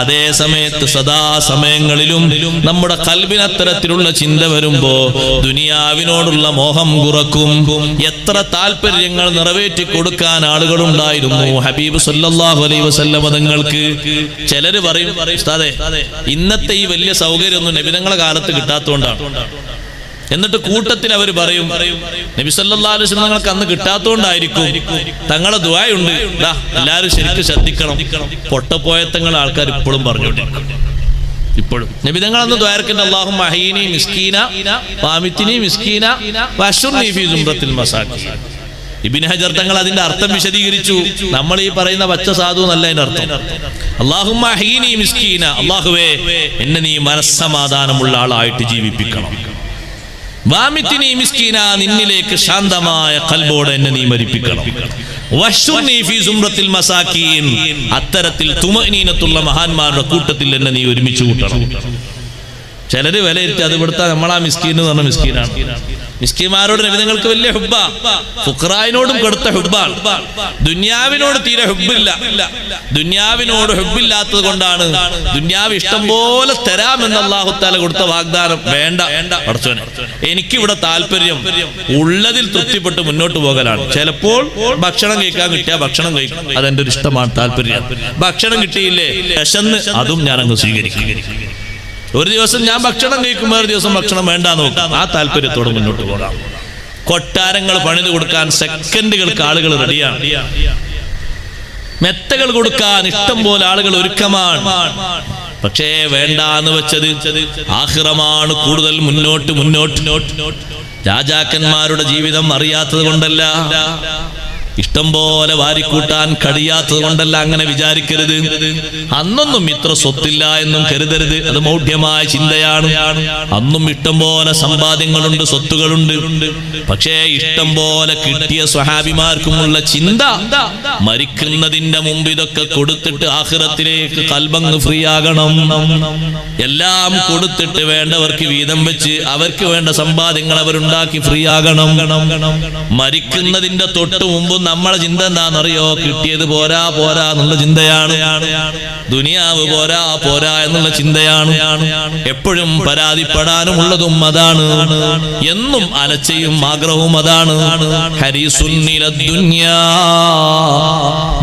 അതേ സമയത്ത് സദാ സമയങ്ങളിലും നമ്മുടെ ഖൽബിന് അത്തരത്തിലുള്ള ചിന്ത വരുമ്പോ ദുനിയാവിനോടുള്ള മോഹം കുറക്കും. എത്ര താല്പര്യങ്ങൾ നിറവേറ്റി കൊടുക്കാൻ ആളുകളുണ്ടായിരുന്നു ഹബീബ് സല്ലല്ലാഹു അലൈഹി വസല്ലം തങ്ങൾക്ക്. ചിലര് പറയും, ഉസ്താദേ, ഇന്നത്തെ ഈ വലിയ സൗകര്യമൊന്നും നബി തങ്ങളുടെ കാലത്ത് കിട്ടാത്തതുകൊണ്ടാണ്. എന്നിട്ട് കൂട്ടത്തിൽ അവർ പറയും, നബി സല്ലല്ലാഹു അലൈഹി വസല്ലം തങ്ങൾക്ക് അന്ന് കിട്ടാത്തതുകൊണ്ടായിരിക്കും. തങ്ങളെ ദുആയുണ്ട്, എല്ലാവരും ശരിക്കും ശ്രദ്ധിക്കണം. പൊട്ടപ്പോയത്തങ്ങൾ ആൾക്കാർ ഇപ്പോഴും പറഞ്ഞുകൊണ്ടിരിക്കും. ഇപ്പോഴും നബി തങ്ങൾ അന്ന് ദ്വാരക്കന്റെ അല്ലാഹുമ്മ അഹ്യിനി മിസ്കീന വഅമിത്നി മിസ്കീന വഅശ്റുനി ഫീ സുംറത്തിൽ മസാകീൻ. ഇബ്നു ഹജർ തങ്ങൾ അതിന്റെ അർത്ഥം വിശദീകരിച്ചു. നമ്മൾ ഈ പറയുന്ന പച്ച സാധു എന്നല്ല അതിന്റെ അർത്ഥം. അല്ലാഹുമ്മ അഹ്യിനി മിസ്കീന, അല്ലാഹുവേ എന്നെ നീ മനസ്സമാധാനമുള്ള ആളായിട്ട് ജീവിപ്പിക്കണം. വഅമിത്നി മിസ്കീന, നിന്നിലേക്ക് ശാന്തമായ ഖൽബോടെ എന്നെ നീ മരിപ്പിക്കണം. വഅശ്റുനി ഫീ സുംറത്തിൽ മസാകീൻ, അത്തരത്തിൽ തുമഅനീനത്തുള്ള മഹാന്മാരുടെ കൂട്ടത്തിൽ എന്നെ നീ ഒരുമിച്ച് കൂട്ടണം. ചിലര് വിലയിരുത്തി അത് ഇവിടുത്തെ നമ്മളാ മിസ്കീൻ എന്ന് പറഞ്ഞ മിസ്കീനാണ്. മിസ്കിന്മാരോട് നബി തങ്ങൾക്ക് വലിയ ഹുബ്ബ, ഫുഖറായിനോടും കൊടുത്ത ഹുബ്ബാണ്. ദുന്യാവിനോട് തീരെ ഹുബ്ബില്ല. ദുന്യാവിനോട് ഹുബ്ബില്ലാത്തത് കൊണ്ടാണ് ദുന്യാവ് ഇഷ്ടം പോലെ തരാമെന്ന് അല്ലാഹു തആല കൊടുത്ത വാഗ്ദാനം വേണ്ട, പടച്ചോനെ എനിക്കിവിടെ താല്പര്യം ഉള്ളതിൽ തൃപ്തിപ്പെട്ട് മുന്നോട്ട് പോകലാണ്. ചിലപ്പോൾ ഭക്ഷണം കഴിക്കാൻ കിട്ടിയാൽ ഭക്ഷണം കഴിക്കും, അതെന്റെ ഒരു ഇഷ്ടമാണ്, താല്പര്യം. ഭക്ഷണം കിട്ടിയില്ലേ വിശന്ന്, അതും ഞാൻ അങ്ങ് സ്വീകരിക്കും. ഒരു ദിവസം ഞാൻ ഭക്ഷണം കഴിക്കുമ്പോൾ ഒരു ദിവസം ഭക്ഷണം വേണ്ടാന്ന് നോക്കാം, ആ താല്പര്യത്തോടെ മുന്നോട്ട് പോകാം. കൊട്ടാരങ്ങൾ പണിത് കൊടുക്കാൻ സെക്കൻഡുകൾക്ക് ആളുകൾ റെഡിയാണ്. മെത്തകൾ കൊടുക്കാൻ ഇഷ്ടം പോലെ ആളുകൾ ഒരുക്കമാണ്. പക്ഷേ വേണ്ടാന്ന് വെച്ചത് ആഖിറമാണ് കൂടുതൽ മുന്നോട്ട്. രാജാക്കന്മാരുടെ ജീവിതം അറിയാത്തത് കൊണ്ടല്ല, ഇഷ്ടം പോലെ വാരിക്കൂട്ടാൻ കഴിയാത്തത് കൊണ്ടല്ല, അങ്ങനെ വിചാരിക്കരുത്. അന്നൊന്നും ഇത്ര സ്വത്തില്ല എന്നും കരുതരുത്, അത് മൗഢ്യമായ ചിന്തയാണ്. അന്നും ഇഷ്ടം പോലെ സമ്പാദ്യങ്ങളുണ്ട്, സ്വത്തുകളുണ്ട്. പക്ഷേ ഇഷ്ടം പോലെ കിട്ടിയ സ്വഹാബിമാർക്കുമുള്ള ചിന്ത മരിക്കുന്നതിന്റെ മുമ്പ് ഇതൊക്കെ കൊടുത്തിട്ട് ആഖിറത്തിലേക്ക് ഖൽബങ്ങ് ഫ്രീ ആകണം. എല്ലാം കൊടുത്തിട്ട് വേണ്ടവർക്ക് വീതം വെച്ച് അവർക്ക് വേണ്ട സമ്പാദ്യങ്ങൾ അവരുണ്ടാക്കി ഫ്രീ ആകണം. മരിക്കുന്നതിന്റെ തൊട്ട് മുമ്പ് നമ്മളെ ചിന്ത എന്താണെന്നറിയോ? കിട്ടിയത് പോരാ എന്നുള്ള ചിന്തയാണ്. ദുനിയാവ് പോരാ എന്നുള്ള ചിന്തയാണ്. എപ്പോഴും പരാതിപ്പെടാനും ഉള്ളതും അതാണ്. എന്നും അലച്ചയും ആഗ്രഹവും അതാണ്. ഹരീസുൻ ഇലദ്ദുനിയാ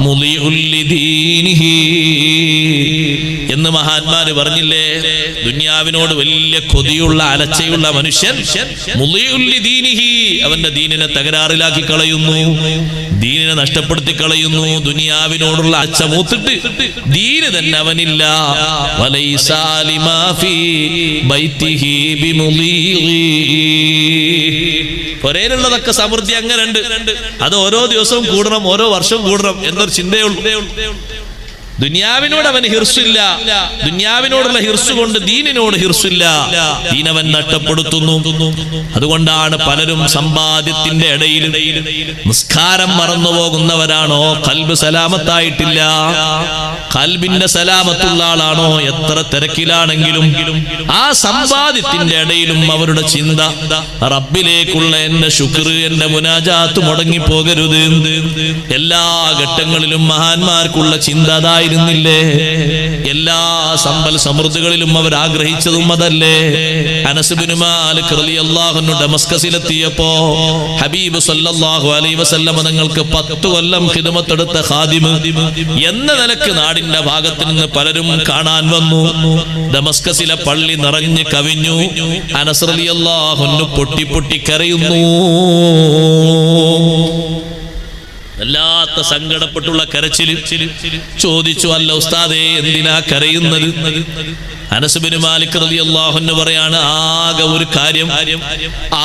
മുളിഉൽ ലിദീനിഹി എന്ന് മഹാന്മാര് പറഞ്ഞില്ലേ? ദുനിയാവിനോട് വലിയ കൊതിയുള്ള അലച്ചയുള്ള മനുഷ്യൻ മുളിഉൽ ലിദീനിഹി, അവന്റെ ദീനിനെ തകരാറിലാക്കി കളയുന്നു, ദീനിനെ നഷ്ടപ്പെടുത്തി കളയുന്നു. ദുനിയാവിനോടുള്ള അച്ഛ മൂത്തിട്ട് ദീന് തന്നെ അവനില്ല. വലൈസാ ലിമാ ഫീ ബൈതിഹി ബിമുളീഗി, പൊരയിലുള്ളതൊക്കെ സമൃദ്ധി അങ്ങനെ ഉണ്ട്, അത് ഓരോ ദിവസവും കൂടണം, ഓരോ വർഷവും കൂടണം എന്നൊരു ചിന്തയുള്ളൂ. ദുനിയാവിനോട് അവന് ഹിർസില്ല. ദുനിയാവിനോടുള്ള ഹിർസ് കൊണ്ട് ദീനിനോട് ഹിർസില്ല. ദീനവൻ നഷ്ടപ്പെടുത്തുന്നു. അതുകൊണ്ടാണ് പലരും സമ്പാദ്യത്തിന്റെ ഇടയിൽ നിസ്കാരം മറന്നു പോകുന്നവരാണോ? ഖൽബ് സലാമത്തായിട്ടില്ല. ഖൽബിന്റെ സലാമത്തുള്ള ആളാണോ? എത്ര തിരക്കിലാണെങ്കിലും ആ സമ്പാദ്യത്തിന്റെ ഇടയിലും അവരുടെ ചിന്ത റബ്ബിലേക്കുള്ള എന്റെ ശുക്ർ, എന്റെ മുനാജാത്ത് മുടങ്ങിപ്പോകരുത്. എല്ലാ ഘട്ടങ്ങളിലും മഹാന്മാർക്കുള്ള ചിന്ത ില്ലേ? എല്ലാ സമ്പൽ സമൃദ്ധികളിലും അവർ ആഗ്രഹിച്ചതും അതല്ലേ? അനസ് ബിൻ മാലിക് റളിയല്ലാഹു അൻഹു ഡമസ്കസിലെത്തിയപ്പോ ഹബീബ് സല്ലല്ലാഹു അലൈഹി വസല്ലം തങ്ങൾക്ക് 10 കൊല്ലം ഖിദ്മത്ത് എടുത്ത ഖാദിമ് എന്ന നിലക്ക് നാടിന്റെ ഭാഗത്ത് നിന്ന് പലരും കാണാൻ വന്നു. ഡമസ്കസിലെ പള്ളി നിറഞ്ഞു കവിഞ്ഞു. അനസ് റളിയല്ലാഹു അൻഹു പൊട്ടി കരയുന്നു. വല്ലാത്ത സങ്കടപ്പെട്ടുള്ള കരച്ചിൽ. ചോദിച്ചു, അല്ല ഉസ്താദേ, എന്തിനാ കരയുന്നത്? അനസ് ബിൻ മാലിക് റളിയല്ലാഹു അൻഹു പറയാണ്, ആകെ ഒരു കാര്യം,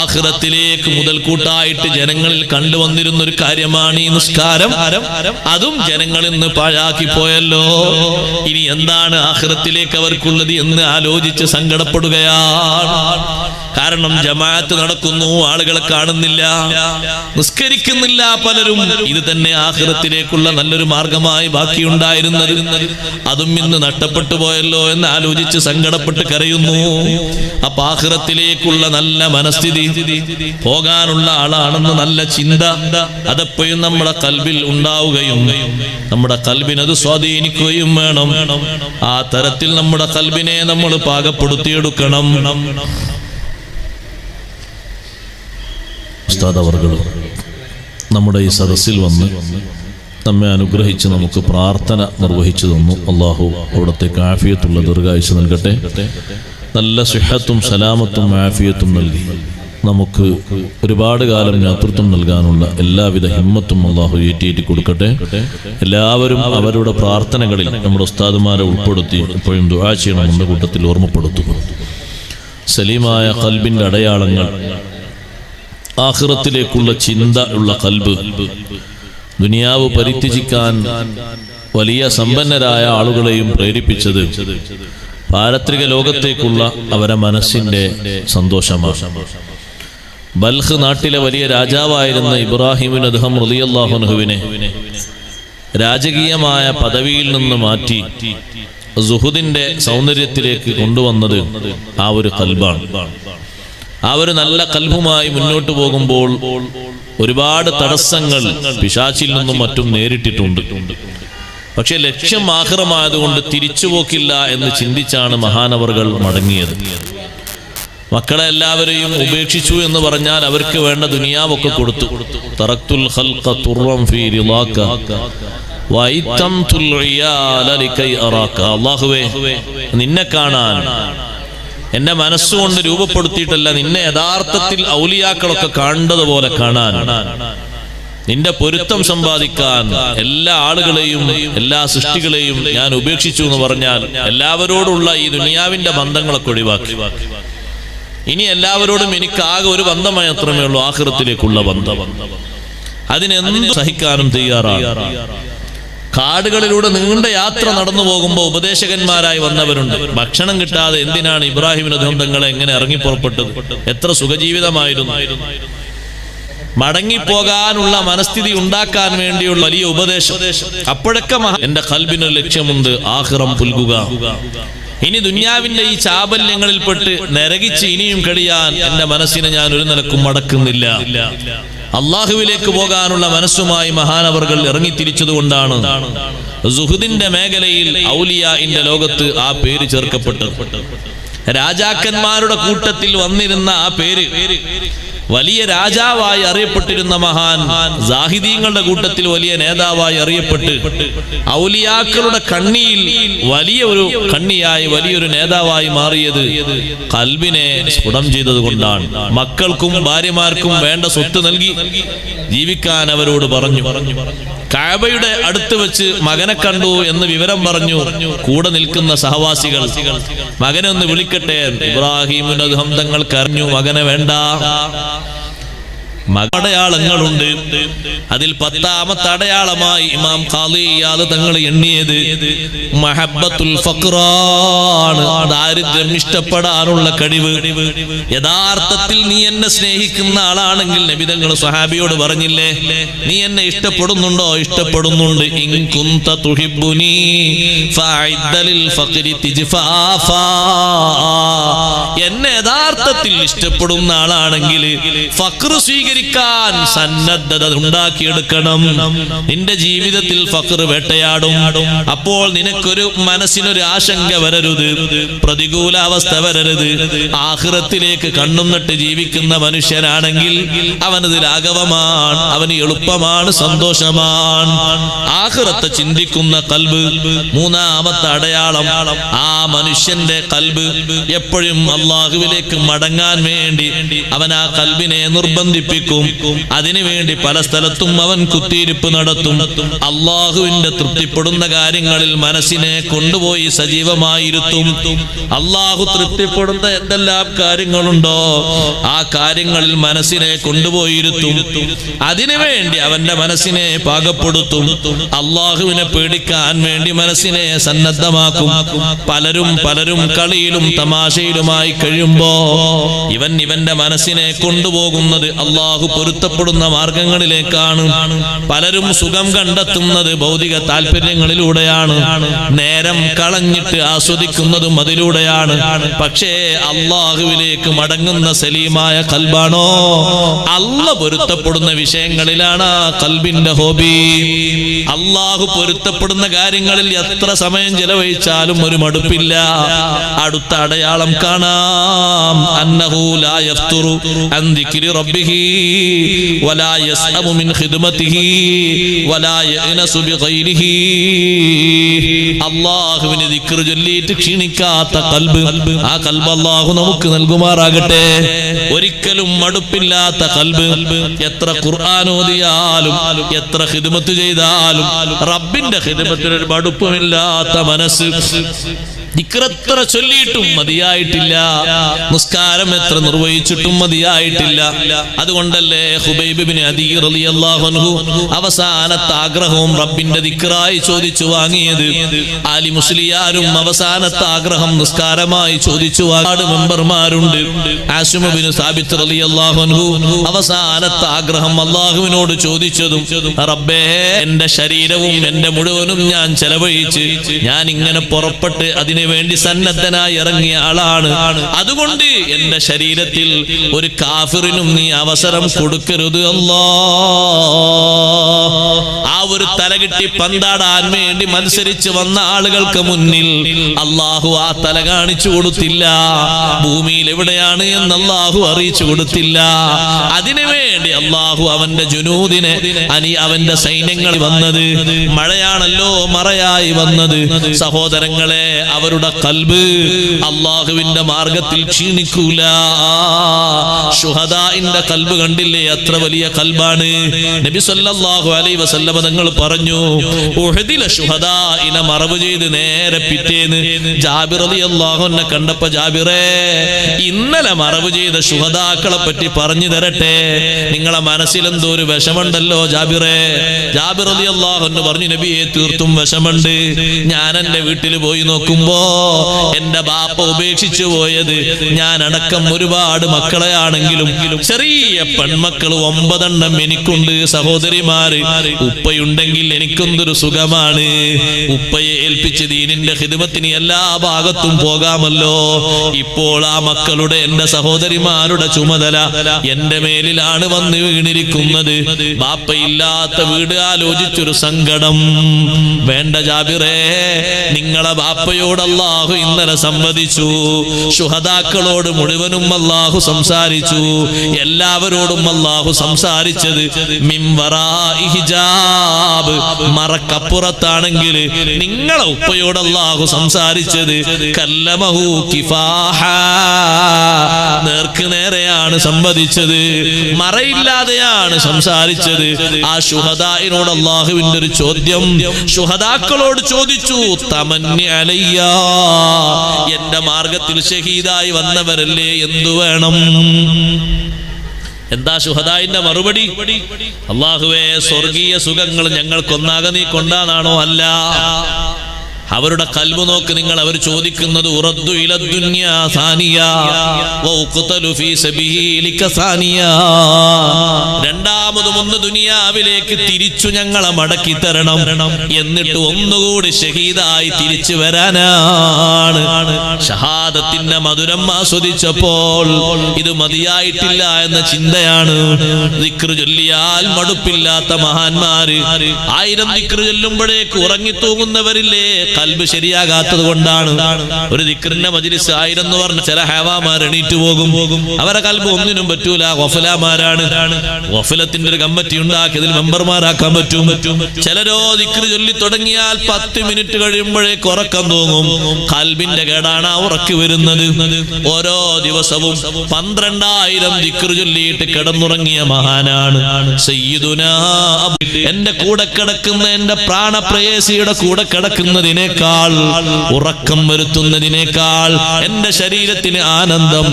ആഖിറത്തിലേക്ക് മുതൽക്കൂട്ടായിട്ട് ജനങ്ങളിൽ കണ്ടുവന്നിരുന്ന ഒരു കാര്യമാണ് ഈ നിസ്കാരം. അതും ജനങ്ങൾ ഇന്ന് പാഴാക്കി പോയല്ലോ. ഇനി എന്താണ് ആഖിറത്തിലേക്ക് അവർക്കുള്ളത് എന്ന് ആലോചിച്ച് സങ്കടപ്പെടുകയാണ്. കാരണം ജമാഅത്ത് നടക്കുന്നു, ആളുകളെ കാണുന്നില്ല, നിസ്കരിക്കുന്നില്ല പലരും. ഇത് തന്നെ ആഖിറത്തിലേക്കുള്ള നല്ലൊരു മാർഗമായി ബാക്കിയുണ്ടായിരുന്നത്, അതും ഇന്ന് നഷ്ടപ്പെട്ടു പോയല്ലോ എന്ന് ആലോചിച്ച് സങ്കടപ്പെട്ട് കരയുന്നു. അപ്പൊ ആഖിറത്തിലേക്കുള്ള നല്ല മനസ്ഥിതി, പോകാനുള്ള ആളാണെന്ന് നല്ല ചിന്ത, അതെപ്പോഴും നമ്മുടെ കൽബിൽ ഉണ്ടാവുകയും നമ്മുടെ കൽബിനത് സ്വാധീനിക്കുകയും വേണം. ആ തരത്തിൽ നമ്മുടെ കൽബിനെ നമ്മൾ പാകപ്പെടുത്തിയെടുക്കണം. ഉസ്താദ് അവർകൾ നമ്മുടെ ഈ സദസ്സിൽ വന്ന് നമ്മെ അനുഗ്രഹിച്ച് നമുക്ക് പ്രാർത്ഥന നിർവഹിച്ചു തന്നു. അള്ളാഹു അവിടത്തേക്ക് ആഫിയത്തുള്ള ദീർഘായുസ്സ് നൽകട്ടെ. നല്ല സിഹത്തും സലാമത്തും ആഫിയത്തും നൽകി നമുക്ക് ഒരുപാട് കാലം നേതൃത്വം നൽകാനുള്ള എല്ലാവിധ ഹിമ്മത്തും അള്ളാഹു ഏറ്റി കൊടുക്കട്ടെ. എല്ലാവരും അവരുടെ പ്രാർത്ഥനകളിൽ നമ്മുടെ ഉസ്താദുമാരെ ഉൾപ്പെടുത്തി എപ്പോഴും ദുആ ചെയ്യണമെന്ന കൂട്ടത്തിൽ ഓർമ്മപ്പെടുത്തുന്നു. സലീമായ ഖൽബിന്റെ അടയാളങ്ങൾ, ആഖിറത്തിലേക്കുള്ള ചിന്ത ഉള്ള ഖൽബ്, ദുനിയാവ് പരിത്യജിക്കാൻ വലിയ സമ്പന്നരായ ആളുകളെയും പ്രേരിപ്പിച്ചത് പാരത്രിക ലോകത്തേക്കുള്ള അവരുടെ മനസ്സിന്റെ സന്തോഷമാണ്. ബൽഖ് നാട്ടിലെ വലിയ രാജാവായിരുന്ന ഇബ്രാഹിം അദ്ഹം റളിയല്ലാഹു അൻഹുവിനെ രാജകീയമായ പദവിയിൽ നിന്ന് മാറ്റി സുഹുദിന്റെ സൗന്ദര്യത്തിലേക്ക് കൊണ്ടുവന്നത് ആ ഒരു ഖൽബാണ്. അവർ നല്ല കൽബുമായി മുന്നോട്ട് പോകുമ്പോൾ ഒരുപാട് തടസ്സങ്ങൾ പിശാചിൽ നിന്നും മറ്റും നേരിട്ടിട്ടുണ്ട്. പക്ഷെ ലക്ഷ്യം ആഖിറമായതുകൊണ്ട് തിരിച്ചുപോക്കില്ല എന്ന് ചിന്തിച്ചാണ് മഹാനവറുകൾ മടങ്ങിയത്. മക്കളെ എല്ലാവരെയും ഉപേക്ഷിച്ചു എന്ന് പറഞ്ഞാൽ അവർക്ക് വേണ്ട ദുനിയാവൊക്കെ കൊടുത്തു. തറക്തുൽ ഖൽഖ തുറം ഫീ റിളാക വൈതംതുൽ ഇയാല ലകൈ അറാക. അല്ലാഹുവേ, നിന്നെ കാണാൻ എന്റെ മനസ്സുകൊണ്ട് രൂപപ്പെടുത്തിയിട്ടല്ല, നിന്നെ യഥാർത്ഥത്തിൽ ഔലിയാക്കളൊക്കെ കണ്ടതുപോലെ കാണാൻ, നിന്റെ പൊരുത്തം സമ്പാദിക്കാൻ എല്ലാ ആളുകളെയും എല്ലാ സൃഷ്ടികളെയും ഞാൻ ഉപേക്ഷിച്ചു എന്ന് പറഞ്ഞാൽ എല്ലാവരോടുള്ള ഈ ദുനിയാവിന്റെ ബന്ധങ്ങളൊക്കെ ഒഴിവാക്കി. ഇനി എല്ലാവരോടും എനിക്ക് ആകെ ഒരു ബന്ധം മാത്രമേ ഉള്ളൂ, ആഖിറത്തിലേക്കുള്ള ബന്ധം. അതിനെന്ത് സഹിക്കാനും തയ്യാറാണ്. കാടുകളിലൂടെ നീണ്ട യാത്ര നടന്നു പോകുമ്പോൾ ഉപദേശകന്മാരായി വന്നവരുണ്ട്. ഭക്ഷണം കിട്ടാതെ എന്തിനാണ് ഇബ്രാഹിം നബി തങ്ങളെ എങ്ങനെ ഇറങ്ങിപ്പുറപ്പെട്ടത്? എത്ര സുഖജീവിതമായിരുന്നു. മടങ്ങിപ്പോകാനുള്ള മനസ്ഥിതി ഉണ്ടാക്കാൻ വേണ്ടിയുള്ള വലിയ ഉപദേശം. അപ്പോഴൊക്കെ എന്റെ ഖൽബിനൊരു ലക്ഷ്യമുണ്ട്, ആഖിറം പുൽകുക. ഇനി ദുനിയാവിന്റെ ഈ ചാബല്യങ്ങളിൽപ്പെട്ട് നരകിച്ച് ഇനിയും കഴിയാൻ എന്റെ മനസ്സിനെ ഞാൻ ഒരു നിലക്കും മടക്കുന്നില്ല. അള്ളാഹുവിലേക്ക് പോകാനുള്ള മനസ്സുമായി മഹാനവറുകൾ ഇറങ്ങിത്തിരിച്ചതുകൊണ്ടാണ് സുഹുദിന്റെ മേഖലയിൽ ഔലിയാഇന്റെ ലോകത്ത് ആ പേര് ചേർക്കപ്പെട്ടത്. രാജാക്കന്മാരുടെ കൂട്ടത്തിൽ വന്നിരുന്ന ആ പേര്, വലിയ രാജാവായി അറിയപ്പെട്ടിരുന്ന മഹാൻ സാഹിദീങ്ങളുടെ കൂട്ടത്തിൽ വലിയ നേതാവായി അറിയപ്പെട്ട് ഔലിയാക്കളുടെ കണ്ണിയിൽ വലിയ ഒരു കണ്ണിയായി വലിയൊരു നേതാവായി മാറിയത് ഖൽബിനെ സ്ഫുടം ചെയ്തത് കൊണ്ടാണ്. മക്കൾക്കും ഭാര്യമാർക്കും വേണ്ട സ്വത്ത് നൽകി ജീവിക്കാൻ അവരോട് പറഞ്ഞു. കഅബയുടെ അടുത്ത് വെച്ച് മകനെ കണ്ടു എന്ന് വിവരം പറഞ്ഞു കൂടെ നിൽക്കുന്ന സഹവാസികൾ, മകനെ ഒന്ന് വിളിക്കട്ടെ. ഇബ്രാഹിം തങ്ങൾ കരഞ്ഞു, മകനെ വേണ്ട. അടയാളങ്ങളുണ്ട്. അതിൽ 10ാമത്തെ അടയാളമായി ഇമാം ഖാദി ഇയാദ് തങ്ങൾ എണ്ണിയത് മഹബ്ബത്തുൽ ഫഖ്റാണ്, ദാരിദ്ര്യം ഇഷ്ടപ്പെടാനുള്ള കഴിവ്. യഥാർത്ഥത്തിൽ നീ എന്നെ സ്നേഹിക്കുന്ന ആളാണെങ്കിൽ നബി തങ്ങൾ സ്വഹാബിയോട് പറഞ്ഞില്ലേ, നീ എന്നെ ഇഷ്ടപ്പെടുന്നുണ്ടോ? ഇഷ്ടപ്പെടുന്നുണ്ട്. ഇൻ കുന്ത തുഹിബ്ബുനി ഫഅഇദ്ദ ലിൽ ഫഖ്രി തിജ്ഫാഫാ. എന്നെ യഥാർത്ഥത്തിൽ ഇഷ്ടപ്പെടുന്ന ആളാണെങ്കിൽ ഫഖ്ർ സ്വീകരിക്കാൻ സന്നദ്ധത ഉണ്ടാക്കിയെടുക്കണം. നിന്റെ ജീവിതത്തിൽ ഫഖ്ർ വേട്ടയാടും. അപ്പോൾ നിനക്കൊരു മനസ്സിനൊരു ആശങ്ക വരരുത്, പ്രതികൂല അവസ്ഥ വരരുത്. ആഖിറത്തിലേക്ക് കണ്ണും നട്ട് ജീവിക്കുന്ന മനുഷ്യനാണെങ്കിൽ അവനത് ലാഘവമാണ്, അവന് എളുപ്പമാണ്, സന്തോഷമാണ്. ആഖിറത്തെ ചിന്തിക്കുന്ന ഖൽബ് 3ാമത്തെ അടയാളം. ആ മനുഷ്യന്റെ ഖൽബ് എപ്പോഴും അല്ലാഹുവിലേക്ക് മടങ്ങാൻ വേണ്ടി അവൻ ആ ഖൽബിനെ നിർബന്ധിപ്പിക്കും. അതിനുവേണ്ടി പല സ്ഥലത്തും അവൻ കുത്തിയിരിപ്പ് നടത്തും. അള്ളാഹുവിന്റെ തൃപ്തിപ്പെടുന്ന കാര്യങ്ങളിൽ മനസ്സിനെ കൊണ്ടുപോയി സജീവമായിരുത്തും. അള്ളാഹു തൃപ്തിപ്പെടുന്ന എന്തെല്ലാം കാര്യങ്ങളുണ്ടോ ആ കാര്യങ്ങളിൽ മനസ്സിനെ കൊണ്ടുപോയിരുത്തും. അതിനുവേണ്ടി അവന്റെ മനസ്സിനെ പാകപ്പെടുത്തും. അള്ളാഹുവിനെ പേടിക്കാൻ വേണ്ടി മനസ്സിനെ സന്നദ്ധമാക്കും. പലരും കളിയിലും തമാശയിലുമായി കഴിയുമ്പോ ഇവന്റെ മനസ്സിനെ കൊണ്ടുപോകുന്നത് അള്ളാഹു പൊരുത്തപ്പെടുന്ന മാർഗങ്ങളിലേക്കാണ്. പലരും സുഖം കണ്ടെത്തുന്നത് ഭൗതിക താല്പര്യങ്ങളിലൂടെയാണ്. നേരം കളഞ്ഞിട്ട് ആസ്വദിക്കുന്നതും അതിലൂടെയാണ്. പക്ഷേ അള്ളാഹുവിലേക്ക് മടങ്ങുന്ന സലീമായ ഖൽബാണോ, അള്ളാഹു പൊരുത്തപ്പെടുന്ന വിഷയങ്ങളിലാണ് ആ ഖൽബിന്റെ ഹോബി. അള്ളാഹു പൊരുത്തപ്പെടുന്ന കാര്യങ്ങളിൽ എത്ര സമയം ചെലവഴിച്ചാലും ഒരു മടുപ്പില്ല. അടുത്ത അടയാളം കാണാം. അന്നഹു ലാ യഫ്തുറു അൻ ദിക്രി റബ്ബിഹി വലാ യസ്അമു മിൻ ഖിദ്മതിഹി വലാ യഅനസു ബിഗൈരിഹി. അല്ലാഹുവിനെ ദിക്ർ ചൊല്ലിയിട്ട് ക്ഷീണിക്കാത്ത ഖൽബ്, ആ ഖൽബ് അല്ലാഹു നമുക്ക് നൽകുമാറാകട്ടെ. ഒരിക്കലും മടുപ്പില്ലാത്ത ഖൽബ്. എത്ര ഖുർആൻ ഓതിയാലും എത്ര ഖിദ്മത്ത് ചെയ്താലും റബ്ബിന്റെ ഖിദ്മത്തിന് ഒരു മടുപ്പുമില്ലാത്ത മനസ്സ്. ദിക്റെത്ര ചൊല്ലിയിട്ടും മതിയായിട്ടില്ല, നിസ്കാരം എത്ര നിർവഹിച്ചിട്ടും മതിയായിട്ടില്ല. അതുകൊണ്ടല്ലേ ഖുബൈബ് ഇബ്നു അദീ റളിയല്ലാഹു അൻഹു അവസാനത്തെ ആഗ്രഹവും റബ്ബിന്റെ ദിക്റായി ചോദിച്ചു വാങ്ങിയത്. ആലി മുസ്ലിയാരും അവസാനത്തെ ആഗ്രഹം നിസ്കാരമായി ചോദിച്ചു വാങ്ങിയ മെമ്പർമാരുണ്ട്. ആസിം ഇബ്നു സാബിത്ത് റളിയല്ലാഹു അൻഹു അവസാനത്തെ ആഗ്രഹം അല്ലാഹുവിനോട് ചോദിച്ചതും, റബ്ബേ, എന്റെ ശരീരവും എന്റെ മുഴുവനും ഞാൻ ചെലവഴിച്ച് ഞാൻ ഇങ്ങനെ പുറപ്പെട്ട് അതിനു അതിനു വേണ്ടി സന്നദ്ധനായി ഇറങ്ങിയ ആളാണ്. അതുകൊണ്ട് എന്റെ ശരീരത്തിൽ ഒരു കാഫിറിനും നീ അവസരം കൊടുക്കരുത് അല്ലാഹ്. ആ ഒരു തലകിട്ടി പന്താടാൻ വേണ്ടി മത്സരിച്ച് വന്ന ആളുകൾക്ക് മുന്നിൽ അള്ളാഹു ആ തല കാണിച്ചു കൊടുത്തില്ല. ഭൂമിയിൽ എവിടെയാണ് എന്ന് അള്ളാഹു അറിയിച്ചു കൊടുത്തില്ല. അതിനുവേണ്ടി അള്ളാഹു അവന്റെ ജുനൂദിനെ അവന്റെ സൈന്യങ്ങൾ വന്നത് മഴയാണല്ലോ മറയായി വന്നത്. സഹോദരങ്ങളെ, അവരുടെ കൽബ് അള്ളാഹുവിന്റെ മാർഗത്തിൽ ക്ഷീണിക്കൂല. ശുഹദാഇന്റെ കൽബ് കണ്ടില്ലേ, എത്ര വലിയ കൽബാണ്. നബി സല്ലല്ലാഹു അലൈഹി വസല്ലം തങ്ങൾ പറഞ്ഞു, ഉഹദിലെ ശുഹദാഇനെ മറവ് ചെയ്ത് നേരെ പിറ്റേന്ന് ജാബിർ റളിയല്ലാഹു അൻഹു കണ്ടപ്പോ, ജാബിറേ, ഇന്നലെ മറവ് ചെയ്ത ശുഹദാക്കളെ പറ്റി പറഞ്ഞു തരട്ടെ, നിങ്ങളെ മനസ്സിൽ എന്തോ ഒരു വിഷമുണ്ടല്ലോ ജാബിറേ. ജാബിർ റളിയല്ലാഹു അൻഹു പറഞ്ഞു, നബിയെ, തീർത്തും വിഷമുണ്ട്. ഞാൻ എന്റെ വീട്ടിൽ പോയി നോക്കുമ്പോ എന്റെ ബാപ്പ ഉപേക്ഷിച്ചു പോയത് ഞാൻ അടക്കം ഒരുപാട് മക്കളെയാണെങ്കിലും ചെറിയ പെൺമക്കൾ 9 എണ്ണം എനിക്കുണ്ട്. സഹോദരിമാര്, ഉപ്പയുണ്ടെങ്കിൽ എനിക്കെന്തൊരു സുഖമാണ്. ഉപ്പയെ ഏൽപ്പിച്ച് ദീനിന്റെ ഖിദ്മത്തിന് എല്ലാ ഭാഗത്തും പോകാമല്ലോ. ഇപ്പോൾ ആ മക്കളുടെ, എന്റെ സഹോദരിമാരുടെ ചുമതല എന്റെ മേലിലാണ് വന്ന് വീണിരിക്കുന്നത്. ബാപ്പയില്ലാത്ത വീട് ആലോചിച്ചൊരു സങ്കടം. വേണ്ട ജാബിറേ, നിങ്ങളെ ബാപ്പയോട് അല്ലാഹു ഇന്നലെ സംവദിച്ചു. ശുഹദാക്കളോട് മുഴുവനും അല്ലാഹു സംസാരിച്ചു. എല്ലാവരോടും അല്ലാഹു സംസാരിച്ചത് മിൻ വറാഇ ഹിജാബ്, മറക്കപ്പുറത്താണെങ്കിൽ നിങ്ങളെ ഉപ്പയോട് അല്ലാഹു സംസാരിച്ചത് കല്ലമഹു കിഫാഹ, നേർക്ക് നേരെയാണ് സംവദിച്ചത്, മറയില്ലാതെയാണ് സംസാരിച്ചത്. ആ ശുഹദായിനോട് അല്ലാഹുവിന്റെ ഒരു ചോദ്യം ശുഹദാക്കളോട് ചോദിച്ചു, തമന്നി അലയ്യ, എന്റെ മാർഗത്തിൽ ഷഹീദായി വന്നവരല്ലേ, എന്തു വേണം? എന്താ ശുഹദായിന്റെ മറുപടി? അല്ലാഹുവേ, സ്വർഗീയ സുഖങ്ങൾ ഞങ്ങൾക്കൊന്നാകെ നീ കൊണ്ടാനാണോ? അല്ല. അവരുടെ കൽബ് നോക്ക് നിങ്ങൾ. അവർ ചോദിക്കുന്നത് ഉറദ്ദു ഇല ദുനിയ സാനിയ വഉഖ്തലു ഫീ സബീലിക സാനിയ, രണ്ടാമതും ഒന്ന് ദുനിയാവിലേക്ക് തിരിച്ചു ഞങ്ങളെ മടക്കി തരണം, എന്നിട്ട് ഒന്നുകൂടി ഷഹീദായി തിരിച്ചു വരാനാണ്. ഷഹാദത്തിന്റെ മധുരം ആസ്വദിച്ചപ്പോൾ ഇത് മതിയായിട്ടില്ല എന്ന ചിന്തയാണ്. ദിക്ർ ചൊല്ലിയാൽ മടുപ്പില്ലാത്ത മഹാന്മാര് 1000 ദിക്ർ ചൊല്ലുമ്പോഴേക്ക് ഉറങ്ങിത്തൂങ്ങുന്നവരില്ലേ, കൽബ് ശരിയാകാത്തത് കൊണ്ടാണ്. ഒരു ദിക്റിന്റെ മജ്ലിസ് 1000 എന്ന് പറഞ്ഞ ചില ഹവാമാർ എണീറ്റ് പോകും. അവരെ കൽബ് ഒന്നിനും പറ്റൂല, ഗഫലാമാരാണ്. ഗഫലത്തിന്റെ ഒരു കമ്മിറ്റി ഉണ്ടാക്കി അതിൽ മെമ്പർമാരാക്കാൻ പറ്റും. ചിലരോ ദിക്ർ ചൊല്ലി തുടങ്ങിയാൽ 10 മിനിറ്റ് കഴിയുമ്പോഴേക്ക് ഉറക്കം തോന്നും. കൽബിന്റെ കേടാണ് ആ ഉറക്കി വരുന്നത്. ഓരോ ദിവസവും 12000 ദിക്ർ ചൊല്ലിയിട്ട് കിടന്നുറങ്ങിയ മഹാനാണ് സയ്യിദുനാ. എന്റെ കൂടെ കിടക്കുന്ന, എന്റെ പ്രാണപ്രേയസിയുടെ കൂടെ കിടക്കുന്നതിനേക്കാൾ, ഉറക്കം വരുത്തുന്നതിനേക്കാൾ എന്റെ ശരീരത്തിന് ആനന്ദം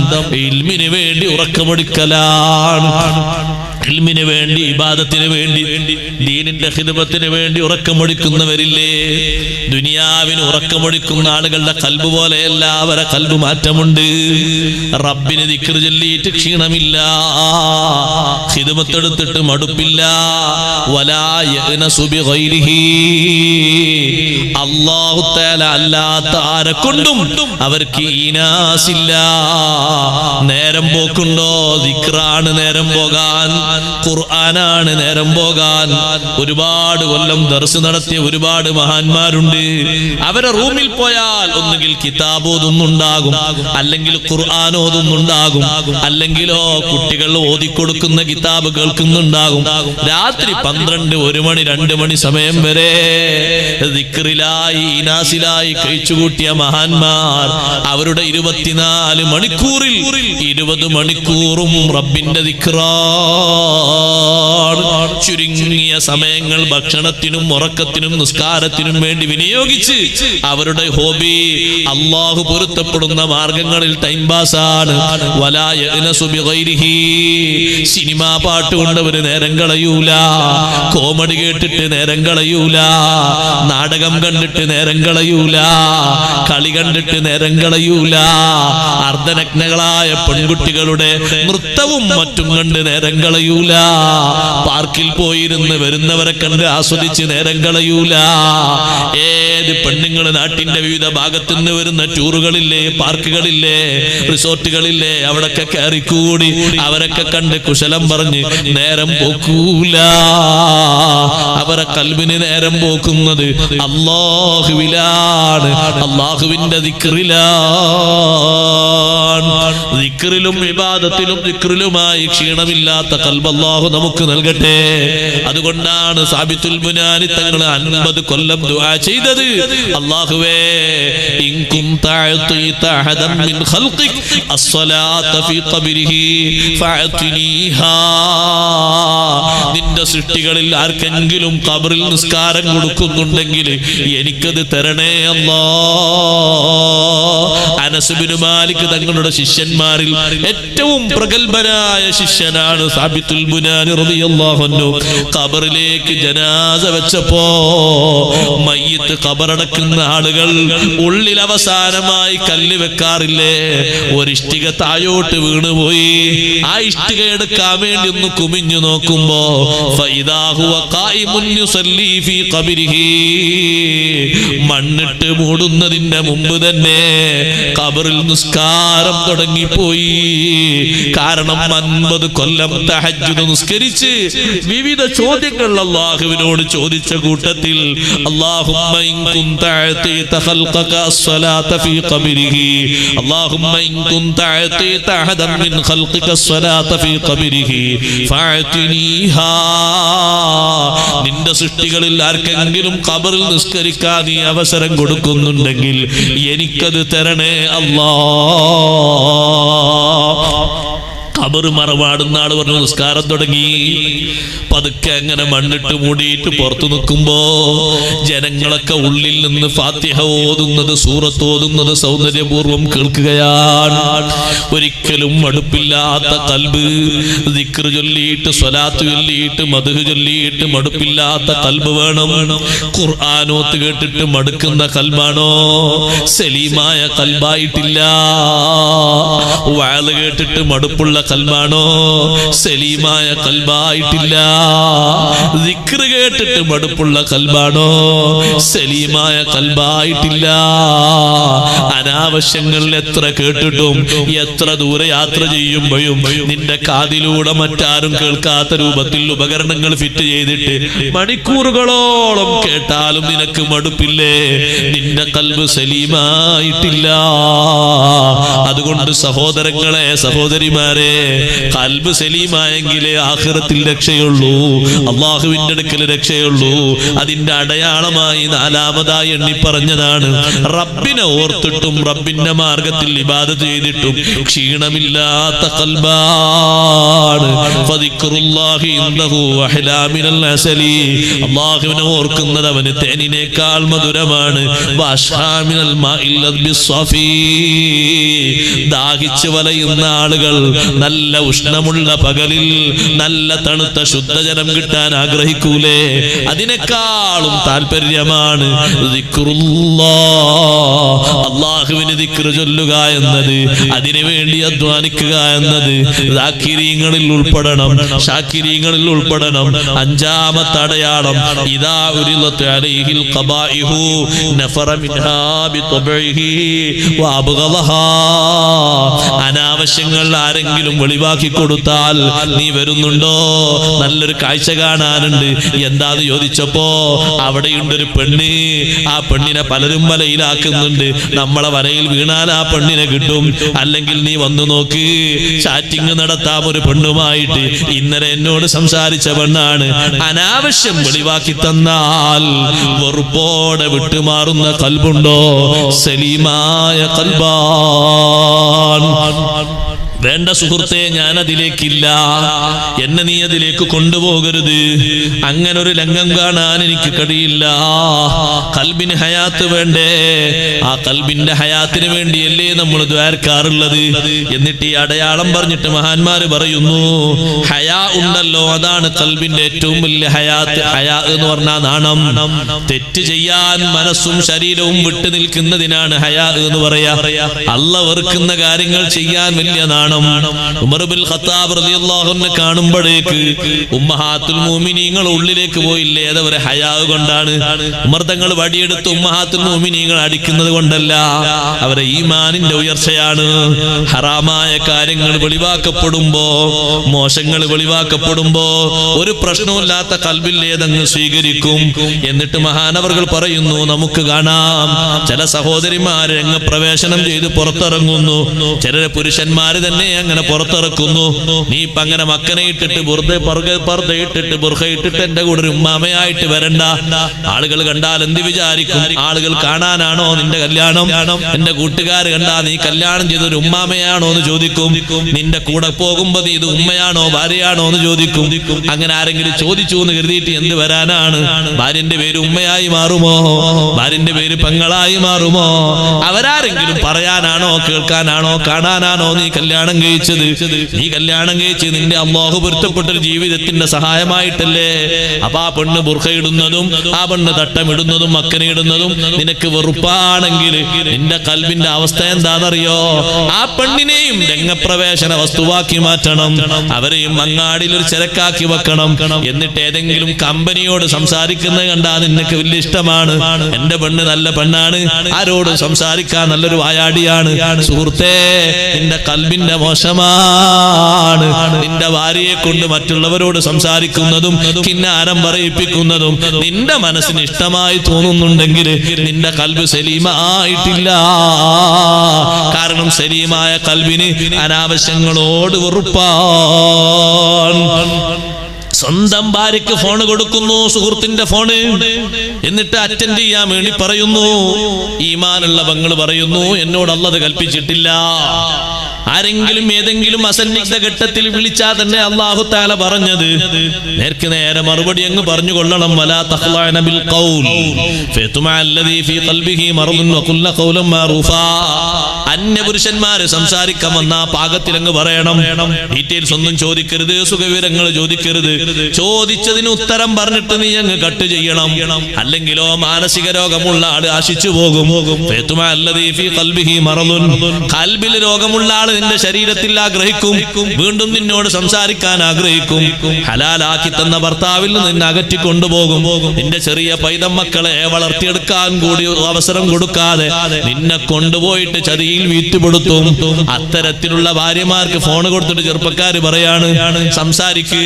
ഇൽമിന് വേണ്ടി ഉറക്കമെടുക്കലാണ്. ഇൽമിന് വേണ്ടി, ഇബാദത്തിന് വേണ്ടി, ദീനിന്റെ ഖിദ്മത്തിന് വേണ്ടി ഉറക്കമൊടിക്കുന്നവരില്ലേ? ദുനിയാവിന് ഉറക്കമൊടിക്കുന്ന ആളുകളുടെ കൽബ് പോലെയല്ല, അവരെ കൽബ് മാറ്റമുണ്ട്. റബ്ബിന് ദിക്ർ ചൊല്ലിയിട്ട് ക്ഷീണമില്ല, ഖിദ്മത്തെടുത്തിട്ട് മടുപ്പില്ല. വലാ യഅ്നസു ബിഗൈരിഹി, അല്ലാഹു തആല അല്ലാത്ത ആരെ കൊണ്ടും അവർക്ക് ഈനാസില്ല. നേരം പോക്കുണ്ടോ? ദിക്റാണ് നേരം പോകാൻ, ഖുർആനാണ് നേരം പോകാൻ. ഒരുപാട് കൊല്ലം ദർസ് നടത്തിയ ഒരുപാട് മഹാന്മാരുണ്ട്. അവരെ റൂമിൽ പോയാൽ ഒന്നുകിൽ കിതാബ് ഓതുന്നുണ്ടാകും, അല്ലെങ്കിൽ ഖുർആൻ ഓതുന്നുണ്ടാകും, അല്ലെങ്കിലോ കുട്ടികൾ ഓതിക്കൊടുക്കുന്ന കിതാബ് കേൾക്കുന്നുണ്ടാകും. രാത്രി 12, 1 മണി, 2 മണി സമയം വരെ ദിക്റിലായി, ഇനാസിലായി കഴിച്ചുകൂട്ടിയ മഹാന്മാർ അവരുടെ 24 മണിക്കൂറിൽ 20 മണിക്കൂറും റബ്ബിന്റെ ദിക്റാണ്. ചുരുങ്ങിയ സമയങ്ങൾ ഭക്ഷണത്തിനും ഉറക്കത്തിനും നിസ്കാരത്തിനും വേണ്ടി വിനിയോഗിച്ച് അവരുടെ ഹോബി അല്ലാഹു പൊരുത്തപ്പെടുന്ന മാർഗങ്ങളിൽ ടൈം പാസാണ്. വലാ യഅ്നസു ബിഗൈരിഹി, സിനിമാ പാട്ട് കൊണ്ടവര് നേരം കളയൂല, കോമഡി കേട്ടിട്ട് നേരം കളയൂല, നാടകം കണ്ടിട്ട് നേരം കളയൂല, കളി കണ്ടിട്ട് നേരം കളയൂല, അർദ്ധനഗ്നകളായ പെൺകുട്ടികളുടെ നൃത്തവും മറ്റും കണ്ട് നേരം കളയൂല. കളയൂല, പാർക്കിൽ പോയിരുന്ന് വരുന്നവരെ കണ്ട് ആസ്വദിച്ച് നേരം കളയൂല. ഏത് പെണ്ണുങ്ങൾ നാട്ടിന്റെ വിവിധ ഭാഗത്തു നിന്ന് വരുന്ന ടൂറുകളില്ലേ, പാർക്കുകളില്ലേ, റിസോർട്ടുകളില്ലേ, അവിടൊക്കെ കയറിക്കൂടി അവരൊക്കെ കണ്ട് കുശലം പറഞ്ഞ് നേരം പോക്കൂല. അവരെ കൽബിന് നേരം പോക്കുന്നത് അല്ലാഹുവിലാണ്, അല്ലാഹുവിന്റെ ദിക്റിലാണ്. ദിക്റിലും ഇബാദത്തിലും ദിക്റിലുമായി ക്ഷീണമില്ലാത്ത കൽബ് അല്ലാഹു നമുക്ക് നൽകട്ടെ. അതുകൊണ്ടാണ് സാബിത്തുൽ ബുനാനി തങ്ങൾ 50 കൊല്ലം ദുആ ചെയ്തത്, അല്ലാഹുവേ ഇൻ കുൻത അഅതീത അഹദൻ മിൻ ഖൽഖിക് അസ്സലാത ഫീ ഖബ്രിഹി ഫഅതിനിഹാ. നിന്റെ സൃഷ്ടികളിൽ ആർക്കെങ്കിലും ഖബറിൽ നിസ്കാരം കൊടുക്കുന്നുണ്ടെങ്കിൽ എനിക്കത് തരണേ അല്ലാഹ്. അനസ് ബിൻ മാലിക് തങ്ങളുടെ ശിഷ്യന്മാരിൽ ഏറ്റവും പ്രഗൽഭനായ ശിഷ്യനാണ് സാബിത്തുൽ ബുനാനി റളിയല്ലാഹു അൻഹു. ഖബറിലേക്ക് ജനാസ വെച്ചപ്പോ മയ്യിത്ത് ഖബറടക്കുന്ന ആളുകൾ ഉള്ളിൽ അവസാനമായി കല്ല് വെക്കാറില്ലേ, ഒരിഷ്ടിക താഴോട്ട് വീണുപോയി. ആ ഇഷ്ടിക എടുക്കാൻ വേണ്ടി ഒന്ന് കുമിഞ്ഞു നോക്കുമ്പോ ഫഇദാ ഹുവ ഖായിമുൻ യുസല്ലി ഫീ ഖബ്രിഹി. മണ്ണിട്ട് മൂടുന്നതിന്റെ മുമ്പ് തന്നെ ഖബറിൽ നിസ്കാരം തുടങ്ങിപ്പോയി. കാരണം 50 കൊല്ലം തഹജ്ജുദ് നിസ്കരിച്ച് വിവിധ ചോദ്യങ്ങൾ അല്ലാഹുവിനോട് ചോദിച്ച കൂട്ടത്തിൽ അല്ലാഹുമ്മ ഇൻ കുൻത അഅതീത ഖൽഖക അസ്സലാത ഫീ ഖബ്രിഹി അല്ലാഹുമ്മ ഇൻ കുൻത അഅതീത അഹദൻ മിൻ ഖൽഖക അസ്സലാത ഫീ ഖബ്രിഹി ഫഅതിനിഹാ. നിന്റെ സൃഷ്ടികളിൽ ആർക്കെങ്കിലും ഖബറിൽ നിസ്കരിക്കാൻ നീ അവസരം കൊടുക്കുന്നുണ്ടെങ്കിൽ എനിക്കത് തരണേ അല്ലാഹ്. ഖബർ മറവാടുന്ന ആള് പറഞ്ഞു നിസ്കാരം തുടങ്ങി. പതുക്കെ അങ്ങനെ മണ്ണിട്ട് മൂടിയിട്ട് പുറത്തു നിൽക്കുമ്പോ ജനങ്ങളൊക്കെ ഉള്ളിൽ നിന്ന് ഫാത്തിഹ ഓതുന്നത്, സൂറത്ത് ഓതുന്നത് സൗന്ദര്യപൂർവ്വം കേൾക്കുകയാണ്. ഒരിക്കലും മടുപ്പില്ലാത്ത കൽബ്, ദിക്ർ ചൊല്ലിയിട്ട് സ്വലാത്ത് ചൊല്ലിയിട്ട് മദ്ഹ് ചൊല്ലിയിട്ട് മടുപ്പില്ലാത്ത കൽബ് വേണം. ഖുർആനോത്ത് കേട്ടിട്ട് മടുക്കുന്ന കൽബാണോ? സലീമായ കൽബായിട്ടില്ല. വഅദ് കേട്ടിട്ട് മടുപ്പുള്ള കൽബാണോ? സലീമായ കൽബായിട്ടില്ല. ദിക്ർ കേട്ടിട്ട് മടുപ്പുള്ള കൽബാണോ? സലീമായ കൽബായിട്ടില്ല. അനാവശ്യങ്ങൾ എത്ര കേട്ടിട്ടും എത്ര ദൂരെ യാത്ര ചെയ്യുമ്പോഴും നിന്റെ കാതിലൂടെ മറ്റാരും കേൾക്കാത്ത രൂപത്തിൽ ഉപകരണങ്ങൾ ഫിറ്റ് ചെയ്തിട്ട് മണിക്കൂറുകളോളം കേട്ടാലും നിനക്ക് മടുപ്പില്ലേ? നിന്റെ കൽബ് സലീമായിട്ടില്ല. അതുകൊണ്ട് സഹോദരങ്ങളെ, സഹോദരിമാരെ, കൽബ് സലീമായെങ്കിലേ ആഖിറത്തിൽ രക്ഷയുള്ളൂ, അള്ളാഹുവിന്റെ അടുക്കൽ രക്ഷയുള്ളൂ. അതിന്റെ അടയാളമായി 4ാമതായി എണ്ണി പറഞ്ഞതാണ് റബ്ബിനെ ഓർത്തിട്ടും റബ്ബിന്റെ മാർഗത്തിൽ ഇബാദത്ത് ചെയ്തിട്ടും ക്ഷീണമില്ലാത്ത കൽബാണ്. ഫദിക്റുല്ലാഹി ഇന്നഹു അഹ്ലാ മിനൽ അസലി. അള്ളാഹുവിനെ ഓർക്കുന്നത് അവന് തേനിനേക്കാൾ മധുരമാണ്. വഅശ്ഹാ മിനൽ മാഇൽ ബിസ്സഫീ. ദാഹിച്ച് വലയുന്ന ആളുകൾ നല്ല ഉഷ്ണമുള്ള പകലിൽ നല്ല തണുത്ത ശുദ്ധജലം കിട്ടാൻ ആഗ്രഹിക്കൂലേ? അതിനേക്കാളും താല്പര്യമാണ് ദിക്റുല്ലാഹ്. അല്ലാഹുവിനെ ദിക്ർ ചൊല്ലുക എന്നത്, അതിനുവേണ്ടി അധ്വാനിക്കുക എന്നത് ദാക്കിരീങ്ങളിൽ ഉൾപ്പെടണം, ഷാക്കിരീങ്ങളിൽ ഉൾപ്പെടണം. 5ാമത്തെ അടയാളം ഇദാ ഉരിദത് അലൈഹിൽ ഖബാഇഹു നഫറ മിൻഹാ ബിതബഇഹി വഅബ്ഗളഹാ. അനാവശ്യങ്ങൾ ആരെങ്കിലും വെളിവാക്കി കൊടുത്താൽ നീ വരുന്നുണ്ടോ? നല്ലൊരു കാഴ്ച കാണാനുണ്ട്. എന്താന്ന് ചോദിച്ചപ്പോ അവിടെയുണ്ടൊരു പെണ്ണ്. ആ പെണ്ണിനെ പലരും വലയിലാക്കുന്നുണ്ട്. നമ്മളെ വലയിൽ വീണാൽ ആ പെണ്ണിനെ കിട്ടും. അല്ലെങ്കിൽ നീ വന്നു നോക്ക്, ചാറ്റിംഗ് നടത്താം ഒരു പെണ്ണുമായിട്ട്. ഇന്നലെ എന്നോട് സംസാരിച്ച പെണ്ണാണ്. അനാവശ്യം വെളിവാക്കി തന്നാൽ വെറുപ്പോടെ വിട്ടുമാറുന്ന കൽബുണ്ടോ? സലീമായ കൽബാൻ. വേണ്ട സുഹൃത്തെ, ഞാൻ അതിലേക്കില്ല, എന്നെ നീ അതിലേക്ക് കൊണ്ടുപോകരുത്. അങ്ങനെ ഒരു രംഗം കാണാൻ എനിക്ക് കഴിയില്ല. കൽബിന് ഹയാത്ത് വേണ്ടേ? ആ കൽബിന്റെ ഹയാത്തിന് വേണ്ടിയല്ലേ നമ്മൾ ദ്വാരക്കാറുള്ളത്? എന്നിട്ട് ഈ അടയാളം പറഞ്ഞിട്ട് മഹാന്മാര് പറയുന്നു, ഹയാ ഉണ്ടല്ലോ, അതാണ് കൽബിന്റെ ഏറ്റവും വലിയ ഹയാത്ത്. ഹയാ എന്ന് പറഞ്ഞാൽ നാണം. തെറ്റ് ചെയ്യാൻ മനസ്സും ശരീരവും വിട്ടു നിൽക്കുന്നതിനാണ് ഹയാ എന്ന് പറയാ. അള്ളാഹ് വെറുക്കുന്ന കാര്യങ്ങൾ ചെയ്യാൻ വലിയ നാണം. നാണം. ഉമർ ബിൻ ഖത്താബ് റളിയല്ലാഹു അൻഹു കാണുമ്പോഴേക്ക് ഉമ്മഹാത്തുൽ മുഅ്മിനീങ്ങൾ ഉള്ളിലേക്ക് പോയില്ലേ, അതവരെ ഹയാ കൊണ്ടാണ്. ഉമർ തങ്ങൾ വടിയെടുത്ത് ഉമ്മഹാത്തുൽ മുഅ്മിനീങ്ങൾ അടിക്കുന്നത് കൊണ്ടല്ല, അവരെ ഈമാനിന്റെ ഉയർച്ചയാണ്. ഹറാമായ കാര്യങ്ങൾ വെളിവാക്കപ്പെടുമ്പോ, മോശങ്ങൾ വെളിവാക്കപ്പെടുമ്പോ ഒരു പ്രശ്നമില്ലാത്ത കൽബില്ലേതങ്ങ് സ്വീകരിക്കും. എന്നിട്ട് മഹാനവർകൾ പറയുന്നു, നമുക്ക് കാണാം ചില സഹോദരിമാര് രംഗപ്രവേശനം ചെയ്ത് പുറത്തിറങ്ങുന്നു, ചില പുരുഷന്മാര് തന്നെ അങ്ങനെ പുറത്തിറക്കുന്നു. നീ ഇപ്പൊ അങ്ങനെ മക്കനെ ഇട്ടിട്ട് ഇട്ടിട്ട് ബുർഖ ഇട്ടിട്ട് എന്റെ കൂടെ ഒരു ഉമ്മാമയായിട്ട് വരണ്ട. ആളുകൾ കണ്ടാൽ എന്ത് വിചാരിക്കും? ആളുകൾ കാണാനാണോ നിന്റെ കല്യാണം? എന്റെ കൂട്ടുകാർ കണ്ടാ നീ കല്യാണം ചെയ്തൊരു ഉമ്മാമയാണോ എന്ന് ചോദിക്കും. നിന്റെ കൂടെ പോകുമ്പോ നീ ഇത് ഉമ്മയാണോ ഭാര്യയാണോ എന്ന് ചോദിക്കും. അങ്ങനെ ആരെങ്കിലും ചോദിച്ചു എന്ന് കരുതിയിട്ട് എന്ത് വരാനാണ്? ഭാര്യന്റെ പേര് ഉമ്മയായി മാറുമോ? ഭാര്യന്റെ പേര് പെങ്ങളായി മാറുമോ? അവരാരെങ്കിലും പറയാനാണോ, കേൾക്കാനാണോ, കാണാനാണോ നീ കല്യാണം കഴിച്ചത്? നീ കല്യാണം കഴിച്ച് നിന്റെ അല്ലാഹു പൊരുത്തപ്പെട്ടൊരു ജീവിതത്തിന്റെ സഹായമായിട്ടല്ലേ? അപ്പൊ ആ പെണ്ണ് ബുർഖ ഇടുന്നതും ആ പെണ്ണ് തട്ടമിടുന്നതും മക്കനെ ഇടുന്നതും നിനക്ക് വെറുപ്പാണെങ്കിൽ നിന്റെ കൽബിന്റെ അവസ്ഥ എന്താണെന്നറിയോ? ആ പെണ്ണിനെയും രംഗപ്രവേശന വസ്തുവാക്കി മാറ്റണം, അവരെയും അങ്ങാടിയിൽ ഒരു ചരക്കാക്കി വെക്കണം. എന്നിട്ട് ഏതെങ്കിലും കമ്പനിയോട് സംസാരിക്കുന്നത് കണ്ടാ നിനക്ക് വലിയ ഇഷ്ടമാണ്, എന്റെ പെണ്ണ് നല്ല പെണ്ണാണ്, ആരോട് സംസാരിക്കാൻ നല്ലൊരു വായാടിയാണ്. സുഹൃത്തേ, നിന്റെ കൽബിന്റെ മോശമാണ്. നിന്റെ ഭാര്യയെ കൊണ്ട് മറ്റുള്ളവരോട് സംസാരിക്കുന്നതും കിന്നാരം പറയിപ്പിക്കുന്നതും നിന്റെ മനസ്സിന് ഇഷ്ടമായി തോന്നുന്നുണ്ടെങ്കിൽ നിന്റെ കൽബ് സലീമായിട്ടില്ല. കാരണം സലീമായ കൽബിന് അനാവശ്യങ്ങളോട് വെറുപ്പാണ്. സ്വന്തം ഭാര്യക്ക് ഫോൺ കൊടുക്കുന്നു, സുഹൃത്തിന്റെ ഫോണ്, എന്നിട്ട് അറ്റൻഡ് ചെയ്യാൻ വേണ്ടി പറയുന്നു. ഈമാനുള്ള പെങ്ങൾ പറയുന്നു, എന്നോട് അല്ലാഹു കൽപ്പിച്ചിട്ടില്ല. ആരെങ്കിലും ഏതെങ്കിലും അസന്നിഗ്ധ ഘട്ടത്തിൽ വിളിച്ചാൽ തന്നെ അല്ലാഹു തആല പറഞ്ഞത് നേർക്ക് നേരെ മറുപടി അങ്ങ് പറഞ്ഞു കൊള്ളണം. വലാ തഖ്ലഅന ബിൽ ഖൗൽ ഫയത്മഅ അല്ലദീ ഫീ ഖൽബിഹി മറദുൻ വഖുല്ല ഖൗലൻ മഅറൂഫാ. അന്യപുരുഷന്മാര് സംസാരിക്കാൻ വന്ന പാകത്തിൽ അങ്ങ് പറയണം. ഡീറ്റെയിൽസ് ഒന്നും ചോദിക്കരുത്, സുഖവിവരങ്ങൾ ചോദിക്കരുത്. ചോദിച്ചതിന് ഉത്തരം പറഞ്ഞിട്ട് നീ അങ്ങ് കട്ട് ചെയ്യണം. അല്ലെങ്കിലോ മാനസിക രോഗമുള്ള ആള് ആശിച്ചു പോകും. ഫയത്മഅ അല്ലദീ ഫീ ഖൽബിഹി മറദുൻ, ഖൽബിൽ രോഗമുള്ള ആള് നിന്റെ ശരീരത്തിൽ ആഗ്രഹിക്കും, വീണ്ടും നിന്നോട് സംസാരിക്കാൻ ആഗ്രഹിക്കും. ഹലാലാക്കി തന്ന ഭർത്താവിൽ നിന്ന് നിന്നെ അകറ്റി കൊണ്ടുപോകും. നിന്റെ ചെറിയ പൈതം മക്കളെ വളർത്തിയെടുക്കാൻ കൂടി അവസരം കൊടുക്കാതെ നിന്നെ കൊണ്ടുപോയിട്ട് ചതിയിൽ വീറ്റുപെടുത്തും. അത്തരത്തിലുള്ള ഭാര്യമാർക്ക് ഫോൺ കൊടുത്തിട്ട് ചെറുപ്പക്കാര് പറയാണ്, സംസാരിക്ക്,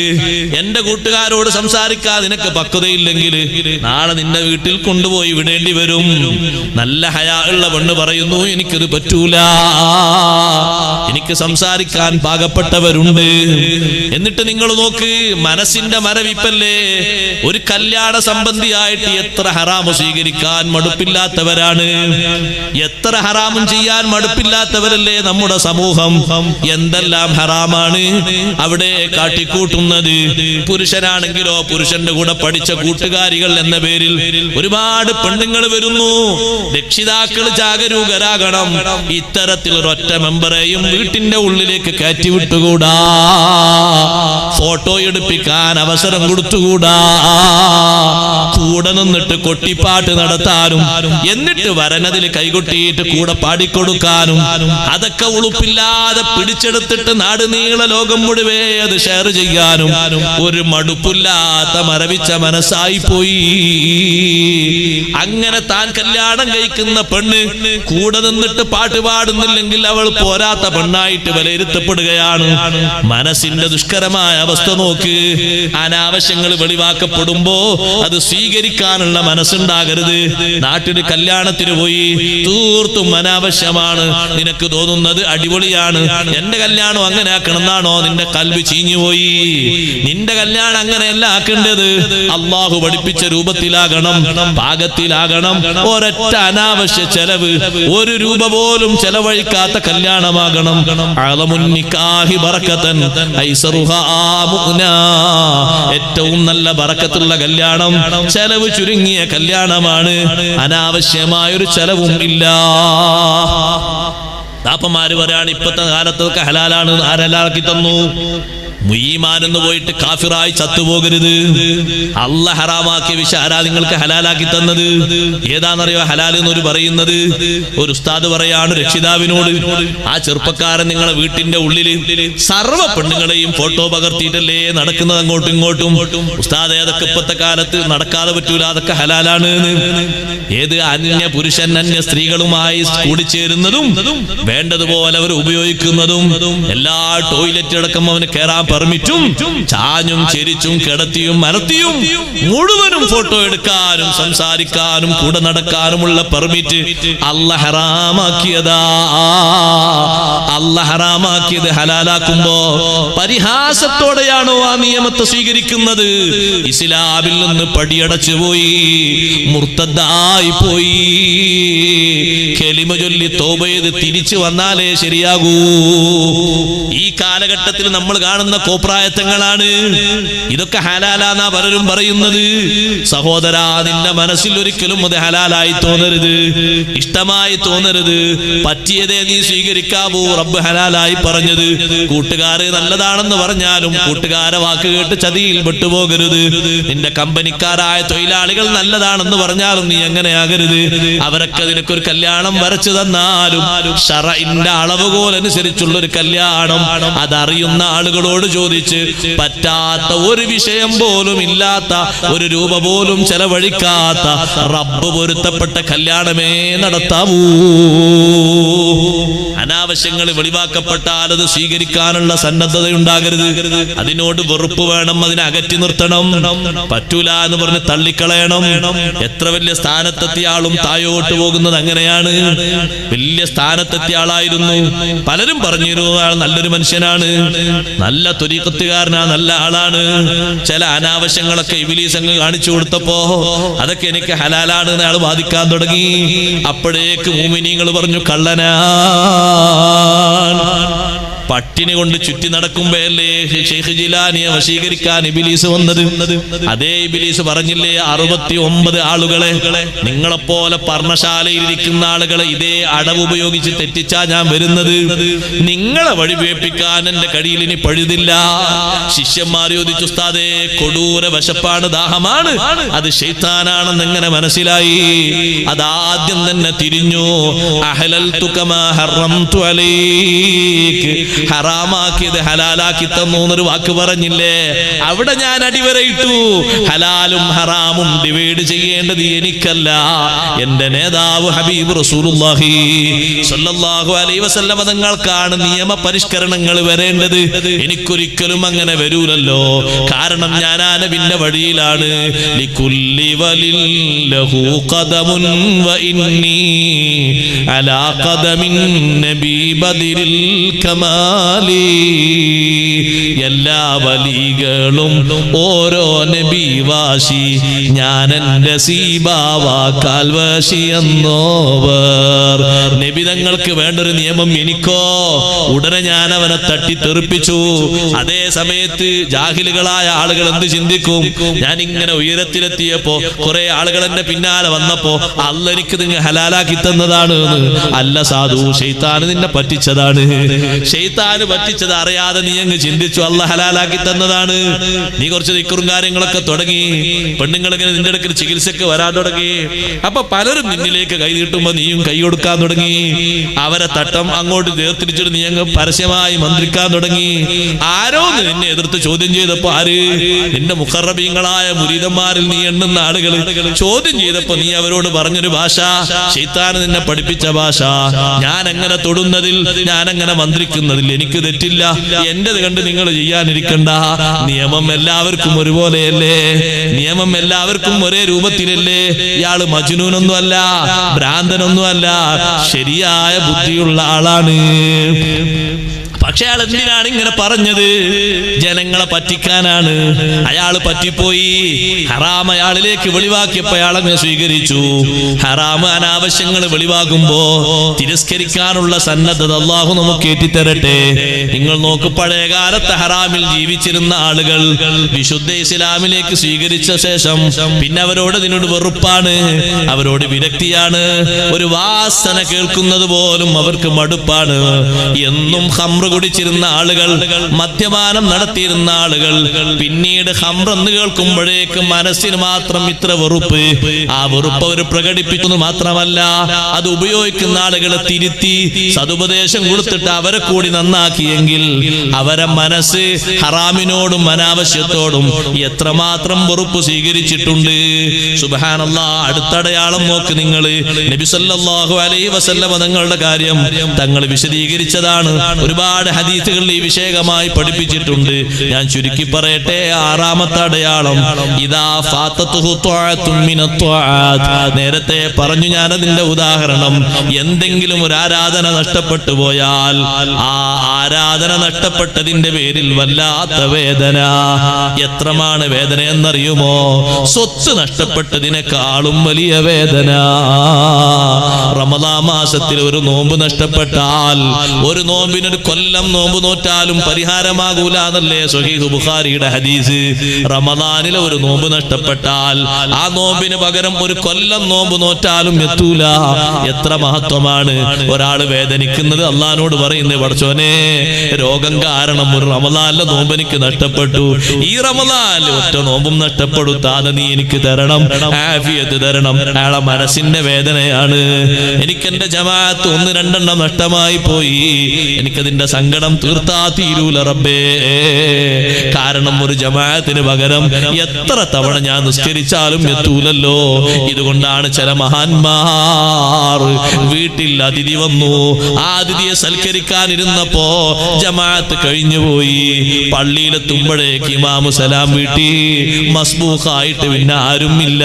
എന്റെ കൂട്ടുകാരോട് സംസാരിക്കാൻ നിനക്ക് പക്വതയില്ലെങ്കിൽ നാളെ നിന്റെ വീട്ടിൽ കൊണ്ടുപോയി വിടേണ്ടി വരും. നല്ല ഹയാ ഉള്ള പെണ്ണ് പറയുന്നു, എനിക്കത് പറ്റൂല, എനിക്ക് സംസാരിക്കാൻ പാകപ്പെട്ടവരുണ്ട്. എന്നിട്ട് നിങ്ങൾ നോക്ക്, മനസ്സിന്റെ മരവിപ്പല്ലേ. ഒരു കല്യാണ സംബന്ധിയായിട്ട് എത്ര ഹറാമ് സ്വീകരിക്കാൻ മടുപ്പില്ലാത്തവരാണ്, എത്ര ഹറാമും ചെയ്യാൻ മടുപ്പില്ലാത്തവരല്ലേ നമ്മുടെ സമൂഹം. എന്തെല്ലാം ഹറാമാണ് അവിടെ കാട്ടിക്കൂട്ടുന്നത്. പുരുഷനാണെങ്കിലോ പുരുഷന്റെ കൂടെ പഠിച്ച കൂട്ടുകാരികൾ എന്ന പേരിൽ ഒരുപാട് പെണ്ണുങ്ങൾ വരുന്നു. രക്ഷിതാക്കൾ ജാഗരൂകരാകണം. ഇത്തരത്തിലൊരു ഒറ്റ മെമ്പറെയും വീട്ടിന്റെ ഉള്ളിലേക്ക് കയറ്റി വിട്ടുകൂടാ, ഫോട്ടോ എടുപ്പിക്കാൻ അവസരം കൊടുത്തുകൂടാ, കൂടെ നിന്നിട്ട് കൊട്ടിപ്പാട്ട് നടത്താനും എന്നിട്ട് വരനതിൽ കൈകൊട്ടിയിട്ട് കൂടെ പാടിക്കൊടുക്കാനും അതൊക്കെ ഉളുപ്പില്ലാതെ പിടിച്ചെടുത്തിട്ട് നാട് നീള ലോകം മുഴുവേ അത് ഷെയർ ചെയ്യാനും ഒരു മടുപ്പില്ലാത്ത മരവിച്ച മനസ്സായി പോയി. അങ്ങനെ താൻ കല്യാണം കഴിക്കുന്ന പെണ്ണ് കൂടെ നിന്നിട്ട് പാട്ട് പാടുന്നില്ലെങ്കിൽ അവൾ പോരാത്ത പെണ്ണായിട്ട് വിലയിരുത്തപ്പെടുകയാണ്. മനസ്സിന്റെ ദുഷ്കരമായ അവസ്ഥ നോക്ക്. അനാവശ്യങ്ങൾ വെളിവാക്കപ്പെടുമ്പോ അത് സ്വീകരിക്കാനുള്ള മനസ്സുണ്ടാകരുത്. നാട്ടിൽ കല്യാണത്തിന് പോയി, തീർത്തും അനാവശ്യമാണ്. നിനക്ക് തോന്നുന്നത് അടിപൊളിയാണ്, എന്റെ കല്യാണം അങ്ങനെ ആക്കണം എന്നാണോ നിന്റെ കൽബ് ചീഞ്ഞുപോയി. നിന്റെ കല്യാണം അങ്ങനെയല്ല ആക്കേണ്ടത്. അള്ളാഹു പഠിപ്പിച്ച രൂപത്തിലാകണം, പാകത്തിലാകണം. ഒരൊറ്റ അനാവശ്യ ചെലവ്, ഒരു രൂപ പോലും ചെലവഴിക്കാത്ത കല്യാണമാകണം. ഏറ്റവും നല്ല ബറക്കത്തുള്ള കല്യാണം ചെലവ് ചുരുങ്ങിയ കല്യാണമാണ്. അനാവശ്യമായൊരു ചെലവും ഇല്ല. താപ്പന്മാര് പറയാണ് ഇപ്പത്തെ കാലത്തൊക്കെ ഹലാലാണ്. ആരലാക്കി തന്നു? ഈമാൻ എന്ന് പോയിട്ട് കാഫിറായി ചത്തുപോകരുത്. അല്ലാഹ് ഹറാമാക്കിയ വിഷയം ആരാ നിങ്ങൾക്ക് ഹലാലാക്കി തന്നത്? ഏതാണെന്നറിയോ ഹലാൽ എന്നൊരു പറയുന്നത്? ഒരു ഉസ്താദ് പറയാണ് രക്ഷിതാവിനോട്, ആ ചെറുപ്പക്കാരൻ നിങ്ങളെ വീട്ടിന്റെ ഉള്ളിൽ സർവ്വ പെണ്ണുങ്ങളെയും ഫോട്ടോ പകർത്തിയിട്ടല്ലേ നടക്കുന്നത് അങ്ങോട്ടും ഇങ്ങോട്ടും. ഉസ്താദ് അതൊക്കെ ഇപ്പത്തെ കാലത്ത് നടക്കാതെ പറ്റൂല, അതൊക്കെ ഹലാലാണ്. ഏത് അന്യ പുരുഷൻ അന്യ സ്ത്രീകളുമായി കൂടിച്ചേരുന്നതും വേണ്ടതുപോലെ അവർ ഉപയോഗിക്കുന്നതും എല്ലാ ടോയ്ലറ്റ് അടക്കം അവന് കയറാൻ പെർമിറ്റും ചാഞ്ഞും ചെരിച്ചും കിടത്തിയും മലത്തിയും മുഴുവനും ഫോട്ടോ എടുക്കാനും സംസാരിക്കാനും കൂടെ നടക്കാനുമുള്ള പെർമിറ്റ് അല്ലാഹ് ഹറാമാക്കിയതാ. അല്ലാഹ് ഹറാമാക്കിയത് ഹലാലാക്കുമ്പോ പരിഹാസത്തോടെയാണോ ആ നിയമത്തെ സ്വീകരിക്കുന്നത്? ഇസ്ലാമിൽ നിന്ന് പടിയടച്ചു പോയി, മുർത്തദ്ദായി പോയി. കലിമ ചൊല്ലി തൗബ ചെയ്ത് തിരിച്ചു വന്നാലേ ശരിയാകൂ. ഈ കാലഘട്ടത്തിൽ നമ്മൾ കാണുന്ന കോപ്രായത്തങ്ങളാണ് ഇതൊക്കെ. ഹലാലാന്നാ പലരും പറയുന്നത്. സഹോദരാ, നിന്റെ മനസ്സിൽ ഒരിക്കലും അത് ഹലാലായി തോന്നരുത്, ഇഷ്ടമായി തോന്നരുത്. പറ്റിയതേ നീ സ്വീകരിക്കാവൂ. റബ്ബ് ഹലാലായി പറഞ്ഞത്. കൂട്ടുകാര് നല്ലതാണെന്ന് പറഞ്ഞാലും കൂട്ടുകാരെ വാക്ക് കേട്ട് ചതിയിൽ വിട്ടുപോകരുത്. നിന്റെ കമ്പനിക്കാരായ തൊഴിലാളികൾ നല്ലതാണെന്ന് പറഞ്ഞാലും നീ എങ്ങനെയാകരുത്. അവരൊക്കെ നിനക്കൊരു കല്യാണം വരച്ചു തന്നാലും ശറഇന്റെ അളവുകോലനുസരിച്ചുള്ള ഒരു കല്യാണം അതറിയുന്ന ആളുകളോട് ചോദിച്ച് പറ്റാത്ത ഒരു വിഷയം പോലും ഇല്ലാത്ത, ഒരു രൂപ പോലും ചെലവഴിക്കാത്ത റബ്ബ് പൊരുത്തപ്പെട്ട കല്യാണമേ നടത്താവൂ. അനാവശ്യങ്ങൾ വെളിവാക്കപ്പെട്ടാൽ അത് സ്വീകരിക്കാനുള്ള സന്നദ്ധത ഉണ്ടാകരുത്. അതിനോട് വെറുപ്പ് വേണം, അതിനെ അകറ്റി നിർത്തണം. പറ്റൂല എന്ന് പറഞ്ഞ് തള്ളിക്കളയണം. എത്ര വലിയ സ്ഥാനത്തെത്തിയ ആളും തായോട്ട് പോകുന്നത് അങ്ങനെയാണ്. വലിയ സ്ഥാനത്തെത്തിയ ആളായിരുന്നു, പലരും പറഞ്ഞിരുന്നു ആൾ നല്ലൊരു മനുഷ്യനാണ്, നല്ല ത്വരീഖത്തുകാരനാ, നല്ല ആളാണ്. ചില അനാവശ്യങ്ങളൊക്കെ ഇബ്ലീസ് അങ്ങ് കാണിച്ചു കൊടുത്തപ്പോ അതൊക്കെ എനിക്ക് ഹലാലാണ് അയാൾ വാദിക്കാൻ തുടങ്ങി. അപ്പോഴേക്ക് മുഅ്മിനീങ്ങൾ പറഞ്ഞു കള്ളനാ. പട്ടിണി കൊണ്ട് ചുറ്റി നടക്കുമ്പോഴല്ലേ ശൈഖ് ജിലാനിയെ വശീകരിക്കാൻ ഇബ്ലീസ് വന്നത്. അതേ ഇബ്ലീസ് പറഞ്ഞില്ലേ 69 ആളുകളെ നിങ്ങളെപ്പോലെ പർണശാലയിൽ ഇരിക്കുന്ന ആളുകളെ ഇതേ അടവ് ഉപയോഗിച്ച് തെറ്റിച്ചാ ഞാൻ വരുന്നത്. നിങ്ങളെ വഴിവേപ്പിക്കാൻ എന്റെ കടിയിൽ ഇനി പഴുതില്ല. ശിഷ്യന്മാർ ചോദിച്ചു, ഉസ്താദേ കൊടൂര വിശപ്പാണ്, ദാഹമാണ്, അത് ശൈത്താനാണെന്ന് എങ്ങനെ മനസ്സിലായി? അതാദ്യം തന്നെ തിരിഞ്ഞു. അഹലൽതു കമാ ഹറംതു അലൈക്, ഹറാമാക്കിയത് ഹലാലാക്കി തന്നു എന്നൊരു വാക്ക് പറഞ്ഞില്ലേ, അവിടെ ഞാൻ അടിവരയിട്ടു. ഹലാലും ഹറാമും ഡിവൈഡ് ചെയ്യേണ്ടത് എനിക്കല്ല, എന്റെ നേതാവ് ഹബീബ് റസൂലുള്ളാഹി സ്വല്ലല്ലാഹു അലൈഹി വസല്ലം തങ്ങൾക്കാണ് നിയമ പരിഷ്കരണങ്ങൾ വരേണ്ടത്. എനിക്കൊരിക്കലും അങ്ങനെ വരൂലല്ലോ, കാരണം ഞാൻ ആ നബിന്റെ വഴിയിലാണ്. ലികുല്ലി വലില്ലഹു ഖദമുൻ വ ഇന്നി അലാ ഖദമിൻ നബി ബദിരിൽ കമാലി. എല്ലാ വലികളും ഓരോ നബി വാശി, ഞാൻ എന്റെ സീബാവാക്കാൽ വാശിയെന്നോവർ. നബി തങ്ങൾക്ക് വേണ്ടൊരു നിയമം എനിക്കോ? ഉടനെ ഞാൻ അവനെ തട്ടിത്തെറിപ്പിച്ചു. അതേ സമയത്ത് ജാഹിലുകളായ ആളുകൾ എന്ത് ചിന്തിക്കും? ഞാൻ ഇങ്ങനെ ഉയരത്തിലെത്തിയപ്പോ കുറെ ആളുകൾ എന്റെ പിന്നാലെ വന്നപ്പോ അല്ല എനിക്ക് നിങ്ങൾ ഹലാലാക്കി തന്നതാണ്. അല്ല സാധു, ശൈത്താന് നിന്നെ പറ്റിച്ചതാണ്. ശൈത്താന് പറ്റിച്ചത് അറിയാതെ നീ അങ്ങ് ചിന്തിച്ചു അല്ല ഹലാലാക്കി തന്നതാണ്. നീ കുറച്ച് ദിക്റും കാര്യങ്ങളൊക്കെ തുടങ്ങി, പെണ്ണുങ്ങൾ ഇങ്ങനെ നിന്റെ അടുക്കൽ ചികിത്സക്ക് വരാൻ തുടങ്ങി. അപ്പൊ പലരും നിന്നിലേക്ക് കൈ നീട്ടുമ്പോ നീയും കൈ കൊടുക്കാൻ തുടങ്ങി. അവരെ തട്ടം അങ്ങോട്ട് ചേർത്തിരിച്ചിട്ട് നീ അങ്ങ് പരസ്യമായി മന്ത്രിക്കാൻ തുടങ്ങി. ആരോ നിന്നെ എതിർത്ത് ചോദ്യം ചെയ്തപ്പോ, ആര്? നിന്റെ മുഖറബീങ്ങളായ മുരീദന്മാരിൽ നീ എണ്ണുന്ന ആളുകൾ ചോദ്യം ചെയ്തപ്പോ നീ അവരോട് പറഞ്ഞൊരു ഭാഷ, ശൈത്താന് നിന്നെ പഠിപ്പിച്ച ഭാഷ. ഞാൻ അങ്ങനെ തൊടുന്നതിൽ, ഞാൻ അങ്ങനെ മന്ത്രിക്കുന്നതിൽ എനിക്ക് തെറ്റില്ല, എന്റേത് കണ്ട് നിങ്ങൾ ചെയ്യാനിരിക്കണ്ട. നിയമം എല്ലാവർക്കും ഒരുപോലെയല്ലേ, നിയമം എല്ലാവർക്കും ഒരേ രൂപത്തിലല്ലേ. ഇയാള് മജ്നൂനൊന്നും അല്ല, ഭ്രാന്തനൊന്നും അല്ല, ശരിയായ ബുദ്ധിയുള്ള ആളാണ്. പക്ഷെ അയാൾ എന്തിനാണ് ഇങ്ങനെ പറഞ്ഞത്? ജനങ്ങളെ പറ്റിക്കാനാണ്. അയാൾ പറ്റിപ്പോയി. ഹറാം അയാളിലേക്ക് വെളിവാക്കിയപ്പോ അയാളങ്ങ് സ്വീകരിച്ചു. ഹറാം അനാവശ്യങ്ങൾ വെളിവാകുമ്പോ തിരസ്കരിക്കാനുള്ള സന്നദ്ധത അല്ലാഹു നമുക്ക് ഏറ്റിത്തരട്ടെ. നിങ്ങൾ നോക്ക്, പഴയ കാലത്ത് ഹറാമിൽ ജീവിച്ചിരുന്ന ആളുകൾ വിശുദ്ധ ഇസ്ലാമിലേക്ക് സ്വീകരിച്ച ശേഷം പിന്നെ അവരോട് ഇതിനോട് വെറുപ്പാണ്, അവരോട് വിരക്തിയാണ്. ഒരു വാസന കേൾക്കുന്നത് പോലും അവർക്ക് മടുപ്പാണ്. എന്നും ഖംറ് കുടിച്ചിരുന്ന ആളുകൾ, മദ്യപാനം നടത്തിയിരുന്ന ആളുകൾ, പിന്നീട് ഹംറെന്ന് കേൾക്കുമ്പോഴേക്ക് മനസ്സിന് മാത്രം ഇത്ര വെറുപ്പ്. ആ വെറുപ്പ് അവർ പ്രകടിപ്പിക്കുന്നു മാത്രമല്ല, അത് ഉപയോഗിക്കുന്ന ആളുകളെ തിരുത്തി സതുപദേശം കൊടുത്തിട്ട് അവരെ കൂടി നന്നാക്കിയെങ്കിൽ അവരെ മനസ്സ് ഹറാമിനോടും അനാവശ്യത്തോടും എത്രമാത്രം വെറുപ്പ് സ്വീകരിച്ചിട്ടുണ്ട്. സുബ്ഹാനല്ലാഹ്. അടുത്തടയാളം നോക്ക് നിങ്ങൾ. നബി സല്ലല്ലാഹു അലൈഹി വസല്ലമ തങ്ങളുടെ കാര്യം തങ്ങൾ വിശദീകരിച്ചതാണ്. ഒരുപാട് ഹദീസുകൾ ഈ വിഷയമായി പഠിപ്പിച്ചിട്ടുണ്ട്. ഞാൻ ചുരുക്കി പറയട്ടെ. ആറാമത്തെ അടയാളം, ഇദാ ഫാതതുഹു ത്വഅത്തുൻ മിനത് ത്വആത്ത്. നേരത്തെ പറഞ്ഞു ഞാൻ അതിന്റെ ഉദാഹരണം. എന്തെങ്കിലും ഒരു ആരാധന നഷ്ടപ്പെട്ടു പോയാൽ ആ ആരാധന നഷ്ടപ്പെട്ടതിന്റെ പേരിൽ വല്ലാത്ത വേദന. എത്രമാണ് വേദന എന്നറിയുമോ? സ്വത്ത് നഷ്ടപ്പെട്ടതിനേക്കാളും വലിയ വേദന. റമദാൻ മാസത്തിൽ ഒരു നോമ്പ് നഷ്ടപ്പെട്ടാൽ, ഒരു നോമ്പിനൊരു കൊല്ലം നോമ്പ് നോറ്റാലും പരിഹാരമാകൂല എന്നല്ലേ സ്വഹീഹ് ബുഖാരിയുടെ ഹദീസ്. റമദാനിലെ ഒരു നോമ്പ് നഷ്ടപ്പെട്ടാൽ ആ നോമ്പിന് പകരം ഒരു കൊല്ലം നോമ്പ് നോറ്റാലും എത്തൂല. എത്ര മഹത്വമാണ്. ഒരാൾ വേദനിക്കുന്നത് അള്ളാഹിനോട് പറയുന്നത്, പടച്ചോനെ രോഗം കാരണം ഒരു റമദാനിലെ നോമ്പ് എനിക്ക് നഷ്ടപ്പെട്ടു. ഈ റമദാനിൽ ഒറ്റ നോമ്പും നഷ്ടപ്പെടുത്താതെ നീ എനിക്ക് തരണം, ആഫിയത്ത് തരണം. അയാളെ മനസ്സിന്റെ വേദനയാണ്. എനിക്കെന്റെ ജമാഅത്ത് 1-2 നഷ്ടമായി പോയി, എനിക്കതിന്റെ സങ്കടം തീർത്താ തീരൂല റബ്ബേ. കാരണം ഒരു ജമാഅത്തിന് പകരം എത്ര തവണ ഞാൻ നിസ്കരിച്ചാലും എത്തൂലല്ലോ. ഇതുകൊണ്ടാണ് ചില മഹാന്മാർ വീട്ടിൽ അതിഥി വന്നു. ആ അതിഥിയെ സൽക്കരിക്കാനിരുന്നപ്പോ ജമാഅത്ത് കഴിഞ്ഞുപോയി. പള്ളിയിലെത്തുമ്പോഴേക്ക് ഇമാമു സലാം വീട്ടി മസ്ബൂഖായിട്ട് പിന്നെ ആരുമില്ല.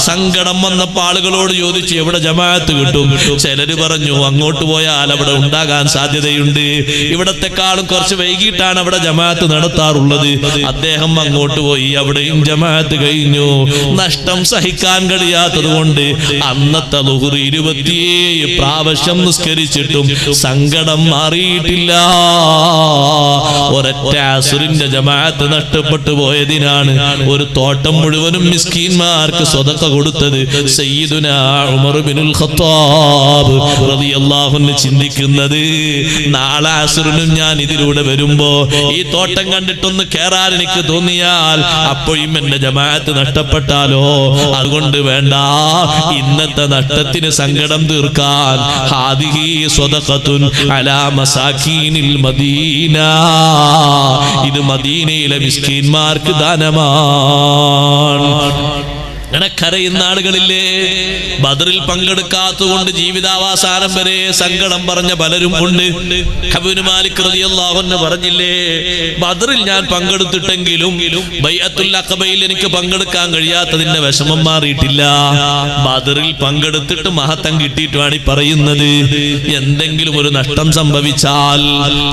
സങ്കടം വന്നപ്പോൾ ആളുകളോട് ചോദിച്ചു, എവിടെ ജമാഅത്ത് കിട്ടും? ചിലര് പറഞ്ഞു, അങ്ങോട്ട് പോയാൽ അവിടെ ഉണ്ടാകാൻ സാധ്യതയുണ്ട്, ഇവിടത്തെക്കാളും കുറച്ച് വൈകിട്ടാണ് അവിടെ ജമാഅത്ത് നടത്താറുള്ളത്. അദ്ദേഹം അങ്ങോട്ട് പോയി, അവിടെയും ജമാഅത്ത് കഴിഞ്ഞു. നഷ്ടം സഹിക്കാൻ കഴിയാത്തത് കൊണ്ട് അന്നത്തെ ളുഹ്ർ 27 പ്രാവശ്യം നിസ്കരിച്ചിട്ടും സങ്കടം മാറിയിട്ടില്ല. ഒരൊറ്റ അസ്റിന്റെ ജമാഅത്ത് നഷ്ടപ്പെട്ടു പോയതിനാണ് ഒരു തോട്ടം മുഴുവനും മിസ്കീന്മാർക്ക് സ്വതക്ക കൊടുത്തത് സയ്യിദുനാ ഉമർ ഇബ്നുൽ ഖത്താബ് റളിയല്ലാഹു അൻഹു ചിന്തിക്കുന്നത്, നാളെ അസ്റിനും ഞാൻ ഇതിലൂടെ വരുമ്പോ ഈ തോട്ടം കണ്ടിട്ടൊന്ന് കേറാൻ എനിക്ക് തോന്നിയാൽ അപ്പോഴും എന്റെ ജമാഅത്ത് നഷ്ടപ്പെട്ടാലോ. അതുകൊണ്ട് വേണ്ട, ഇന്നത്തെ നഷ്ടത്തിന് സങ്കടം തീർക്കാൻ ഹാദിഹി സ്വദഖത്തുൻ അലാ മസാകീനിൽ മദീന. ഇത് മദീനയിലെ മിസ്കീന്മാർക്ക് ദാനമാണ്. കരയുന്ന ആളുകളില്ലേ? ബദറിൽ പങ്കെടുക്കാത്തതുകൊണ്ട് ജീവിതാവസാനം വരെ സങ്കടം പറഞ്ഞ പലരും ഉണ്ട്. ഇബ്നു മാലിക് റളിയല്ലാഹു അൻഹു പറഞ്ഞില്ലേ, ബദറിൽ ഞാൻ പങ്കെടുത്തിട്ടെങ്കിലും ബൈഅത്തുൽ അഖബയിൽ എനിക്ക് പങ്കെടുക്കാൻ കഴിയാത്തതിന്റെ വിഷമം മാറിയിട്ടില്ല. ബദറിൽ പങ്കെടുത്തിട്ട് മഹത്വം കിട്ടിയിട്ടാണ് ഈ പറയുന്നത്. എന്തെങ്കിലും ഒരു നഷ്ടം സംഭവിച്ചാൽ,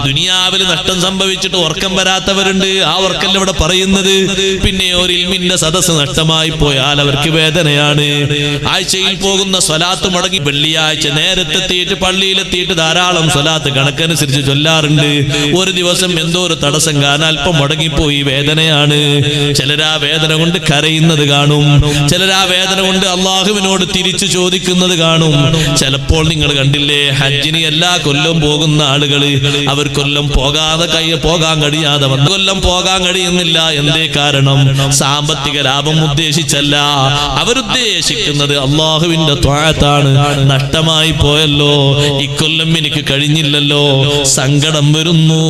ദുനിയാവിൽ നഷ്ടം സംഭവിച്ചിട്ട് ഉറക്കം വരാത്തവരുണ്ട്. ആ ഉറക്കല്ല ഇവിടെ പറയുന്നത്. പിന്നെ ഒരു ഇൽമിന്റെ സദസ്സ് നഷ്ടമായി പോയാൽ അവർക്ക് വേദനയാണ്. ആഴ്ചയിൽ പോകുന്ന സ്വലാത്ത് മുടങ്ങി വെള്ളിയാഴ്ച നേരത്തെത്തിയിട്ട് പള്ളിയിലെത്തിയിട്ട് ധാരാളം സ്വലാത്ത് കണക്കനുസരിച്ച് ചൊല്ലാറുണ്ട്. ഒരു ദിവസം എന്തോ ഒരു തടസ്സം കാരണം അല്പം മുടങ്ങിപ്പോയി, വേദനയാണ്. ചിലരാ വേദന കൊണ്ട് കരയുന്നത് കാണും, ചിലരാ വേദന കൊണ്ട് അള്ളാഹുവിനോട് തിരിച്ചു ചോദിക്കുന്നത് കാണും. ചിലപ്പോൾ നിങ്ങൾ കണ്ടില്ലേ, ഹജ്ജിന് എല്ലാ കൊല്ലം പോകുന്ന ആളുകള് അവർ കൊല്ലം പോകാൻ കഴിയാതെ വന്ന കൊല്ലം പോകാൻ കഴിയുന്നില്ല. എന്തേ കാരണം? സാമ്പത്തിക ലാഭം ഉദ്ദേശിച്ചല്ല, അവരുദ്ദേശിക്കുന്നത് അള്ളാഹുവിന്റെ ത്വഅത്താണ്. നഷ്ടമായി പോയല്ലോ, ഇക്കൊല്ലം എനിക്ക് കഴിഞ്ഞില്ലല്ലോ, സങ്കടം വരുന്നു.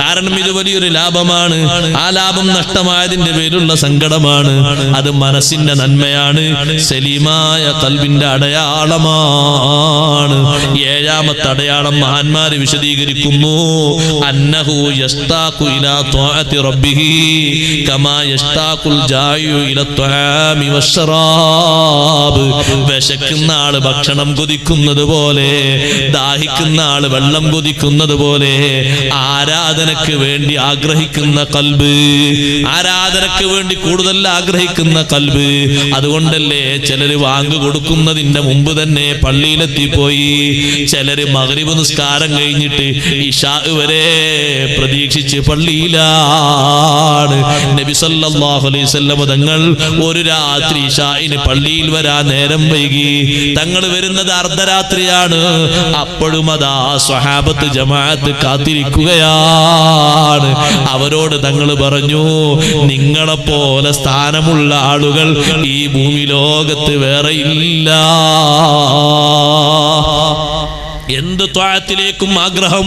കാരണം ഇത് വലിയൊരു ലാഭമാണ്. ആ ലാഭം നഷ്ടമായതിന്റെ പേരിലുള്ള സങ്കടമാണ്. അത് മനസ്സിന്റെ നന്മയാണ്, സലീമായ ഖൽബിന്റെ അടയാളമാണ്. ഏഴാമത്തെ അടയാളം മഹാന്മാര് വിശദീകരിക്കുന്നു, അന്നഹു യസ്താഖു ഇലാ ത്വഅത്തി റബ്ബിഹി കമാ യസ്താഖുൽ ജാഇഉ ഇലാ ത്വആമി വശറാബ്. വിശക്കുന്ന ആള് ഭക്ഷണം കൊതിക്കുന്നത് പോലെ, ദാഹിക്കുന്ന ആള് വെള്ളം കൊതിക്കുന്നത് പോലെ ആരാധന ആരാധനക്ക് വേണ്ടി ആഗ്രഹിക്കുന്ന കൽബ്, ആരാധനക്ക് വേണ്ടി കൂടുതൽ ആഗ്രഹിക്കുന്ന കൽബ്. അതുകൊണ്ടല്ലേ ചിലര് വാങ്ങ് കൊടുക്കുന്നതിന്റെ മുമ്പ് തന്നെ പള്ളിയിലെത്തിപ്പോയി, ചിലര് മഗ്രിബ് നിസ്കാരം കഴിഞ്ഞിട്ട് ഇശാ വരെ പ്രതീക്ഷിച്ച് പള്ളിയിലാണ്. നബി സല്ലല്ലാഹു അലൈഹി വസല്ലം തങ്ങൾ ഒരു രാത്രി ഇശാഇന് പള്ളിയിൽ വരാൻ നേരം വൈകി. തങ്ങൾ വരുന്നത് അർദ്ധരാത്രിയാണ്. അപ്പോഴും അതാ സ്വഹാബത്ത് ജമാഅത്ത് കാത്തിരിക്കുകയാണ്. അവരോട് തങ്ങൾ പറഞ്ഞു, നിങ്ങളെപ്പോലെ സ്ഥാനമുള്ള ആളുകൾ ഈ ഭൂമി ലോകത്ത് വേറെ ഇല്ല. എന്ത് ത്വാഅത്തിലേക്കും ആഗ്രഹം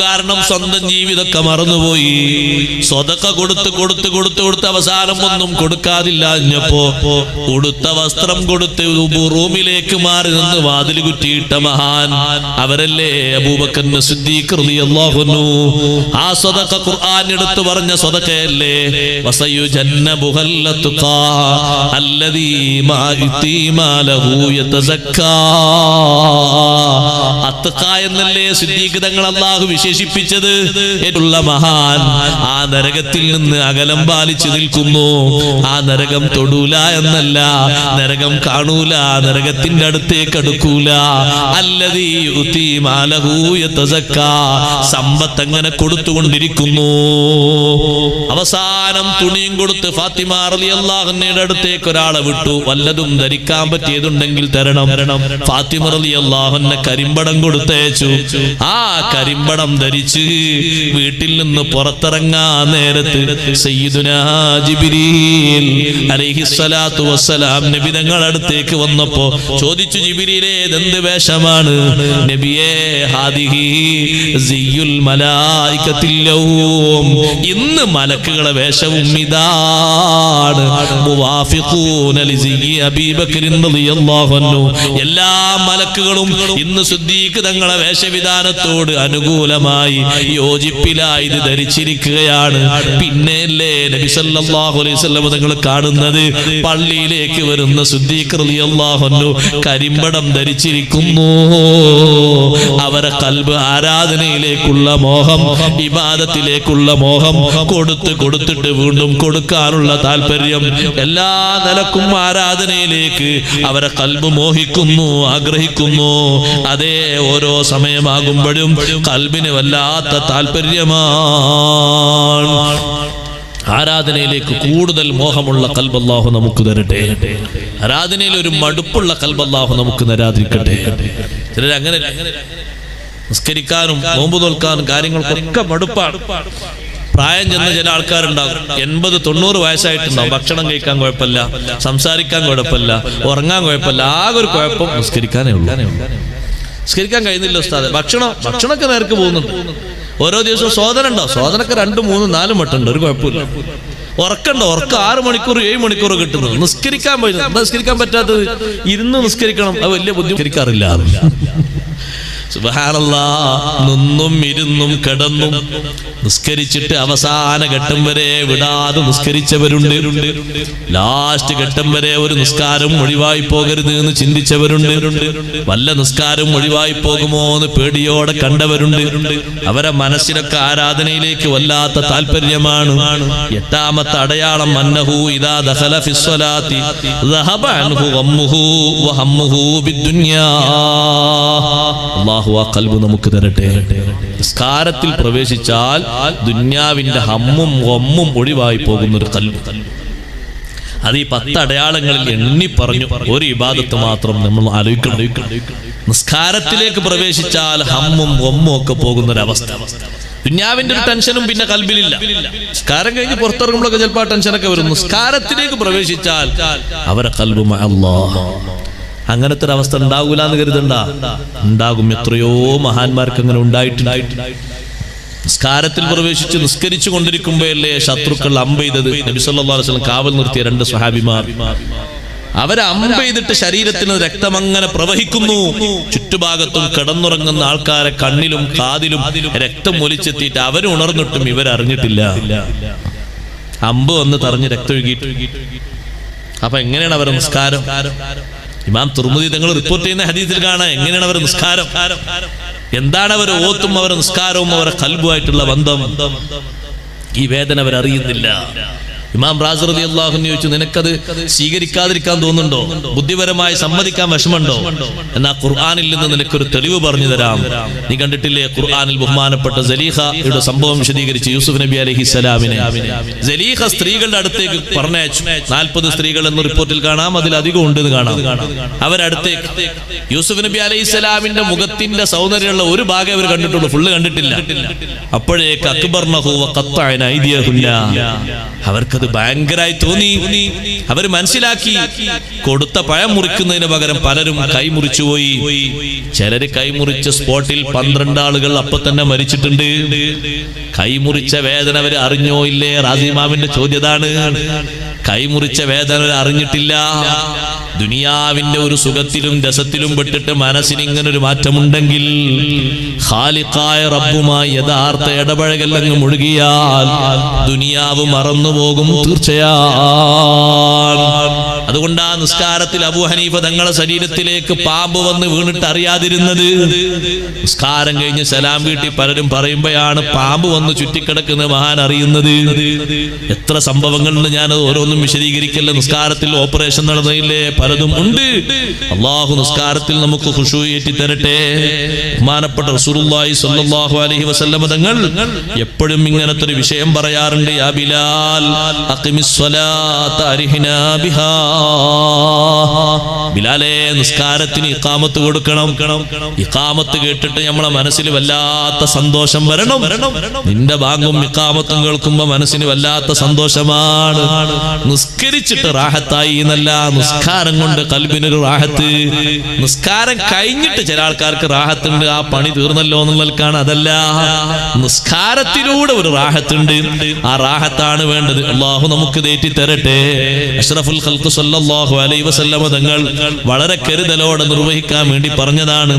കാരണം സ്വന്തം ജീവിതമൊക്കെ മറന്നുപോയി. സ്വതക്ക കൊടുത്ത് അവസാനം ഒന്നും കൊടുക്കാതില്ലാഞ്ഞപ്പോ ഉടുത്ത വസ്ത്രം കൊടുത്ത് റൂമിലേക്ക് മാറി നിന്ന് വാതിൽ കുറ്റിയിട്ട മഹാൻ അവരല്ലേ അബൂബക്കർ സിദ്ദീഖ് റളിയല്ലാഹു അൻഹു. ആ സ്വതക്ക ഖുർആൻ എടുത്തു പറഞ്ഞ സ്വതക്കയല്ലേ, വസയുജന്നബുഹൽ തഖാ അല്ലദീ മാ ഇത്തിമാലഹു യതസക്കാ. അത്തഖ എന്നല്ലേ സിദ്ദീഖ് തങ്ങൾ അല്ലാഹു വിശേഷിപ്പിച്ചത്. ഏറ്റുള്ള മഹാൻ ആ നരകത്തിൽ നിന്ന് അകലം പാലിച്ചു നിൽക്കുന്നു. ആ നരകം തൊടൂല എന്നല്ല, നരകം കാണൂല, നരകത്തിന്റെ അടുത്തേക്ക് അടുക്കൂല. അല്ലദീ യുതി മാലഹു യതസക്കാ, സമ്പത്ത് അങ്ങനെ കൊടുത്തുകൊണ്ടിരിക്കുന്നു. അവസാനം തുണിയും കൊടുത്ത് ഫാത്തിമ റളിയല്ലാഹു അൻഹയുടെ അടുത്തേക്ക് ഒരാളെ വിട്ടു. വല്ലതും ധരിക്കാൻ പറ്റിയതുണ്ടെങ്കിൽ തരണം. ഫാത്തിമ റളിയല്ലാഹു അൻഹ കരിമ്പടം കൊടുത്തയച്ചു. ആ കരിമ്പടം ധരിച്ച് വീട്ടിൽ നിന്ന് പുറത്തിറങ്ങാൻ നേരത്ത് സയ്യിദുനാ ജിബ്രീൽ അലൈഹിസ്സലാത്തു വസ്സലാം നബി തങ്ങളുടെ അടുത്തേക്ക് വന്നപ്പോ ചോദിച്ചു, ജിബ്രീലേ ഇതെന്ത് വേഷമാണ്? നബിയേ ഹാദിഹി സിയ്യുൽ മലായികത്തിൽ യൗം, ഇന്ന് മലക്കുകളെ വേഷവും ഇതാണ്. മുവാഫിഖൂന ലിസിയ്യി അബീ ബക്കർ റളിയല്ലാഹു അൻഹു, എല്ലാ മലക്കുകളും ഇന്ന് സിദ്ദീഖ് തങ്ങളെ വേഷവിധാനത്തോട് അനുകൂലമായി യോജിപ്പിലായി ഇത് ധരിച്ചിരിക്കുകയാണ്. പിന്നെയല്ലേ നബി സല്ലല്ലാഹു അലൈഹി വസല്ലം തങ്ങൾ കാണുന്നത് പള്ളിയിലേക്ക് വരുന്ന സിദ്ദീഖ് റളിയല്ലാഹു അൻഹു കരിമ്പടം ധരിച്ചിരിക്കുന്നു. അവരെ ഖൽബ് ആരാധനയിലേക്കുള്ള മോഹം, ഇബാദത്തിലേക്കുള്ള മോഹം, കൊടുത്തിട്ട് വീണ്ടും കൊടുക്കാനുള്ള താല്പര്യം, എല്ലാ നിലക്കും ആരാധനയിലേക്ക് അവരെ ഖൽബ് മോഹിക്കുന്നു, ആഗ്രഹിക്കുന്നു. അതേ ഓരോ സമയമാകുമ്പോഴും ഖൽബിന് വല്ലാത്ത താല്പര്യമാണ്. ആരാധനയിലേക്ക് കൂടുതൽ മോഹമുള്ള ഖൽബ് അല്ലാഹു നമുക്ക് തരട്ടെ. ആരാധനയിൽ ഒരു മടുപ്പുള്ള ഖൽബ് അല്ലാഹു നമുക്ക് തരാതിരിക്കട്ടെ. ചിലർ അങ്ങനെ നിസ്കരിക്കാനും നോമ്പ് നോൽക്കാനും കാര്യങ്ങൾക്കൊക്കെ മടുപ്പാണ്. പ്രായം ചെന്ന ചില ആൾക്കാരുണ്ടാകും, 80-90 വയസ്സായിട്ടുണ്ടാവും. ഭക്ഷണം കഴിക്കാൻ കുഴപ്പമില്ല, സംസാരിക്കാൻ കുഴപ്പമില്ല, ഉറങ്ങാൻ കുഴപ്പമില്ല. ആകെ ഒരു കുഴപ്പം നിസ്കരിക്കാനേ ഉള്ളൂ. നിസ്കരിക്കാൻ കഴിയുന്നില്ല ഉസ്താദെ. ഭക്ഷണമൊക്കെ നേർക്ക് പോകുന്നുണ്ട്. ഓരോ ദിവസവും സോദന ഉണ്ടാവും. സോദനൊക്കെ 2, 3, 4 മട്ടുണ്ട്, ഒരു കുഴപ്പമില്ല. ഉറക്കം 6 മണിക്കൂർ 7 മണിക്കൂർ കിട്ടുന്നത്. നിസ്കരിക്കാൻ പറ്റാത്തത് ഇരുന്ന് നിസ്കരിക്കണം, അത് വലിയ ബുദ്ധിമുട്ടിക്കാറില്ല. സുബ്ഹാനല്ലാഹ്, നിന്നും ഇരുന്നും കിടന്നും നിസ്കരിച്ചിട്ട് അവസാന ഘട്ടം വരെ വിടാതെ നിസ്കരിച്ചവരുണ്ട്. ലാസ്റ്റ് ഘട്ടം വരെ ഒരു നിസ്കാരം ഒഴിവായി പോകരുത് എന്ന് ചിന്തിച്ചവരുണ്ട്. വല്ല നിസ്കാരം ഒഴിവായി പോകുമോ എന്ന് പേടിയോടെ കണ്ടവരുണ്ട്. അവരെ മനസ്സിലൊക്കെ ആരാധനയിലേക്ക് വല്ലാത്ത താല്പര്യമാണ്. 8ാമത്തെ അടയാളം അന്നഹു ഇദാ ദഖല ഫിസ്സലാത്തി ദഹബ അൻഹു ഗമ്മുഹു വഹമ്മുഹു ബിദ്ദുനിയാ. അല്ലാഹു ആ ഖൽബ് നമുക്ക് തരട്ടെ. നിസ്കാരത്തിൽ പ്രവേശിച്ചാൽ ദുന്യാവിന്റെ ഹമ്മും ഗമ്മും ഒഴിവായി പോകുന്ന ഒരു ഖൽബ്. അത് ഈ 10 അടയാളങ്ങളിൽ എണ്ണി പറഞ്ഞു. ഒരു ഇബാദത്ത് മാത്രം നമ്മൾ ആലോചിക്കണം. നിസ്കാരത്തിലേക്ക് പ്രവേശിച്ചാൽ ഹമ്മും ഗമ്മും ഒക്കെ പോകുന്ന ഒരു അവസ്ഥ. ദുന്യാവിന്റെ ഒരു ടെൻഷനും പിന്നെ ഖൽബിലില്ല. നിസ്കാരം കഴിഞ്ഞ് പുറത്തിറങ്ങുമ്പോഴൊക്കെ ചിലപ്പോൾ ആ ടെൻഷനൊക്കെ വരും. നിസ്കാരത്തിലേക്ക് പ്രവേശിച്ചാൽ അവരെ ഖൽബ് അല്ലാഹ്. അങ്ങനത്തെ ഒരു അവസ്ഥ ഉണ്ടാകൂല എന്ന് കരുതണ്ട, ഉണ്ടാകും. എത്രയോ മഹാന്മാർക്ക് അങ്ങനെ ഉണ്ടായിട്ടുണ്ട്. നിസ്കാരത്തിൽ പ്രവേശിച്ച് നിസ്കരിച്ചു കൊണ്ടിരിക്കുമ്പോഴല്ലേ ശത്രുക്കൾ അമ്പെയ്തത്. നബി സല്ലല്ലാഹു അലൈഹി വസല്ലം കാവൽ നിർത്തിയ 2 സ്വഹാബിമാർ, അവരെ അമ്പെയ്തിട്ട് ശരീരത്തിന് രക്തം അങ്ങനെ പ്രവഹിക്കുന്നു. ചുറ്റുഭാഗത്തും കിടന്നുറങ്ങുന്ന ആൾക്കാരെ കണ്ണിലും കാതിലും രക്തം ഒലിച്ചെത്തിയിട്ട് അവര് ഉണർന്നിട്ടും ഇവരറിഞ്ഞിട്ടില്ല. അമ്പ് വന്ന് തറഞ്ഞ് രക്തം ഒഴുകിയിട്ട്. അപ്പൊ എങ്ങനെയാണ് അവരുടെ നിസ്കാരം? ഇമാം തുർമുദി തങ്ങൾ റിപ്പോർട്ട് ചെയ്യുന്ന ഹദീസിൽ കാണാം എങ്ങനെയാണ് അവരുടെ നിസ്കാരം. എന്താണ് അവർ ഓത്തും അവരുടെ നിസ്കാരവും അവരുടെ ഖൽബുമായിട്ടുള്ള ബന്ധം? ഈ വേദന അവരറിയുന്നില്ല. ഇമാം റാസി റളിയല്ലാഹു അൻഹു ചോദിച്ചു, നിനക്കത് സ്വീകരിക്കാതിരിക്കാൻ തോന്നുന്നുണ്ടോ? ബുദ്ധിപരമായി സമ്മതിക്കാൻ വിഷമമുണ്ടോ? എന്നാ ഖുർആനിൽ നിന്ന് നിനക്കൊരു തെളിവ് പറഞ്ഞു തരാം. നീ കണ്ടിട്ടില്ലേ ഖുർആനിൽ ബഹുമാനപ്പെട്ട സലീഹയുടെ സംഭവം വിശദീകരിച്ച് യൂസുഫ് നബി അലൈഹിസ്സലാമിനെ സലീഹ സ്ത്രീകളുടെ അടുത്തേക്ക് പറഞ്ഞയച്ചു. 40 സ്ത്രീകൾ എന്ന റിപ്പോർട്ടിൽ കാണാം, അതിലധികം ഉണ്ടെന്ന് കാണാം. അവരടുത്തേക്ക് യൂസുഫ് നബി അലൈഹിസ്സലാമിന്റെ മുഖത്തിന്റെ സൗന്ദര്യമുള്ള ഒരു ഭാഗം അവർ കണ്ടിട്ടുള്ളൂ, ഫുള്ള് കണ്ടിട്ടില്ല. അപ്പോഴേക്ക് അക്ബർനഹു വഖത്തഅന ഐദിയഹുന്ന, അവർക്കത് ഭയങ്കരമായി തോന്നി. അവർ മനസ്സിലാക്കി, കൊടുത്ത പഴം മുറിക്കുന്നതിന് പകരം പലരും കൈമുറിച്ചു പോയി. ചിലര് കൈമുറിച്ച സ്പോട്ടിൽ 12 ആളുകൾ അപ്പൊ തന്നെ മരിച്ചിട്ടുണ്ട്. കൈമുറിച്ച വേദന അവർ അറിഞ്ഞോ ഇല്ലേ? റാസിമാമിന്റെ ചോദ്യതാണ്. കൈമുറിച്ച വേദന അറിഞ്ഞിട്ടില്ല. ദുനിയാവിന്റെ ഒരു സുഖത്തിലും രസത്തിലും പെട്ടിട്ട് മനസ്സിന് ഇങ്ങനെ ഒരു മാറ്റമുണ്ടെങ്കിൽ ഖാലിഖായ റബ്ബുമായി യഥാർത്ഥ ഇടപഴകലങ്ങ് മുഴുകിയാൽ ദുനിയാവ് മറന്നുപോകും തീർച്ചയാണ്. അതുകൊണ്ട് ആ നിസ്കാരത്തിൽ അബൂ ഹനീഫ തങ്ങളുടെ ശരീരത്തിലേക്ക് പാമ്പ് വന്ന് വീണിട്ട് അറിയാതിരുന്നത്. നിസ്കാരം കഴിഞ്ഞ് സലാം വീട്ടി പലരും പറയുമ്പോഴാണ് പാമ്പ് വന്ന് ചുറ്റിക്കിടക്കുന്ന മഹാൻ അറിയുന്നത്. എത്ര സംഭവങ്ങളുണ്ട്, ഞാനത് ഓരോന്നും വിശദീകരിക്കല്ല. നിസ്കാരത്തിൽ ഓപ്പറേഷൻ നടന്നില്ലേ, പലതും ഉണ്ട്. അള്ളാഹു നിസ്കാരത്തിൽ നമുക്ക് ഖുശൂഅ് ഏറ്റി തരട്ടെ. ബഹുമാനപ്പെട്ട റസൂലുള്ളാഹി സ്വല്ലല്ലാഹു അലൈഹി വസല്ലം തങ്ങൾ എപ്പോഴും ഇങ്ങനത്തെ ഒരു വിഷയം പറയാറുണ്ട്. യാ ബിലാൽ അഖിമിസ് സ്വലാത്ത അരിഹിനാ ബിഹാ, ബിലാലേ നിസ്കാരത്തിന് ഇഖാമത്ത് കൊടുക്കണം. ഇഖാമത്ത് കേട്ടിട്ട് നമ്മളെ മനസ്സിൽ വല്ലാത്ത സന്തോഷം വരണം. നിന്റെ ബാങ്കും ഇഖാമത്തും കേൾക്കുമ്പോ മനസ്സിന് വല്ലാത്ത സന്തോഷമാണ്. നിസ്കരിച്ചിട്ട് റാഹത്തായി എന്നല്ല, നിസ്കാരം കൊണ്ട് ഖൽബിനൊരു റാഹത്ത്. നിസ്കാരം കഴിഞ്ഞിട്ട് ചില ആൾക്കാർക്ക് റാഹത്തുണ്ട്, ആ പണി തീർന്നല്ലോ എന്നുള്ളതാണ്. അതല്ല, നിസ്കാരത്തിലൂടെ ഒരു റാഹത്തുണ്ട്. ആ റാഹത്താണ് വേണ്ടത്. അള്ളാഹു നമുക്ക് തേറ്റി തരട്ടെ. അഷ്റഫുൽ ഖൽഖ് സല്ലല്ലാഹു അലൈഹി വസല്ലം തങ്ങൾ വളരെ കരുതലോടെ നിർവഹിക്കാൻ വേണ്ടി പറഞ്ഞതാണ്.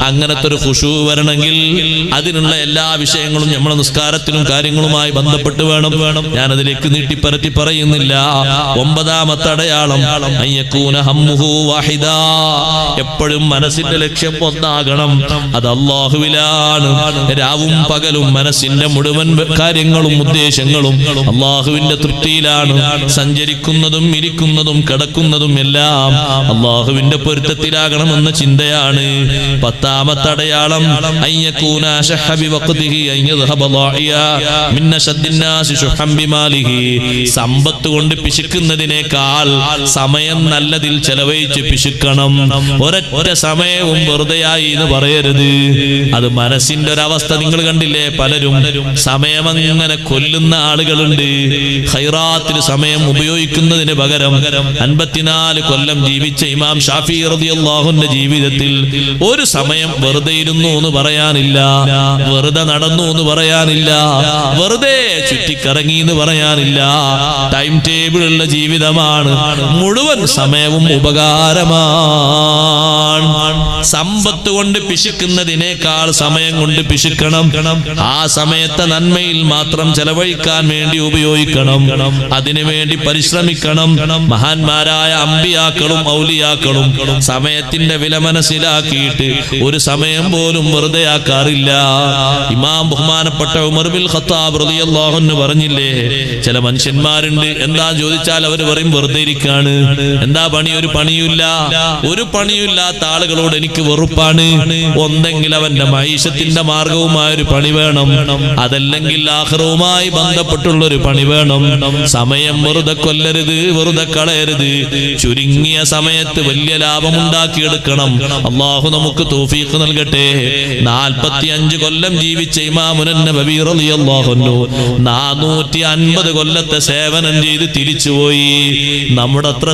അങ്ങനത്തെ ഒരു ഖുശൂഅ് വരണമെങ്കിൽ അതിനുള്ള എല്ലാ വിഷയങ്ങളും നമ്മുടെ നിസ്കാരത്തിലും കാര്യങ്ങളുമായി ബന്ധപ്പെട്ട് വേണം. ഞാൻ അതിലേക്ക് നീട്ടിപ്പരത്തി പറയുന്നില്ല. 9ാമത്തെ അടയാളം അയ്യകൂന ഹമ്മുഹു വാഹിദാ, എപ്പോഴും മനസ്സിന്റെ ലക്ഷ്യം ഒന്നാകണം. അത് അല്ലാഹുവിലാണ്. രാവും പകലും മനസ്സിന്റെ മുഴുവൻ കാര്യങ്ങളും ഉദ്ദേശങ്ങളും അല്ലാഹുവിന്റെ തൃപ്തിയിലാണ്. സഞ്ചരിക്കുന്നതും ഇരിക്കുന്നതും കിടക്കുന്നതും എല്ലാം അല്ലാഹുവിന്റെ പൊരുത്തത്തിലാകണമെന്ന ചിന്തയാണ്. 10ാമത്തെ അടയാളം അയ്യകൂന അശഹ ബിവഖ്തിഹി അയ്യദ്ഹബ ളാഇയ മിൻ അശദ്ദിന്നാസി ശുഹം ബിമാലിഹി, സമ്പത്ത് കൊണ്ട് പിശുക്കുന്നതിനേക്കാൾ സമയം നല്ലതിൽ ചെലവഴിച്ച് പിശുക്കണം. ഒരൊറ്റ സമയവും വെറുതെയായി എന്ന് പറയരുത്. അത് മനസ്സിന്റെ ഒരവസ്ഥ നിങ്ങൾ കണ്ടില്ലേ? പലരും സമയം അങ്ങനെ കൊല്ലുന്ന ആളുകളുണ്ട്. ഖൈറാത്തിൽ സമയം ഉപയോഗിക്കുന്നതിന് പകരം 54 കൊല്ലം ജീവിച്ച ഇമാം ഷാഫി റളിയല്ലാഹു അൻഹുവിന്റെ ജീവിതത്തിൽ ഒരു സമയം വെറുതെ ഇരുന്നു എന്ന് പറയാനില്ല, വെറുതെ നടന്നു എന്ന് പറയാനില്ല, വെറുതെ ചുറ്റിക്കറങ്ങി എന്ന് പറയാനില്ല. ടൈം ടേബിൾ ഉള്ള ജീവിതമാണ്. മുഴുവൻ സമയവും ഉപകാരമാണ്. സമ്പത്ത് കൊണ്ട് പിശുക്കുന്നതിനേക്കാൾ സമയം കൊണ്ട് പിശുക്കണം. ആ സമയത്തെ നന്മയിൽ മാത്രം ചെലവഴിക്കാൻ വേണ്ടി ഉപയോഗിക്കണം. അതിനു വേണ്ടി പരിശ്രമിക്കണം. മഹാന്മാരായ അമ്പിയാക്കളും ഔലിയാക്കളും സമയത്തിന്റെ വില മനസ്സിലാക്കിയിട്ട് ഒരു സമയം പോലും വെറുതെ ആക്കാറില്ല. ഇമാം ബഹുമാനപ്പെട്ട ഉമർ ബിൻ ഖത്താബ് റളിയല്ലാഹു അൻഹു പറഞ്ഞില്ലേ, ചില മനുഷ്യന്മാരുണ്ട്, എന്താ ചോദിച്ചാൽ അവർ പറയും വെറുതെ ഇരിക്കാണ്. എന്താ പണി? ഒരു പണിയുമില്ല. ഒരു പണിയില്ലാത്ത ആളുകളോട് എനിക്ക് വെറുപ്പാണ്. ഒന്നെങ്കിൽ അവന്റെ മൈഷത്തിന്റെ മാർഗവുമായ ഒരു പണി വേണം, അതല്ലെങ്കിൽ ആഖിറവുമായി ബന്ധപ്പെട്ടുള്ള ഒരു പണി വേണം. സമയം വെറുതെ കൊല്ലരുത്, വെറുതെ കളയരുത്. ചുരുങ്ങിയ സമയത്ത് വലിയ ലാഭം ഉണ്ടാക്കിയെടുക്കണം. അള്ളാഹു നമുക്ക് തൗഫീഖ് നൽകട്ടെ. 45 കൊല്ലം ജീവിച്ച ഇമാമുൻ നബവി റളിയല്ലാഹു അൻഹു 450 കൊല്ലത്തെ സേവനം ചെയ്ത് തിരിച്ചുപോയി. നമ്മുടെ അത്ര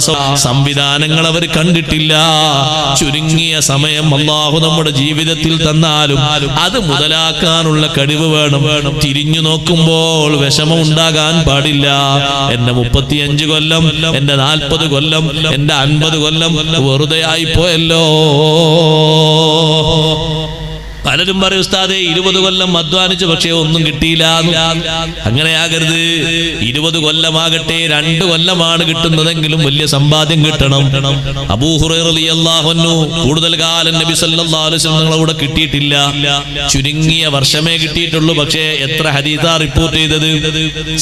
സംവിധാനങ്ങൾ അവർ കണ്ടിട്ടില്ല. ചുരുങ്ങിയ സമയം അള്ളാഹു നമ്മുടെ ജീവിതത്തിൽ തന്നാലും അത് മുതലാക്കാനുള്ള കഴിവ് വേണം. തിരിഞ്ഞു നോക്കുമ്പോൾ വിഷമം ഉണ്ടാകാൻ പാടില്ല. എന്റെ 35 കൊല്ലം, എന്റെ 40 കൊല്ലം, എന്റെ 50 കൊല്ലം വെറുതെ ആയി പോയല്ലോ. പലരും പറയും ഉസ്താദേ 20 കൊല്ലം അധ്വാനിച്ചു പക്ഷേ ഒന്നും കിട്ടിയില്ല. അങ്ങനെയാകരുത്. 20 കൊല്ലമാകട്ടെ 2 കൊല്ലമാണ് കിട്ടുന്നതെങ്കിലും വലിയ സമ്പാദ്യം കിട്ടണം. അബൂ ഹുറൈറ റളിയല്ലാഹു അൻഹു കൂടുതൽ കാലം നബി സല്ലല്ലാഹു അലൈഹി വസല്ലം തങ്ങളോട് കിട്ടിയിട്ടില്ല. ചുരുങ്ങിയ വർഷമേ കിട്ടിയിട്ടുള്ളൂ. പക്ഷേ എത്ര ഹദീസാ റിപ്പോർട്ട് ചെയ്തത്?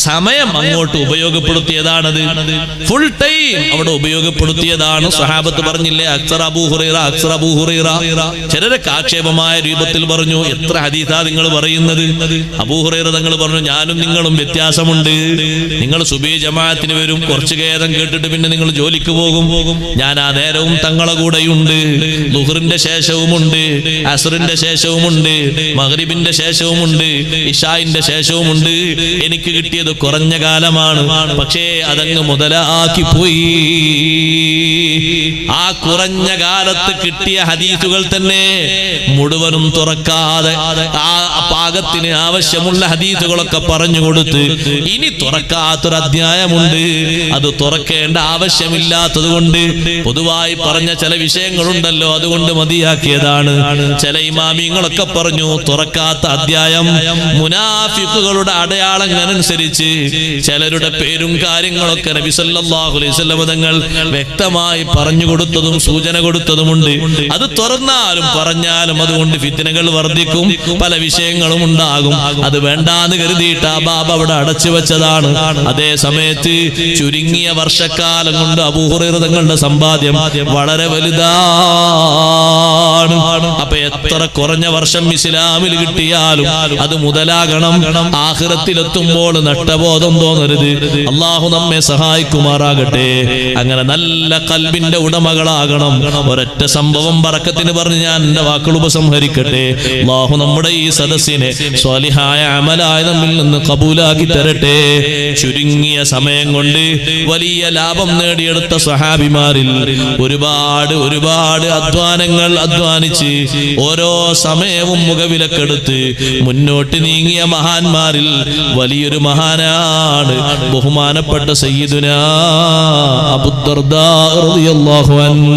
സമയം അങ്ങോട്ട് ഉപയോഗപ്പെടുത്തിയതാണത്. ഫുൾ ടൈം അവിടെ ഉപയോഗപ്പെടുത്തിയതാണ്. സ്വഹാബത്ത് പറഞ്ഞില്ലേ അക്സർ അബൂ ഹുറൈറ, അക്സർ അബൂ ഹുറൈറ. ചിലരൊക്കെ ആക്ഷേപമായ രൂപത്തിൽ പറഞ്ഞു എത്ര ഹദീസാ നിങ്ങൾ പറയുന്നത്? അബൂ ഹുറൈറ തങ്ങൾ പറഞ്ഞു ഞാനും നിങ്ങളും വ്യത്യാസമുണ്ട്. നിങ്ങൾ സുബഹി ജമാഅത്തിന് വരും, കുറച്ചു നേരം കേട്ടിട്ട് പിന്നെ നിങ്ങൾ ജോലിക്ക് പോകും. ഞാൻ ആ നേരവും തങ്ങളെ കൂടെയുണ്ട്. ളുഹറിന്റെ ശേഷവുമുണ്ട്, അസ്റിന്റെ ശേഷവുമുണ്ട്, മഗ്രിബിന്റെ ശേഷവുമുണ്ട്, ഇശാഇന്റെ ശേഷവുമുണ്ട്. എനിക്ക് കിട്ടിയത് കുറഞ്ഞ കാലമാണ്. പക്ഷേ അതങ്ങ് മുതലാക്കി പോയി. ആ കുറഞ്ഞ കാലത്ത് കിട്ടിയ ഹദീസുകൾ തന്നെ മുഴുവനും തുറക്കാതെ ആ പാകത്തിന് ആവശ്യമുള്ള ഹദീസുകളൊക്കെ പറഞ്ഞു കൊടുത്ത് ഇനി തുറക്കാത്തൊരു അധ്യായമുണ്ട്. അത് തുറക്കേണ്ട ആവശ്യമില്ലാത്തത് കൊണ്ട് പൊതുവായി പറഞ്ഞ ചില വിഷയങ്ങളുണ്ടല്ലോ, അതുകൊണ്ട് മതിയാക്കിയതാണ്. ചില ഇമാമിങ്ങളൊക്കെ പറഞ്ഞു തുറക്കാത്ത അധ്യായം മുനാഫിഖുകളുടെ അടയാളങ്ങളനുസരിച്ച് ചിലരുടെ പേരും കാര്യങ്ങളൊക്കെ നബി സല്ലല്ലാഹു അലൈഹി വസല്ലം തങ്ങൾ വ്യക്തമായി പറഞ്ഞു കൊടുത്തതും സൂചന കൊടുത്തതുമുണ്ട്. അത് തുറന്നാലും പറഞ്ഞാലും അതുകൊണ്ട് ഫിത്നകൾ വർദ്ധിക്കും, പല വിഷയങ്ങളും ഉണ്ടാകും. അത് വേണ്ടാന്ന് കരുതിയിട്ട് ആ ബാബ അവിടെ അടച്ചു വെച്ചതാണ്. അതേ സമയത്ത് ചുരുങ്ങിയ വർഷക്കാലം കൊണ്ട് അബൂ ഹുറൈറ തങ്ങളുടെ സമ്പാദ്യം വളരെ വലുതാണ്. അപ്പൊ എത്ര കുറഞ്ഞ വർഷം ഇസ്ലാമിൽ കിട്ടിയാലും അത് മുതലാകണം. ആഖിറത്തിലെത്തുമ്പോൾ നഷ്ടബോധം തോന്നരുത്. അള്ളാഹു നമ്മെ സഹായിക്കുമാറാകട്ടെ. അങ്ങനെ നല്ല ഖൽബിന്റെ ഉടമകളാകണം. ഒരൊറ്റ സംഭവം ബറക്കത്തിന് പറഞ്ഞ് ഞാൻ എന്റെ വാക്കുകൾ ഉപസംഹരിക്കട്ടെ. അല്ലാഹു നമ്മുടെ ഈ സദസ്സിനെ സ്വാലിഹായ അമലായ നമ്മിൽ നിന്ന് കബൂലാക്കി തരട്ടെ. ചുരുങ്ങിയ സമയം കൊണ്ട് വലിയ ലാഭം നേടിയെടുത്ത സ്വഹാബിമാരിൽ ഒരുപാട് അധ്വാനങ്ങൾ അധ്വാനിച്ച് ഓരോ സമയവും മുഖവിലക്കെടുത്ത് മുന്നോട്ട് നീങ്ങിയ മഹാന്മാരിൽ വലിയൊരു മഹാനാണ് ബഹുമാനപ്പെട്ട സയ്യിദുനാ അബൂദർദാ റളിയല്ലാഹു അൻഹു.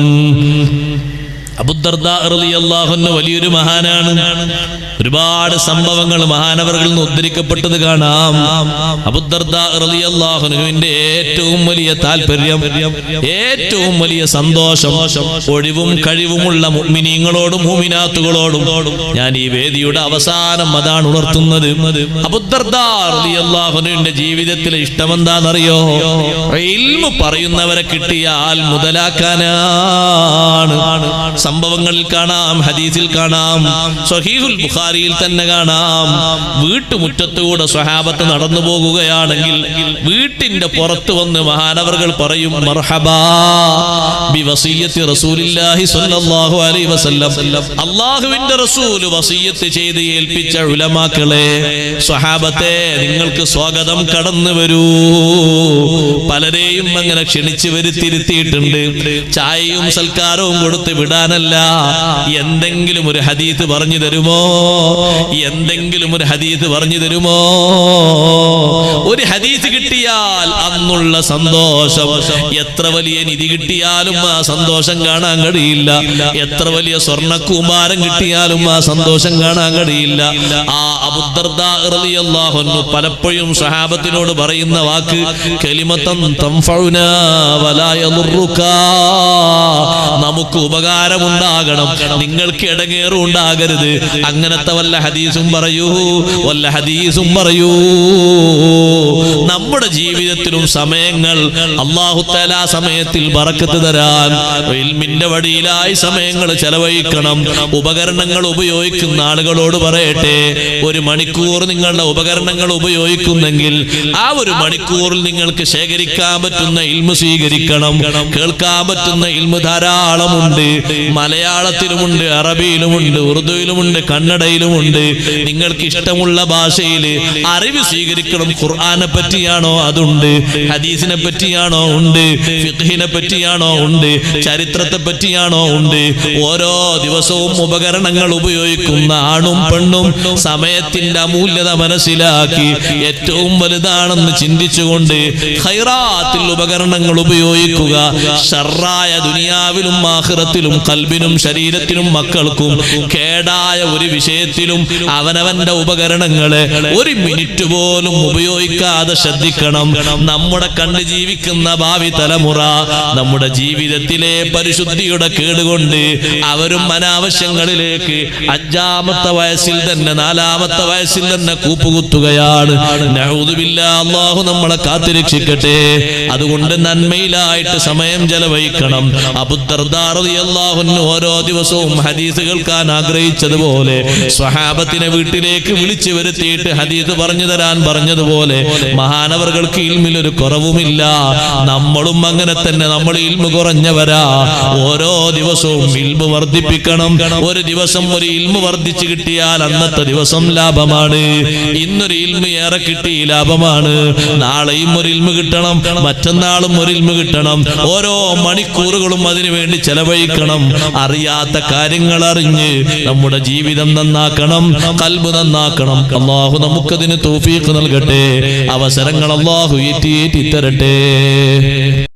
അബൂദർദാ റളിയല്ലാഹു അൻഹു വലിയൊരു മഹാനാണ്. ഒരുപാട് സംഭവങ്ങൾ മഹാനവറുകളിൽ നിന്ന് ഉദ്ധരിക്കപ്പെട്ടത് കാണാം. അബൂദർദാ റളിയല്ലാഹു അൻഹുവിന്റെ ഏറ്റവും വലിയ താല്പര്യം, ഏറ്റവും വലിയ സന്തോഷം ഒഴിവും കഴിവുമുള്ള മുഅ്മിനീങ്ങളോടും മുഅ്മിനാത്തുകളോടും ഞാൻ ഈ വേദിയുടെ അവസാനം അതാണ് ഉണർത്തുന്നത്. അബൂദർദാ റളിയല്ലാഹു അൻഹുവിന്റെ ജീവിതത്തിലെ ഇഷ്ടം എന്താണെന്നറിയോ? ഇൽമു പറയുന്നവരെ കിട്ടിയാൽ മുതലാക്കാനാണ്. സംഭവങ്ങളിൽ കാണാം, ഹദീസിൽ കാണാം, സ്വഹീഹുൽ ബുഖാരിയിൽ തന്നെ കാണാം. വീട്ടുമുറ്റത്തുകൂടെ സ്വഹാബത്ത് നടന്നു പോകുകയാണെങ്കിൽ വീട്ടിന്റെ പുറത്ത് വന്ന് മഹാനവറുകൾ പറയും മർഹബാ ബിവസിയ്യത്തി റസൂലില്ലാഹി സ്വല്ലല്ലാഹു അലൈഹി വസല്ലം. അല്ലാഹുവിന്റെ റസൂൽ വസിയ്യത്ത് ചെയ്ത് ഏൽപ്പിച്ച ഉലമാക്കളെ, സ്വഹാബത്തെ നിങ്ങൾക്ക് സ്വാഗതം, കടന്നു വരൂ. പലരെയും അങ്ങനെ ക്ഷണിച്ചു വരുത്തിയിരുത്തിയിട്ടുണ്ട്. ചായയും സൽക്കാരവും കൊടുത്ത് വിടാനല്ല, എന്തെങ്കിലും ഒരു ഹദീത്ത് പറഞ്ഞു തരുമോ, എന്തെങ്കിലും ഒരു ഹദീത്ത് പറഞ്ഞു തരുമോ? ഒരു ഹദീത്ത് കിട്ടിയാൽ അന്നുള്ള സന്തോഷം, എത്ര വലിയ നിധി കിട്ടിയാലും ആ സന്തോഷം കാണാൻ കഴിയില്ല. എത്ര വലിയ സ്വർണ്ണക്കൂമ്പാരം കിട്ടിയാലും ആ സന്തോഷം കാണാൻ കഴിയില്ല. ആ അബൂദർദാ റളിയല്ലാഹു അൻഹു പലപ്പോഴും സ്വഹാബത്തിനോട് പറയുന്ന വാക്ക് കലിമത്തൻ തൻഫഉനാ വലാ യദുറുകാ, നമുക്ക് ഉപകാരമുണ്ടാകണം, നിങ്ങൾക്ക് ഇടങ്ങേറും ഉണ്ടാകരുത്. അങ്ങനത്തെ വല്ല ഹദീസും പറയൂ, വല്ല ഹദീസും പറയൂ. നമ്മുടെ ജീവിതത്തിലും സമയങ്ങൾ അല്ലാഹു തആല സമയത്തിൽ ബറക്കത്ത് തരാൻ ഇൽമിന്റെ വഴിയിലായി സമയങ്ങൾ ചെലവഴിക്കണം. ഉപകരണങ്ങൾ ഉപയോഗിക്കുന്ന ആളുകളോട് പറയട്ടെ, 1 മണിക്കൂർ നിങ്ങളുടെ ഉപകരണങ്ങൾ ഉപയോഗിക്കുന്നെങ്കിൽ ആ 1 മണിക്കൂറിൽ നിങ്ങൾക്ക് ശേഖരിക്കാൻ പറ്റുന്ന ഇൽമു സ്വീകരിക്കണം. കേൾക്കാൻ പറ്റുന്ന ഇൽമു ധാരാളമുണ്ട്. മലയാളത്തിലുമുണ്ട്, അറബിയിലുമുണ്ട്, ഉറുദുവിലുമുണ്ട്, കന്നഡയിലുമുണ്ട്. നിങ്ങൾക്ക് ഇഷ്ടമുള്ള ഭാഷയിൽ അറിവ് സ്വീകരിക്കണം. ഖുർആനെ പറ്റിയാണോ അതുണ്ട്, ഹദീസിനെ പറ്റിയാണോ ഉണ്ട്, ഫിഖ്ഹിനെ പറ്റിയാണോ ഉണ്ട്, ചരിത്രത്തെ പറ്റിയാണോ ഉണ്ട്. ഓരോ ദിവസവും ഉപകരണങ്ങൾ ഉപയോഗിക്കുന്ന ആണും പെണ്ണും സമയത്തിന്റെ അമൂല്യത മനസ്സിലാക്കി ഏറ്റവും വലുതാണെന്ന് ചിന്തിച്ചുകൊണ്ട് ഖൈറാത്തിൽ ഉപകരണങ്ങൾ ഉപയോഗിക്കുക. ഷർറായ ദുനിയാവിലും ആഖിറത്തിലും കൽബിനും ശരീരത്തിനും മക്കൾക്കും കേടായ ഒരു വിഷയത്തിലും അവനവന്റെ ഉപകരണങ്ങളെ ഒരു മിനിറ്റ് പോലും ഉപയോഗിക്കാതെ ശ്രദ്ധിക്കണം. നമ്മുടെ കണ്ട് ജീവിക്കുന്ന ഭാവി തലമുറ നമ്മുടെ ജീവിതത്തിലെ പരിശുദ്ധിയുടെ കേടുകൊണ്ട് അവരും അനാവശ്യങ്ങളിലേക്ക് 5-ാമത്തെ വയസ്സിൽ തന്നെ 4-ാമത്തെ വയസ്സിൽ തന്നെ കൂപ്പുകുത്തുകയാണ്. നഊദുബില്ലാഹ്, അല്ലാഹു നമ്മളെ കാത്തുരക്ഷിക്കട്ടെ. അതുകൊണ്ട് നന്മയിലായിട്ട് സമയം ചെലവഴിക്കണം. അബൂദർദാ റളിയല്ലാഹു അൻഹു ഓരോ ദിവസവും ഹദീസ് കേൾക്കാൻ ആഗ്രഹിച്ചതുപോലെ സ്വഹാബത്തിനെ വീട്ടിലേക്ക് വിളിച്ചു വരുത്തിയിട്ട് ഹദീസ് പറഞ്ഞു തരാൻ പറഞ്ഞതുപോലെ മഹാനവർകൾക്ക് ഇൽമിൽ ഒരു കുറവുമില്ല. നമ്മളും അങ്ങനെ തന്നെ, നമ്മൾ ഇൽമു കുറഞ്ഞവരാ. ഓരോ ദിവസവും ഇൽമു വർദ്ധിപ്പിക്കണം. ഒരു ദിവസം ഒരു ഇൽമു വർദ്ധിച്ചു കിട്ടിയാൽ അന്നത്തെ ദിവസം ലാഭമാണ്. ഇന്നൊരു ഇൽമു ഏറെ കിട്ടി ലാഭമാണ്. നാളെയും ഒരു ഇൽമു കിട്ടണം, മറ്റന്നാളും ഒരു ഇൽമു കിട്ടണം. ഓരോ മണിക്കൂറുകളും അതിനു വേണ്ടി ചെലവഴിക്കണം. അറിയാത്ത കാര്യങ്ങൾ അറിഞ്ഞ് നമ്മുടെ ജീവിതം നന്നാക്കണം, ഖൽബ് നന്നാക്കണം. അല്ലാഹു നമുക്കതിന് തൗഫീഖ് നൽകട്ടെ. അവസരങ്ങൾ അല്ലാഹു ഏറ്റി തരട്ടെ.